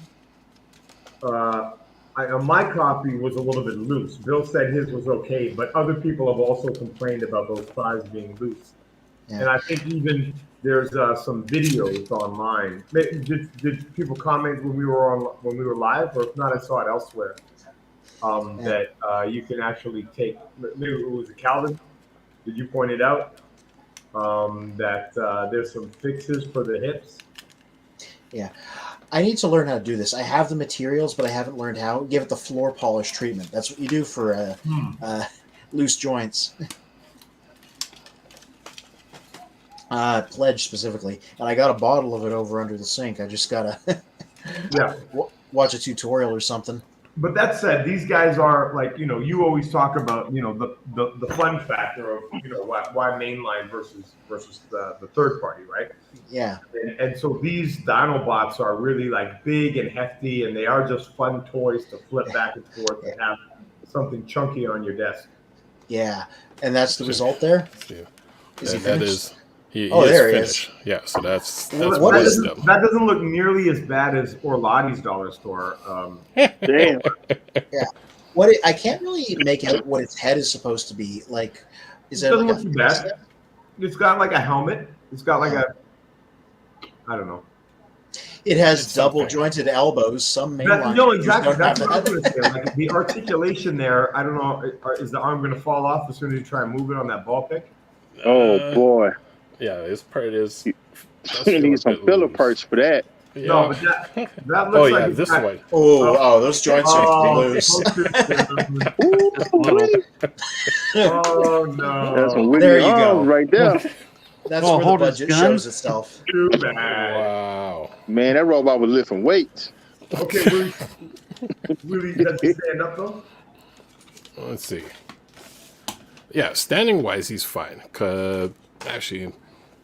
my copy was a little bit loose. Bill said his was okay, but other people have also complained about those thighs being loose. Yeah. And I think even there's some videos online. Did people comment when we were live, or if not, I saw it elsewhere. That you can actually take. Maybe it was a Calvin. Did you point it out? That there's some fixes for the hips. Yeah. I need to learn how to do this. I have the materials, but I haven't learned how. Give it the floor polish treatment. That's what you do for loose joints. Pledge specifically. And I got a bottle of it over under the sink. I just got to watch a tutorial or something. But that said, these guys are like, you always talk about, the fun factor of, why mainline versus the third party, right? Yeah. And so these Dinobots are really like big and hefty, and they are just fun toys to flip back and forth and have something chunky on your desk. Yeah. And that's the result there? Yeah. Is he That finished? is. He There is he finished. Yeah, so that's Well, what is- wisdom. that doesn't look nearly as bad as Orlotti's dollar store. Damn. I can't really make out what its head is supposed to be. Like, is It it doesn't like look too bad. It's got like a helmet. It's got like I don't know. It has It's double okay. jointed elbows. Some That, mainline no, figures exactly. don't have That's what I was that. going to say. Like the articulation there, I don't know. Is the arm going to fall off as soon as you try and move it on that ball pick? Oh boy, Yeah, this part is. you Does feel a need some bit filler loose. parts for that. No, Yeah. but that Oh looks like yeah, it's this got- one. Oh, those joints are Oh, loose. oh, Ooh, Just a little. no. that's some There Whitney you go. arms right there. That's Oh, where the hold his budget gun? shows itself. Too bad. Wow. Man, that robot was lifting weights. Okay, Willie, does he stand up though? Let's see. Yeah, standing wise, he's fine. Actually,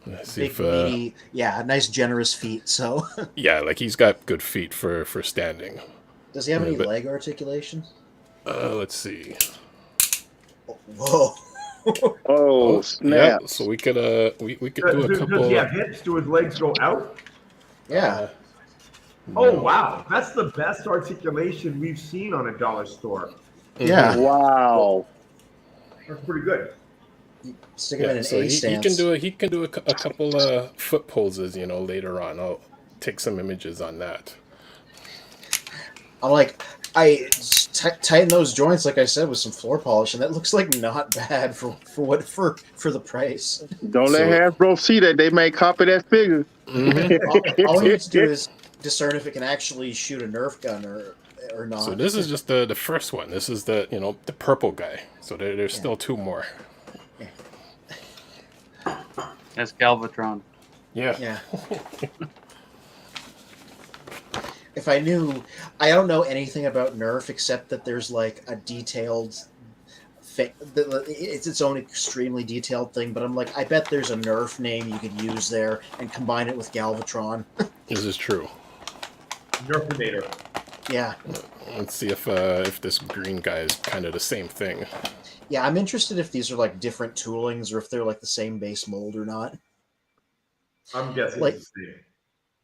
let's see Big, if meaty, yeah, nice, generous feet. So, yeah, like he's got good feet for standing. does he have Yeah, any but- leg articulation? Let's see. Whoa. Oh, Yeah, snap! so we could we could do a Does couple. he have hips? Do his legs go out? Yeah. Oh no. wow, that's the best articulation we've seen on a dollar store. Yeah. Wow. That's pretty good. Stick him in Yeah, an so A he stance. can do a couple foot poses, later on. I'll take some images on that. I'm like, I tighten those joints, like I said, with some floor polish, and that looks like not bad for the price. Don't let So- Hasbro see that. They may copy that figure. All you need to do is discern if it can actually shoot a Nerf gun or not. So this is just the first one. This is the the purple guy. So there's still two more. That's Galvatron. Yeah. Yeah. If I knew, I don't know anything about Nerf except that there's like a detailed, it's its own extremely detailed thing. But I'm like, I bet there's a Nerf name you could use there and combine it with Galvatron. This is true. Nerfinator. Yeah, Let's see if this green guy is kind of the same thing. yeah. I'm interested if these are like different toolings or if they're like the same base mold or not. I'm guessing Like- it's the same.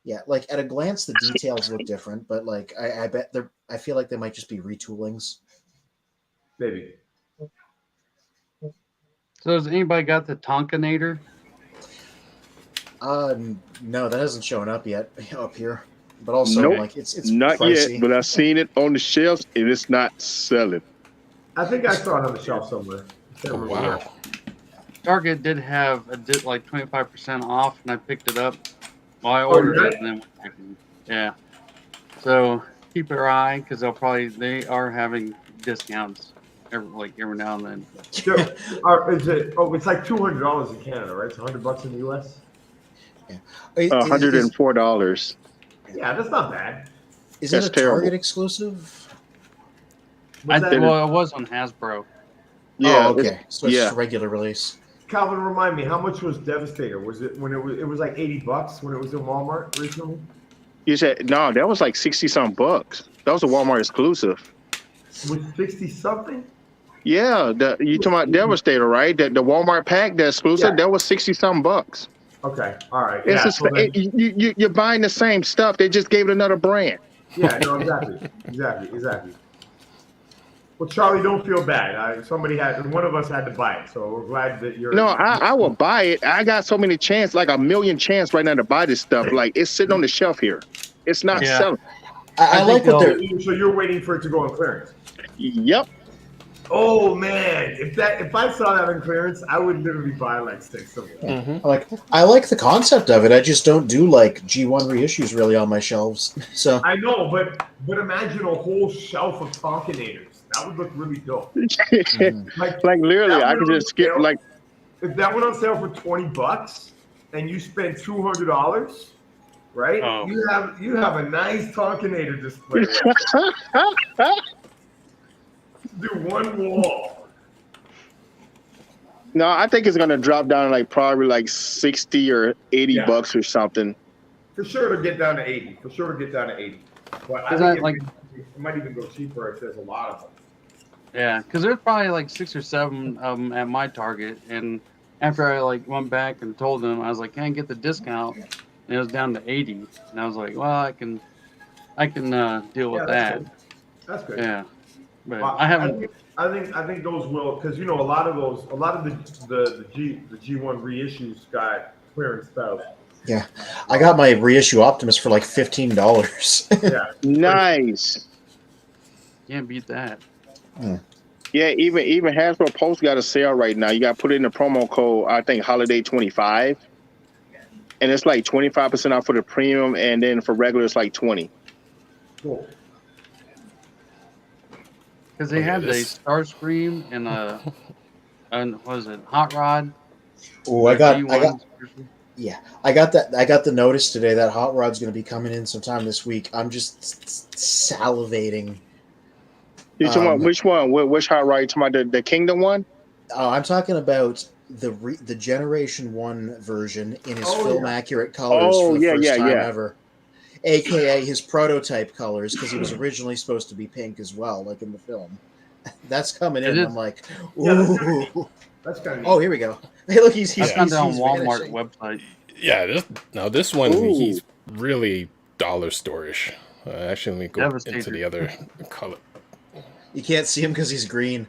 Yeah, like at a glance, the details look different, but like I bet they're. I feel like they might just be retoolings. Maybe. So has anybody got the Tonkinator? No, that hasn't shown up yet up here. But also, Nope. like it's Not pricey. yet, but I've seen it on the shelves and it's not selling. I think I saw it on the shelf somewhere. I can't remember where. Wow. Target did have like 25% off, and I picked it up. Well, I Oh, ordered you it, and then yeah. So keep your eye, because they are having discounts every now and then. So, is it? Oh, it's like $200 in Canada, right? It's $100 in the US. $104. Yeah, that's not bad. Is That's it a terrible. Target exclusive? Was that- It was on Hasbro. Yeah, Oh, okay. So it's yeah. just a regular release. Calvin, remind me, how much was Devastator? Was it when it was like $80 when it was in Walmart recently? You said no, that was like 60-some bucks. That was a Walmart exclusive. Was 60 something? Yeah, you talking about Devastator, right? The Walmart pack, the exclusive, Yeah. that was 60-some bucks. Okay, all right. It's Yeah, just, so then- you're buying the same stuff. They just gave it another brand. yeah, no, exactly. Well, Charlie, don't feel bad. One of us had to buy it, so we're glad that you're. No, I will buy it. I got so many chances, like a million chances right now to buy this stuff. Like it's sitting on the shelf here. It's not Yeah. selling. I like think what they're. So you're waiting for it to go on clearance. Yep. Oh man, if I saw that on clearance, I would literally buy like 6 of them. I like the concept of it. I just don't do like G1 reissues really on my shelves. So I know, but imagine a whole shelf of Tonkinators. That would look really dope. Like Like literally, that I would could just skip. sale- Like if that went on sale for $20 and you spent $200, right? Oh. You have a nice Tonkinator display. Do one wall. no, I think it's gonna drop down to like probably like 60 or 80 Yeah. bucks or something. For sure to get down to 80. But I Is think that like- it might even go cheaper if there's a lot of them. Yeah, because there's probably like 6 or 7 of them at my Target, and after I like went back and told them, I was like, "Can I get the discount?" And it was down to 80, and I was like, "Well, I can deal with Yeah, that." That's good. Yeah, but Well, I haven't. I think those will, because a lot of the G1 reissues got clearance stuff. yeah, I got my reissue Optimus for like $15. Yeah. Nice. Can't beat that. Yeah, even Hasbro Pulse got a sale right now. You got to put in the promo code, I think Holiday 25, and it's like 25% off for the premium, and then for regular it's like 20. Cool. Because they had the Starscream and what was it, Hot Rod? Oh, I got the notice today that Hot Rod's going to be coming in sometime this week. I'm just salivating. You talking about which one? Which Hot Rod? You talking about the Kingdom one? I'm talking about the Generation 1 version in his film accurate colors for the first time ever. AKA his prototype colors, because he was originally supposed to be pink as well, like in the film. That's coming in. I'm like, ooh. That's kind of oh, here we go. Hey, look, he's on Walmart website. Yeah, this one, he's really dollar store-ish. Actually, let me go into the other color. You can't see him because he's green.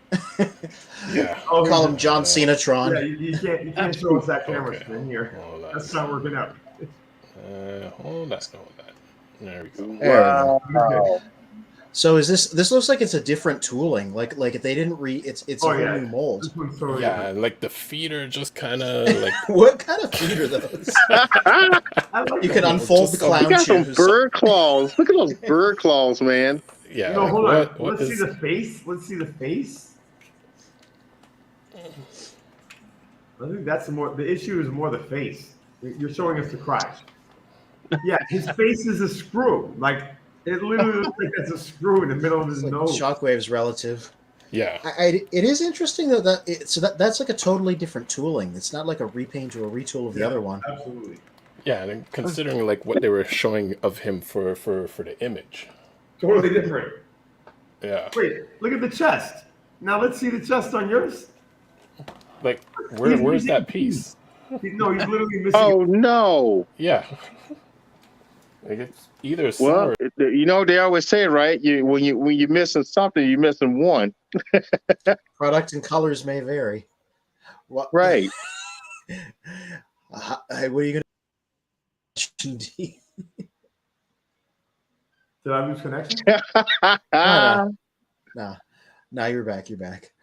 Yeah. I'll call him John Cena-tron. Yeah, you can't show us that camera screen here. That's not working out. That's not that. There we go. Wow. Okay. So is this looks like it's a different tooling. Like they didn't it's a whole new mold. Yeah, like the feet are just kind of like what kind of feet are those? You can unfold the clown shoes. You got some bird claws. Look at those bird claws, man. Yeah. No, like, hold on. What Let's see the face. Let's see the face. I think that's the issue is more the face. You're showing us the crotch. Yeah, his face is a screw. Like it literally looks like that's a screw in the middle of his nose. Shockwave's relative. Yeah. It is interesting though that's like a totally different tooling. It's not like a repaint or a retool of the other one. Absolutely. Yeah, and considering like what they were showing of him for the image. Totally different. Yeah. Wait, look at the chest. Now let's see the chest on yours. Like where's that piece? No, he's literally missing. Oh no. Yeah. Like it's either well, you know they always say, right? When you're missing something, you're missing one. Product and colors may vary. What? Right. What are you gonna? Did I lose connection? No. Now you're back. You're back.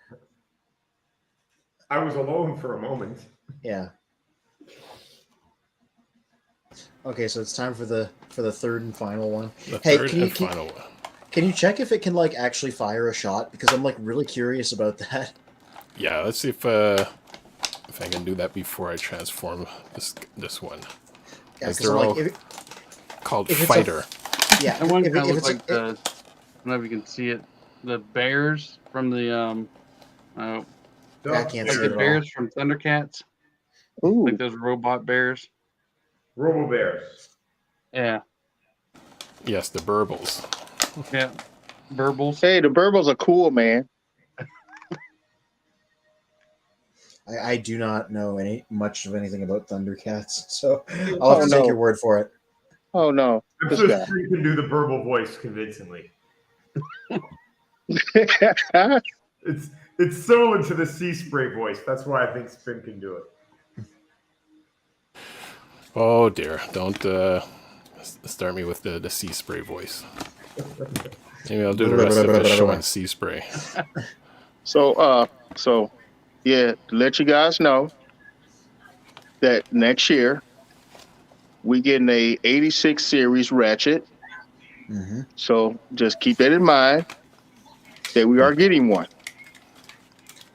I was alone for a moment. Yeah. Okay, so it's time for the third and final one. Can you check if it can like actually fire a shot? Because I'm like really curious about that. Yeah, let's see if I can do that before I transform this one. Yeah, they're all called fighter. Yeah, that one kind of looks like I don't know if you can see it. The bears from the I can't like see the it bears from Thundercats. Ooh. Like those robot bears. Robo Bears. Yeah. Yes, the burbles. Yeah. Burbles. Hey, the burbles are cool, man. I do not know much of anything about Thundercats, so I'll have to take your word for it. Oh no. I'm sure you can do the burble voice convincingly. It's similar to the sea spray voice. That's why I think Spin can do it. Oh dear! Don't start me with the sea spray voice. Maybe I'll do the rest of the show on sea spray. So yeah, to let you guys know that next year we getting a 86 series Ratchet. Mm-hmm. So just keep that in mind that we are getting one.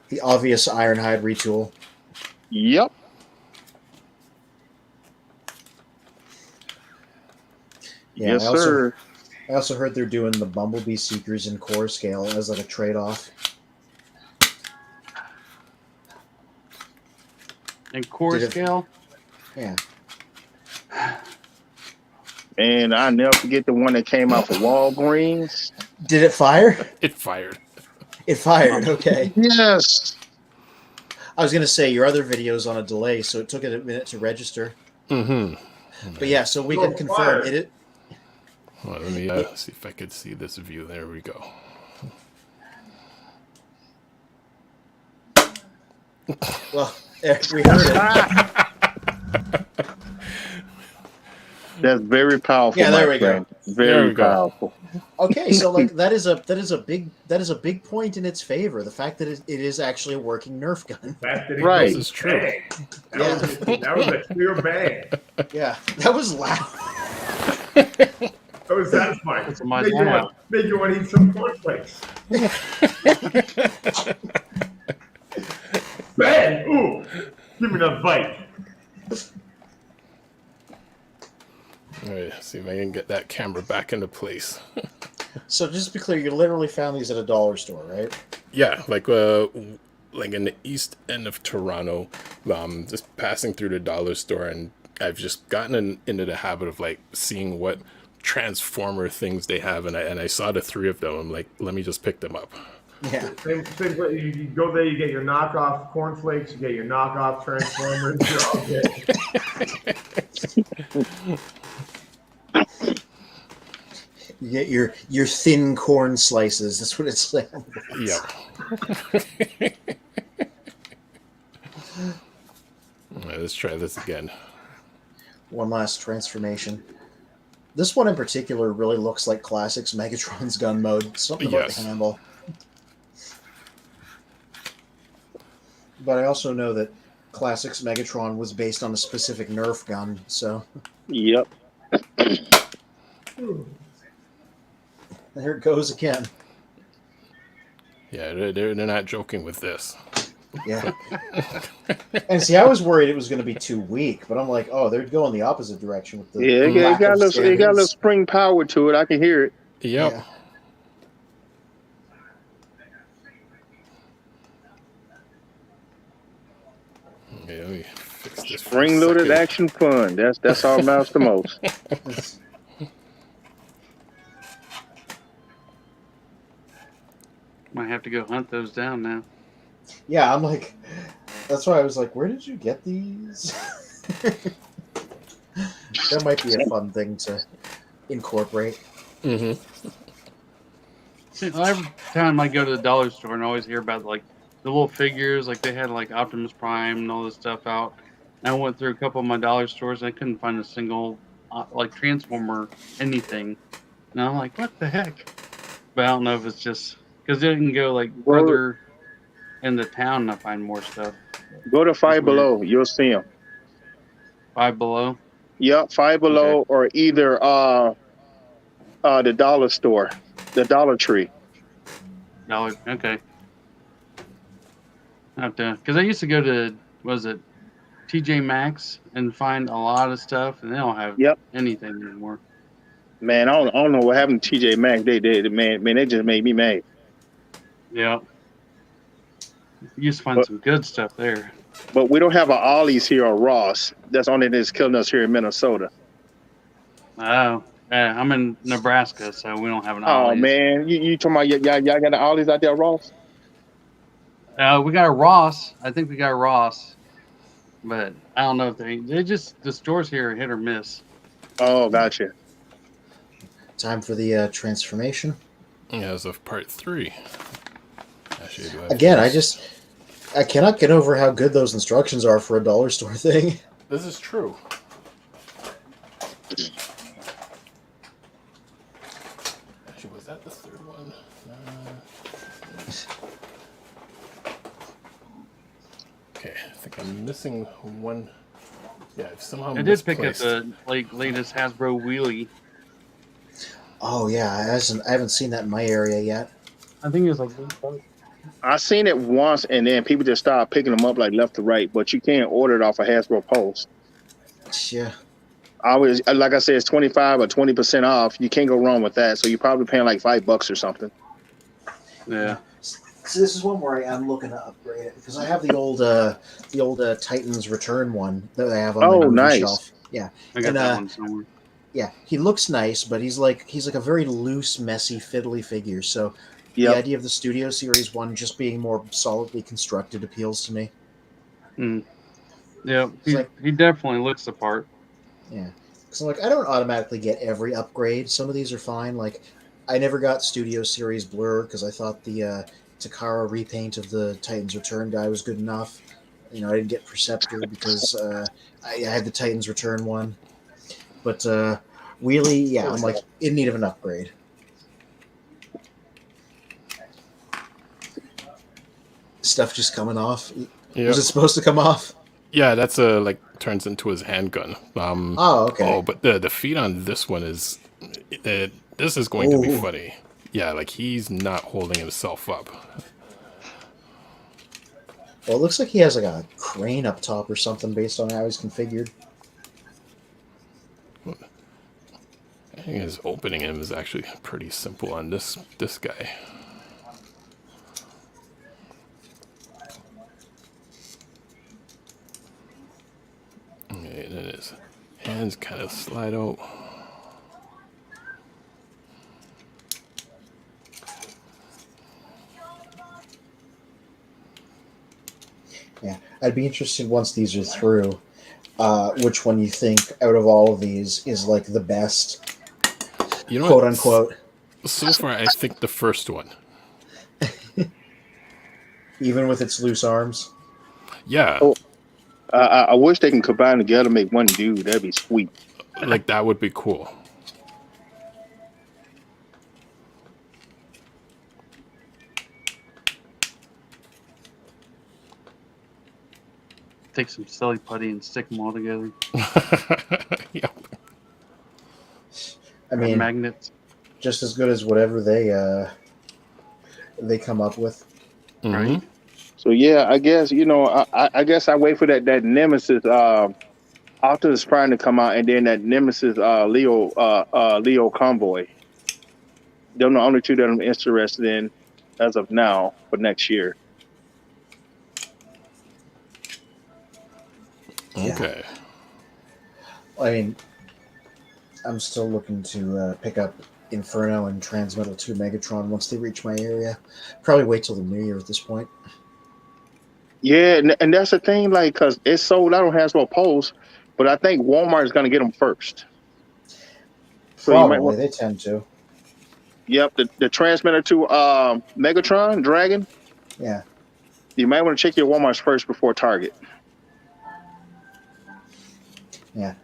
The obvious Ironhide retool. Yep. Yeah, yes, sir. I also heard they're doing the Bumblebee Seekers in core scale as like a trade-off. And core scale? Yeah. And I never forget the one that came out for Walgreens. Did it fire? It fired. It fired, okay. Yes. I was going to say, your other video's on a delay, so it took it a minute to register. Mm-hmm. But yeah, so we can confirm it. Well, let me see if I could see this view. There we go. Well, we heard it. That's very powerful. Yeah, there we go. There Very we go. powerful. Okay, so like that is a big point in its favor. The fact that it is actually a working Nerf gun. Fact that it Right. goes This is true. bang. Yeah. That was a clear bang. Yeah, that was loud. That was satisfying. That's a my Make you laugh. want to eat some cornflakes. Bang! Ooh! Give me another bite. All right, see if I can get that camera back into place. So just to be clear, you literally found these at a dollar store, right? Yeah, like in the east end of Toronto, just passing through the dollar store, and I've just gotten into the habit of like seeing what transformer things they have, and I saw the three of them. I'm like, let me just pick them up. Yeah. Same way you go there, you get your knockoff cornflakes, you get your knockoff transformers. You're all good. You get your thin corn slices. That's what it's like. Yeah. All right, let's try this again. One last transformation. This one in particular really looks like Classics Megatron's gun mode. Something about Yes. the handle. But I also know that Classics Megatron was based on a specific Nerf gun, so Yep. there it goes again. Yeah, they're not joking with this. Yeah. And see, I was worried it was going to be too weak, but I'm like, oh, they're going the opposite direction with the Yeah, it lack got of a little standings. spring power to it. I can hear it. Yep. Yeah. Okay, let me fix this. for a Spring loaded second. action fun. That's all amounts to most. Might have to go hunt those down now. Yeah, I'm like, that's why I was like, where did you get these? That might be a fun thing to incorporate. Mm-hmm. Every time I go to the dollar store and I always hear about like the little figures, like they had like Optimus Prime and all this stuff out. And I went through a couple of my dollar stores and I couldn't find a single like Transformer anything. And I'm like, what the heck? But I don't know if it's just because they can go like further in the town and I find more stuff. Go to Five Below. You'll see them. Five Below. Yep, Five Below, or either the dollar store, the Dollar Tree. Dollar. Okay. Have to, because I used to go to, was it TJ Maxx and find a lot of stuff, and they don't have Yep. anything anymore. Man, I don't know what happened to TJ Maxx. They just made me mad. Yeah. You used to find some good stuff there. But we don't have an Ollie's here or Ross. That's only that's killing us here in Minnesota. Oh, yeah, I'm in Nebraska, so we don't have an Oh Ollie's. man, you talking about y'all got an Ollie's out there, Ross? We got a Ross. I think we got a Ross, but I don't know if they just the stores here are hit or miss. Oh, gotcha. Time for the transformation. Yeah, as of part 3. Actually, do I Again, fix- I cannot get over how good those instructions are for a dollar store thing. This is true. Actually, was that the third one? Okay, I think I'm missing one. Yeah, I've somehow I did pick up misplaced. the latest Hasbro wheelie. Oh yeah, I haven't seen that in my area yet. I think it was like I seen it once, and then people just started picking them up like left to right. But you can't order it off of Hasbro Post. Yeah. I always, like I said, it's 25 or 20% off. You can't go wrong with that. So you're probably paying like $5 or something. yeah. So this is one where I am looking to upgrade it because I have the old Titans Return one that I have on my movie nice. shelf. Yeah, I got And, that one somewhere. yeah, he looks nice, but he's like a very loose, messy, fiddly figure. So the Yep. idea of the Studio Series one just being more solidly constructed appeals to me. Yeah, It's like- he definitely looks the part. Yeah, because like I don't automatically get every upgrade. Some of these are fine. Like I never got Studio Series Blur because I thought the Takara repaint of the Titans Return guy was good enough. You know, I didn't get Perceptor because I had the Titans Return one. But Wheelie, yeah, I'm like in need of an upgrade. Stuff just coming off. Yeah. Was it supposed to come off? Yeah, that's like turns into his handgun. Oh, okay. Oh, but the feet on this one is this is going to be Ooh. funny. Yeah, like he's not holding himself up. Well, it looks like he has like a crane up top or something based on how he's configured. I think his opening him is actually pretty simple on this guy. Okay, and then his hands kind of slide out. Yeah, I'd be interested once these are through, which one you think out of all of these is like the best, You know quote what? unquote. So far, I think the first one. Even with its loose arms. Yeah, Oh. I wish they can combine together to make one dude. That'd be sweet. like that would be cool. Take some silly putty and stick them all together. Yeah. I mean, Magnets. just as good as whatever they come up with. Right. So yeah, I guess I guess I wait for that Nemesis Optimus Prime to come out, and then that Nemesis Leo Convoy. They're the only two that I'm interested in as of now for next year. Okay. I mean, I'm still looking to pick up Inferno and Transmetal 2 Megatron once they reach my area. Probably wait till the new year at this point. Yeah, and that's the thing, like, because it's sold out on Hasbro Pulse, but I think Walmart is going to get them first. So Probably, you might want, they tend to. Yep, the Transmitter to Megatron Dragon. Yeah. You might want to check your Walmarts first before Target. Yeah.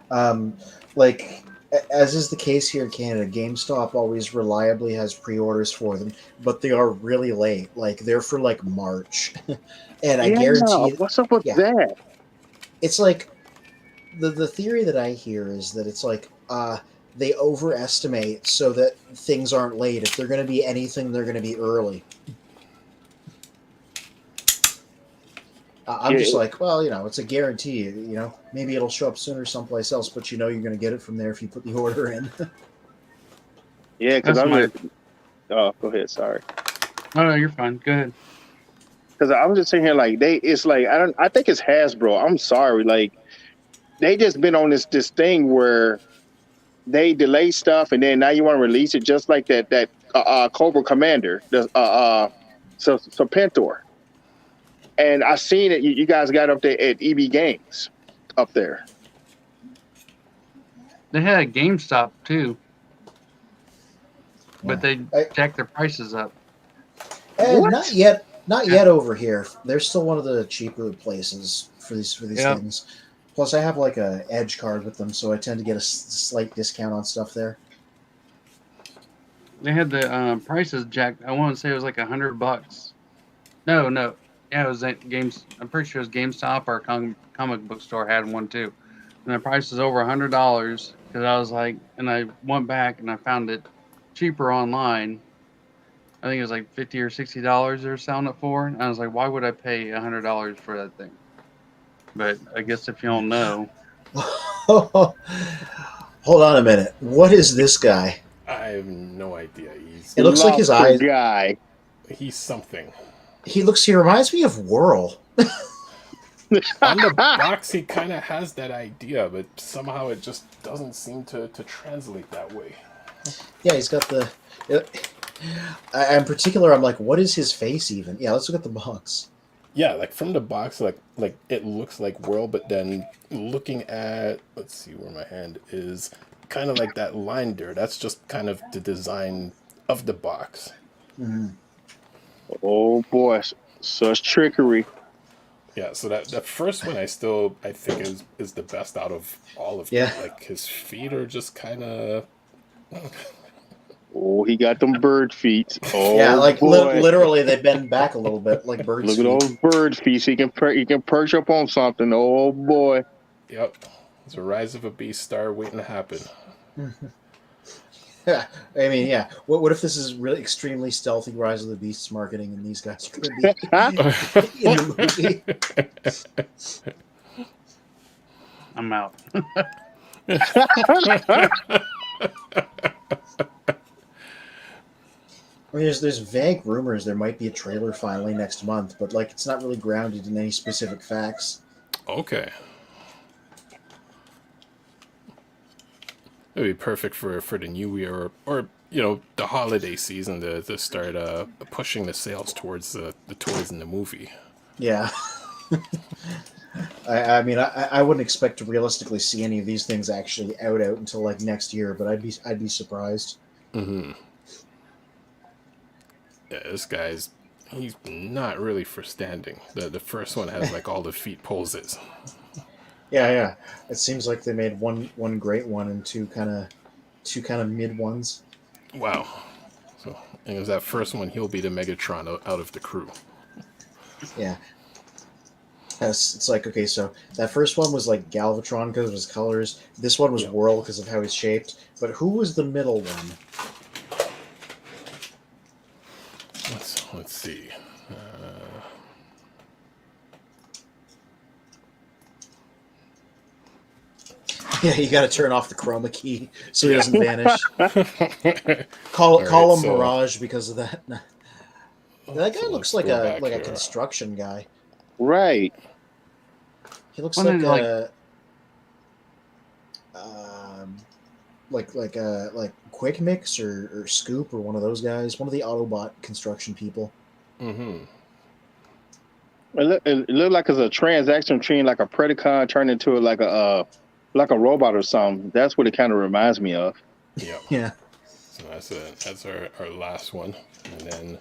Like, as is the case here in Canada, GameStop always reliably has pre-orders for them, but they are really late. Like, they're for, like, March. And I guarantee... What's up with that? It's like... The theory that I hear is that it's like, they overestimate so that things aren't late. If they're going to be anything, they're going to be early. I'm just like, well, it's a guarantee. Maybe it'll show up sooner someplace else, but you're going to get it from there if you put the order in. Yeah, because oh, go ahead. Sorry. Oh no, you're fine. Go ahead. Because I'm just sitting here like it's like I think it's Hasbro. I'm sorry, like they just been on this thing where they delay stuff and then now you want to release it just like that Cobra Commander, the Serpentor. And I seen it. You guys got up there at EB Games, up there. They had a GameStop too, but they jacked their prices up. Not yet. Not yet over here. They're still one of the cheaper places for these things. Plus, I have like a Edge card with them, so I tend to get a slight discount on stuff there. They had the prices jacked. I want to say it was like $100. No. Yeah, it was games. I'm pretty sure it was GameStop or comic book store had one too, and the price was over $100. Because I was like, and I went back and I found it cheaper online. I think it was like $50 or $60 they're selling it for, and I was like, why would I pay $100 for that thing? But I guess if you don't know, hold on a minute. What is this guy? I have no idea. It looks like his eyes. Guy. He's something. He reminds me of Whirl. On the box, he kind of has that idea, but somehow it just doesn't seem to translate that way. Yeah, he's got the... in particular, I'm like, what is his face even? Yeah, let's look at the box. Yeah, like from the box, like it looks like Whirl, but then looking at... Let's see where my hand is. Kind of like that line there. That's just kind of the design of the box. Mm-hmm. Oh boy, such trickery. Yeah, so that first one I think is the best out of all of them. Yeah. Like his feet are just kind of Oh, he got them bird feet. Oh, Yeah, like boy. literally they bend back a little bit like birds' Look at feet. those bird feet. He can perch up on something. Oh, boy. yep. It's a rise of a beast star waiting to happen. Yeah, I mean, yeah. What if this is really extremely stealthy Rise of the Beasts marketing, and these guys are going to be in the movie? I'm out. I mean, there's vague rumors there might be a trailer finally next month, but like it's not really grounded in any specific facts. Okay. It'd be perfect for the new year or the holiday season to start pushing the sales towards the toys in the movie. Yeah. I mean, I wouldn't expect to realistically see any of these things actually out until like next year, but I'd be surprised. Mm-hmm. Yeah, this he's not really for standing. The first one has like all the feet poses. Yeah. It seems like they made one great one and two kind of mid ones. Wow. So, and it was that first one. He'll be the Megatron out of the crew. Yeah. Yes, it's like, okay, so that first one was like Galvatron because of his colors. This one was Whirl because of how he's shaped. But who was the middle one? Let's see. Yeah, you got to turn off the chroma key so he doesn't vanish. Call him so- Mirage because of that. That guy So looks let's like go a back like a here. construction guy. Right. He looks Well, like then, like Quick Mix or Scoop or one of those guys, one of the Autobot construction people. Mm-hmm. It looked like it's a transaction between like a predacon turned into like a robot or something. That's what it kind of reminds me of. Yeah. Yeah. So that's our last one, and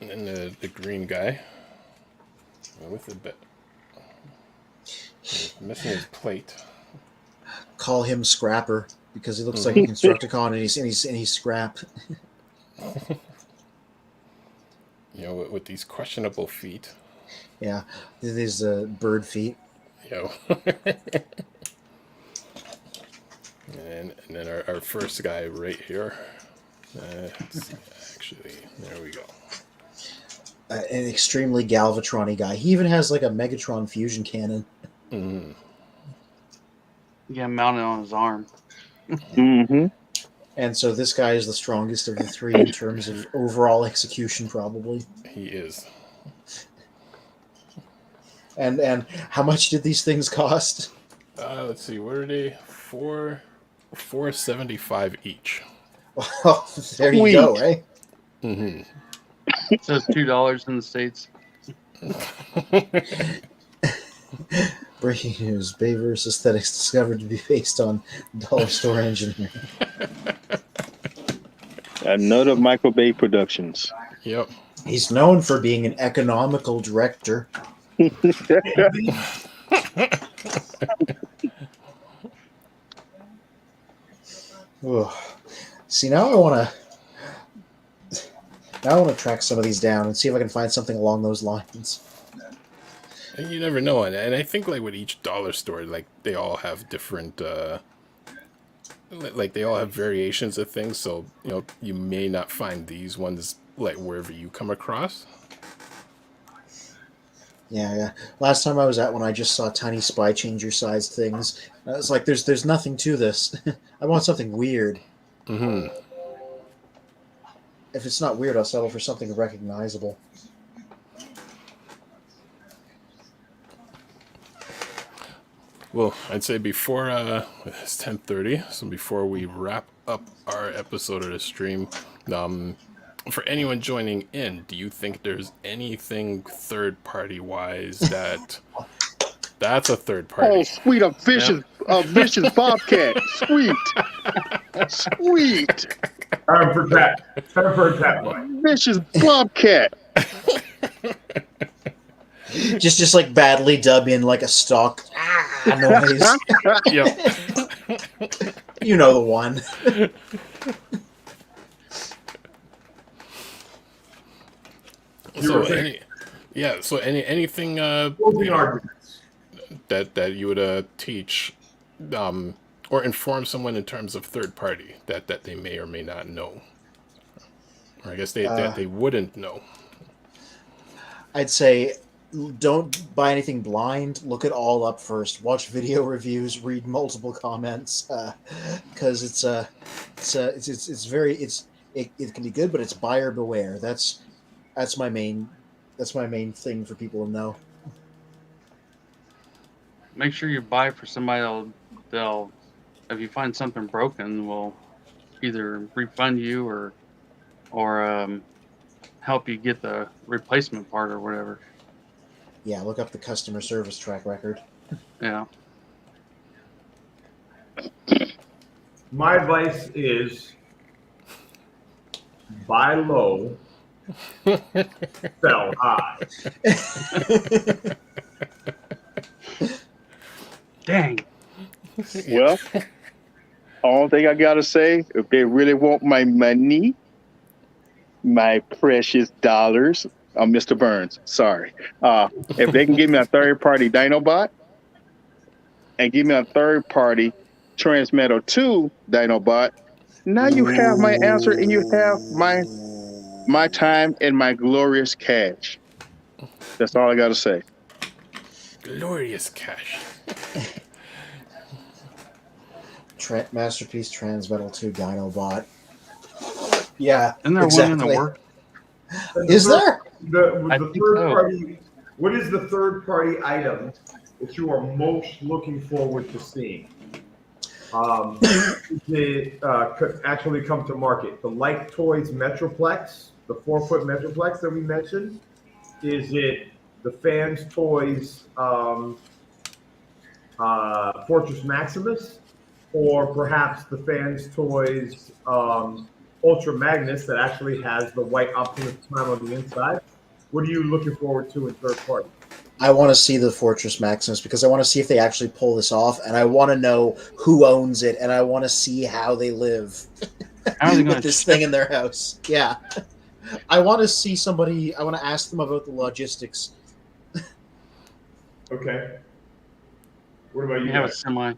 then the green guy with the bit missing his plate. Call him Scrapper because he looks like a Constructicon and he's scrap. With these questionable feet. Yeah, these bird feet. And then our first guy right here. Let's see, actually, there we go. An extremely Galvatron-y guy. He even has like a Megatron fusion cannon. Mm-hmm. Yeah, mounted on his arm. Mm-hmm. And so this guy is the strongest of the three in terms of overall execution, probably. He is. And how much did these things cost? Let's see, what are they? $4.75 each. Well, there you go, right? Mm-hmm. It says $2 in the States. Breaking news: Bayverse aesthetics discovered to be based on dollar store engineering. Another Michael Bay Productions. Yep. He's known for being an economical director. Ugh. See, now I want to track some of these down and see if I can find something along those lines. And you never know, and I think like with each dollar store, like they all have different, like they all have variations of things. So you may not find these ones like wherever you come across. Yeah. Last time I was at one, I just saw tiny spy changer sized things. I was like, "There's nothing to this. I want something weird. Mm-hmm. If it's not weird, I'll settle for something recognizable." Well, I'd say before it's 10:30, so before we wrap up our episode of the stream, for anyone joining in, do you think there's anything third-party wise that's a third Oh, party? sweet, a vicious bobcat. Sweet. Time for a tap, Mike. Vicious bobcat. just like badly dub in like a stock noise. Yep. You know the one. So anything Closing arguments. that you would teach or inform someone in terms of third party that they may or may not know, or I guess that they wouldn't know. I'd say don't buy anything blind. Look it all up first. Watch video reviews. Read multiple comments, because it can be good, but it's buyer beware. That's my main thing for people to know. Make sure you buy for somebody they'll if you find something broken, will either refund you or help you get the replacement part or whatever. Yeah, look up the customer service track record. Yeah. My advice is buy low, sell high. Dang. Well, all thing I gotta say, if they really want my money, my precious dollars, I'm Mr. Burns. Sorry. If they can give me a third-party Dinobot and give me a third-party Transmetal 2 Dinobot, now you have my answer and you have my time and my glorious cash. That's all I gotta say. Glorious cash. Masterpiece Transmetal 2 Dinobot. Yeah, Isn't there exactly. one in the work? Is there? The third party. What is the third party item that you are most looking forward to seeing? It could actually come to market. The Like Toys Metroplex, the 4-foot Metroplex that we mentioned. Is it the Fans Toys Fortress Maximus, or perhaps the Fans Toys Ultra Magnus that actually has the white Optimus Prime on the inside? What are you looking forward to in third party? I want to see the Fortress Maximus because I want to see if they actually pull this off, and I want to know who owns it, and I want to see how they live with this thing in their house. Yeah. I want to see somebody, I want to ask them about the logistics. Okay. What about you? You have a semi.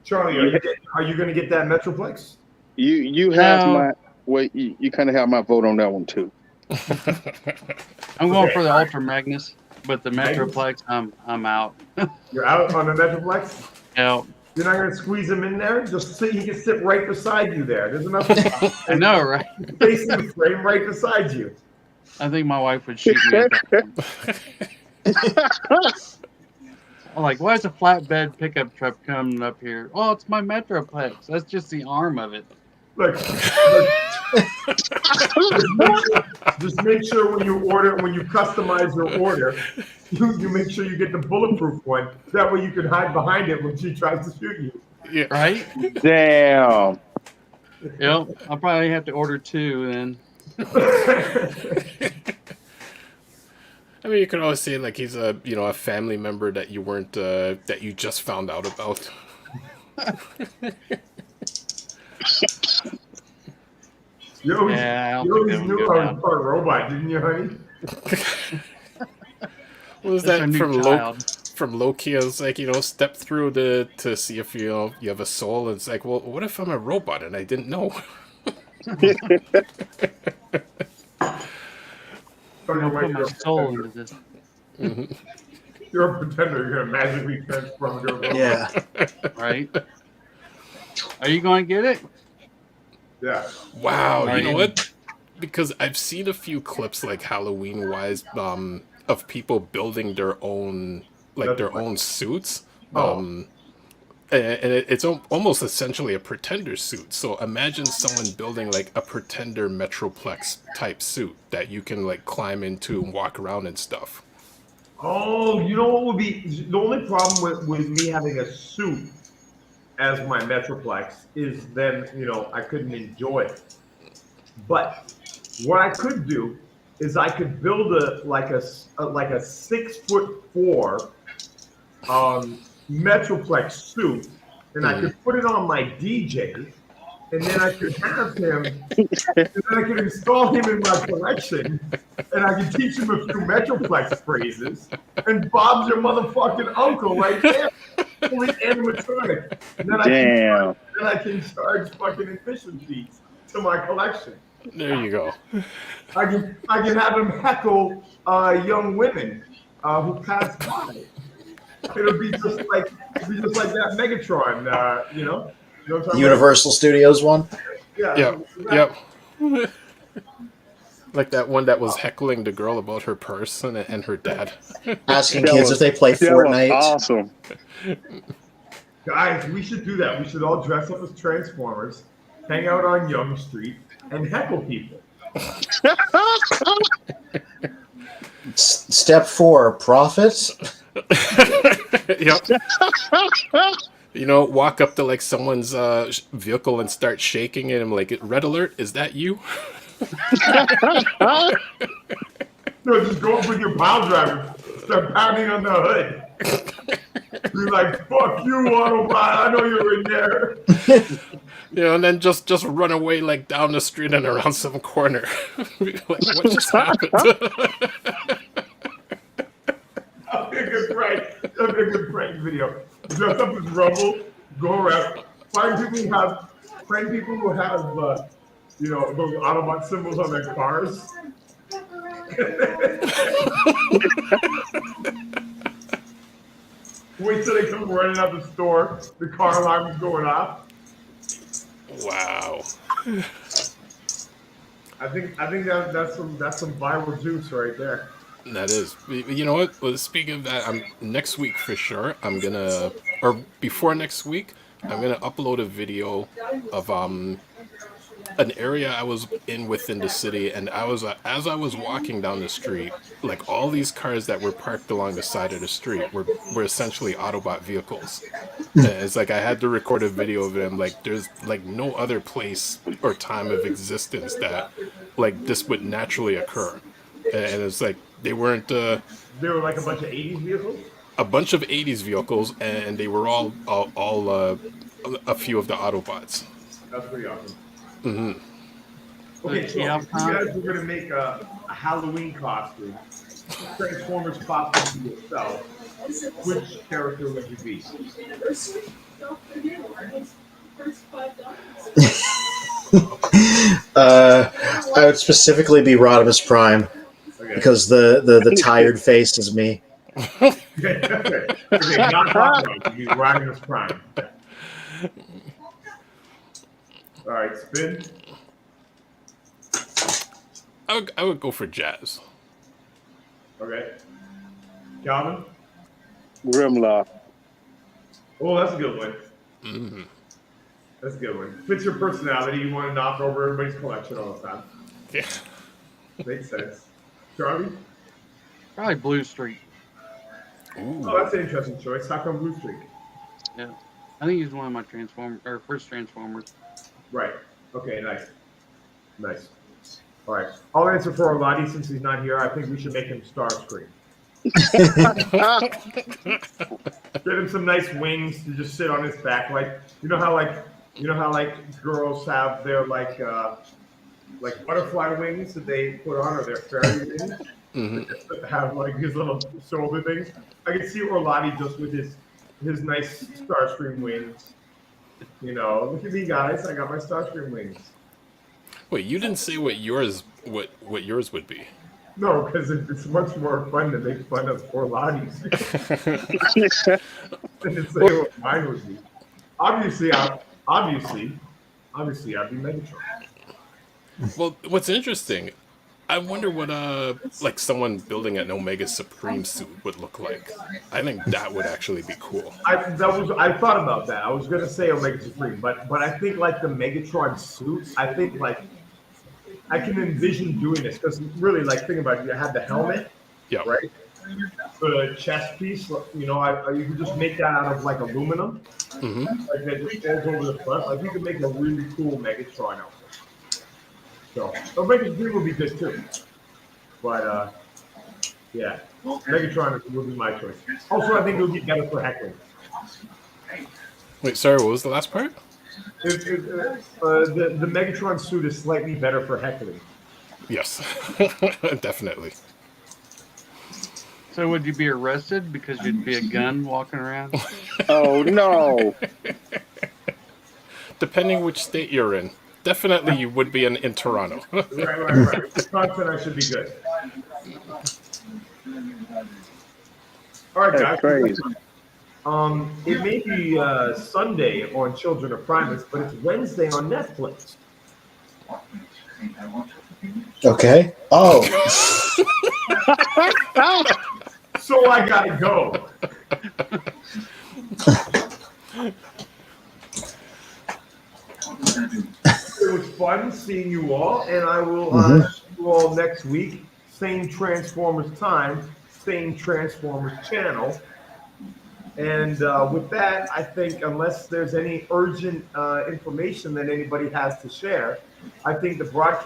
Charlie, are you going to get that Metroplex? You have my you kind of have my vote on that one too. I'm going for the Ultra Magnus, but the Metroplex, I'm out. You're out on the Metroplex? Yeah. You're not going to squeeze him in there? Just so he can sit right beside you there. There's enough I know, right? space in the frame right beside you. I think my wife would shoot me at that. I'm like, why is a flatbed pickup truck coming up here? Oh, it's my Metroplex. That's just the arm of it. Look, just make sure when you customize your order, you make sure you get the bulletproof one. That way you can hide behind it when she tries to shoot you. Yeah. Right? Damn. Yep. I'll probably have to order 2 then. I mean, you could always say like he's a family member that you weren't that you just found out about. You always knew I was part robot, didn't you, honey? What was that from Loki? I was like, step through to see if you have a soul. And it's like, well, what if I'm a robot and I didn't know? I'll put my soul into this. Mm-hmm. You're a pretender. You're gonna magically transform into a robot. Yeah. Right? Are you going to get it? Yeah. Wow. You know what? Because I've seen a few clips, like Halloween-wise, of people building their own suits. And it's almost essentially a pretender suit. So imagine someone building like a pretender Metroplex type suit that you can like climb into and walk around and stuff. Oh, you know what would be the only problem with me having a suit as my Metroplex is then I couldn't enjoy it. But what I could do is I could build a 6'4" Metroplex suit, and I could put it on my DJ, and then I could have him, and then I could install him in my collection, and I could teach him a few Metroplex phrases, and Bob's your motherfucking uncle right there, fully animatronic. And then I can charge fucking admission fees to my collection. There you go. I can have him heckle young women who pass by. It'll be just like that Megatron, you know? You know what I'm talking Universal Studios one. about? Yep. Like that one that was heckling the girl about her purse and her dad. Asking kids if they play Fortnite. Awesome. Guys, we should do that. We should all dress up as Transformers, hang out on Young Street, and heckle people. Step 4, profits. Yep. You know, walk up to like someone's vehicle and start shaking it. I'm like, red alert, is that you? No, just go up with your pile driver, start pounding on the hood. Be like, fuck you, Autobot, I know you're in there. You know, and then just run away like down the street and around some corner. Like, what just happened? That'd be a good prank. That'd be a good prank video. Dress up as Rumble, go around, find people who have, you know, those Autobot symbols on their cars. Wait till they come running out the store. The car alarm is going off. Wow. I think that's some viral juice right there. That is. You know what? Well, speaking of that, next week for sure, or before next week, I'm gonna upload a video of an area I was in within the city, and as I was walking down the street, like all these cars that were parked along the side of the street were essentially Autobot vehicles. And it's like I had to record a video of them. Like there's like no other place or time of existence that like this would naturally occur. And it's like they weren't. They were like a bunch of '80s vehicles. A bunch of '80s vehicles, and they were all a few of the Autobots. That's pretty awesome. Mm-hmm. Okay, so you guys were gonna make a Halloween costume. Transformers costume to yourself. Which character would you be? I would specifically be Rodimus Prime because the tired face is me. Okay, not Autobot. You be Rodimus Prime. All right, spin. I would go for Jazz. Okay. Calvin? Grimlock. Oh, that's a good one. Mm-hmm. That's a good one. Fits your personality. You want to knock over everybody's collection all the time. Yeah. Makes sense. Charlie? Probably Blue Streak. Ooh. Oh, that's an interesting choice. How come Blue Streak? Yeah. I think he's one of my first Transformers. Right. Okay, nice. Nice. All right. I'll answer for Oladi since he's not here. I think we should make him Starscream. Get him some nice wings to just sit on his back, like you know how girls have their like butterfly wings that they put on, or their fairy wings. Mm-hmm. Have like his little shoulder things. I can see Orlati just with his nice Starscream wings. You know, look at me, guys! I got my Starscream wings. Wait, you didn't say what yours would be. No, because it's much more fun to make fun of Orlati's than to say what mine would be. Obviously, I'd be Megatron. Well, what's interesting, I wonder what like someone building an Omega Supreme suit would look like. I think that would actually be cool. I thought about that. I was gonna say Omega Supreme, but I think like the Megatron suit. I think like I can envision doing this because really, like, think about it. You had the helmet, yeah, right? The chest piece, you know, you could just make that out of like aluminum, like that just folds over the front. Like you could make a really cool Megatron outfit. So Omega Supreme would be good too. But yeah, Megatron will be my choice. Also, I think it'll get better for heckling. Wait, sorry, what was the last part? The Megatron suit is slightly better for heckling. Yes, definitely. So would you be arrested because you'd be a gun walking around? Oh no! Depending which state you're in. Definitely you would be in Toronto. Right. Wisconsin, I should be good. All right, guys. That's crazy. It may be Sunday on Children of Primus, but it's Wednesday on Netflix. Okay. Oh. So I gotta go. It was fun seeing you all, and I will see you all next week. Same Transformers time, same Transformers channel. And with that, I think unless there's any urgent information that anybody has to share, I think the broadcast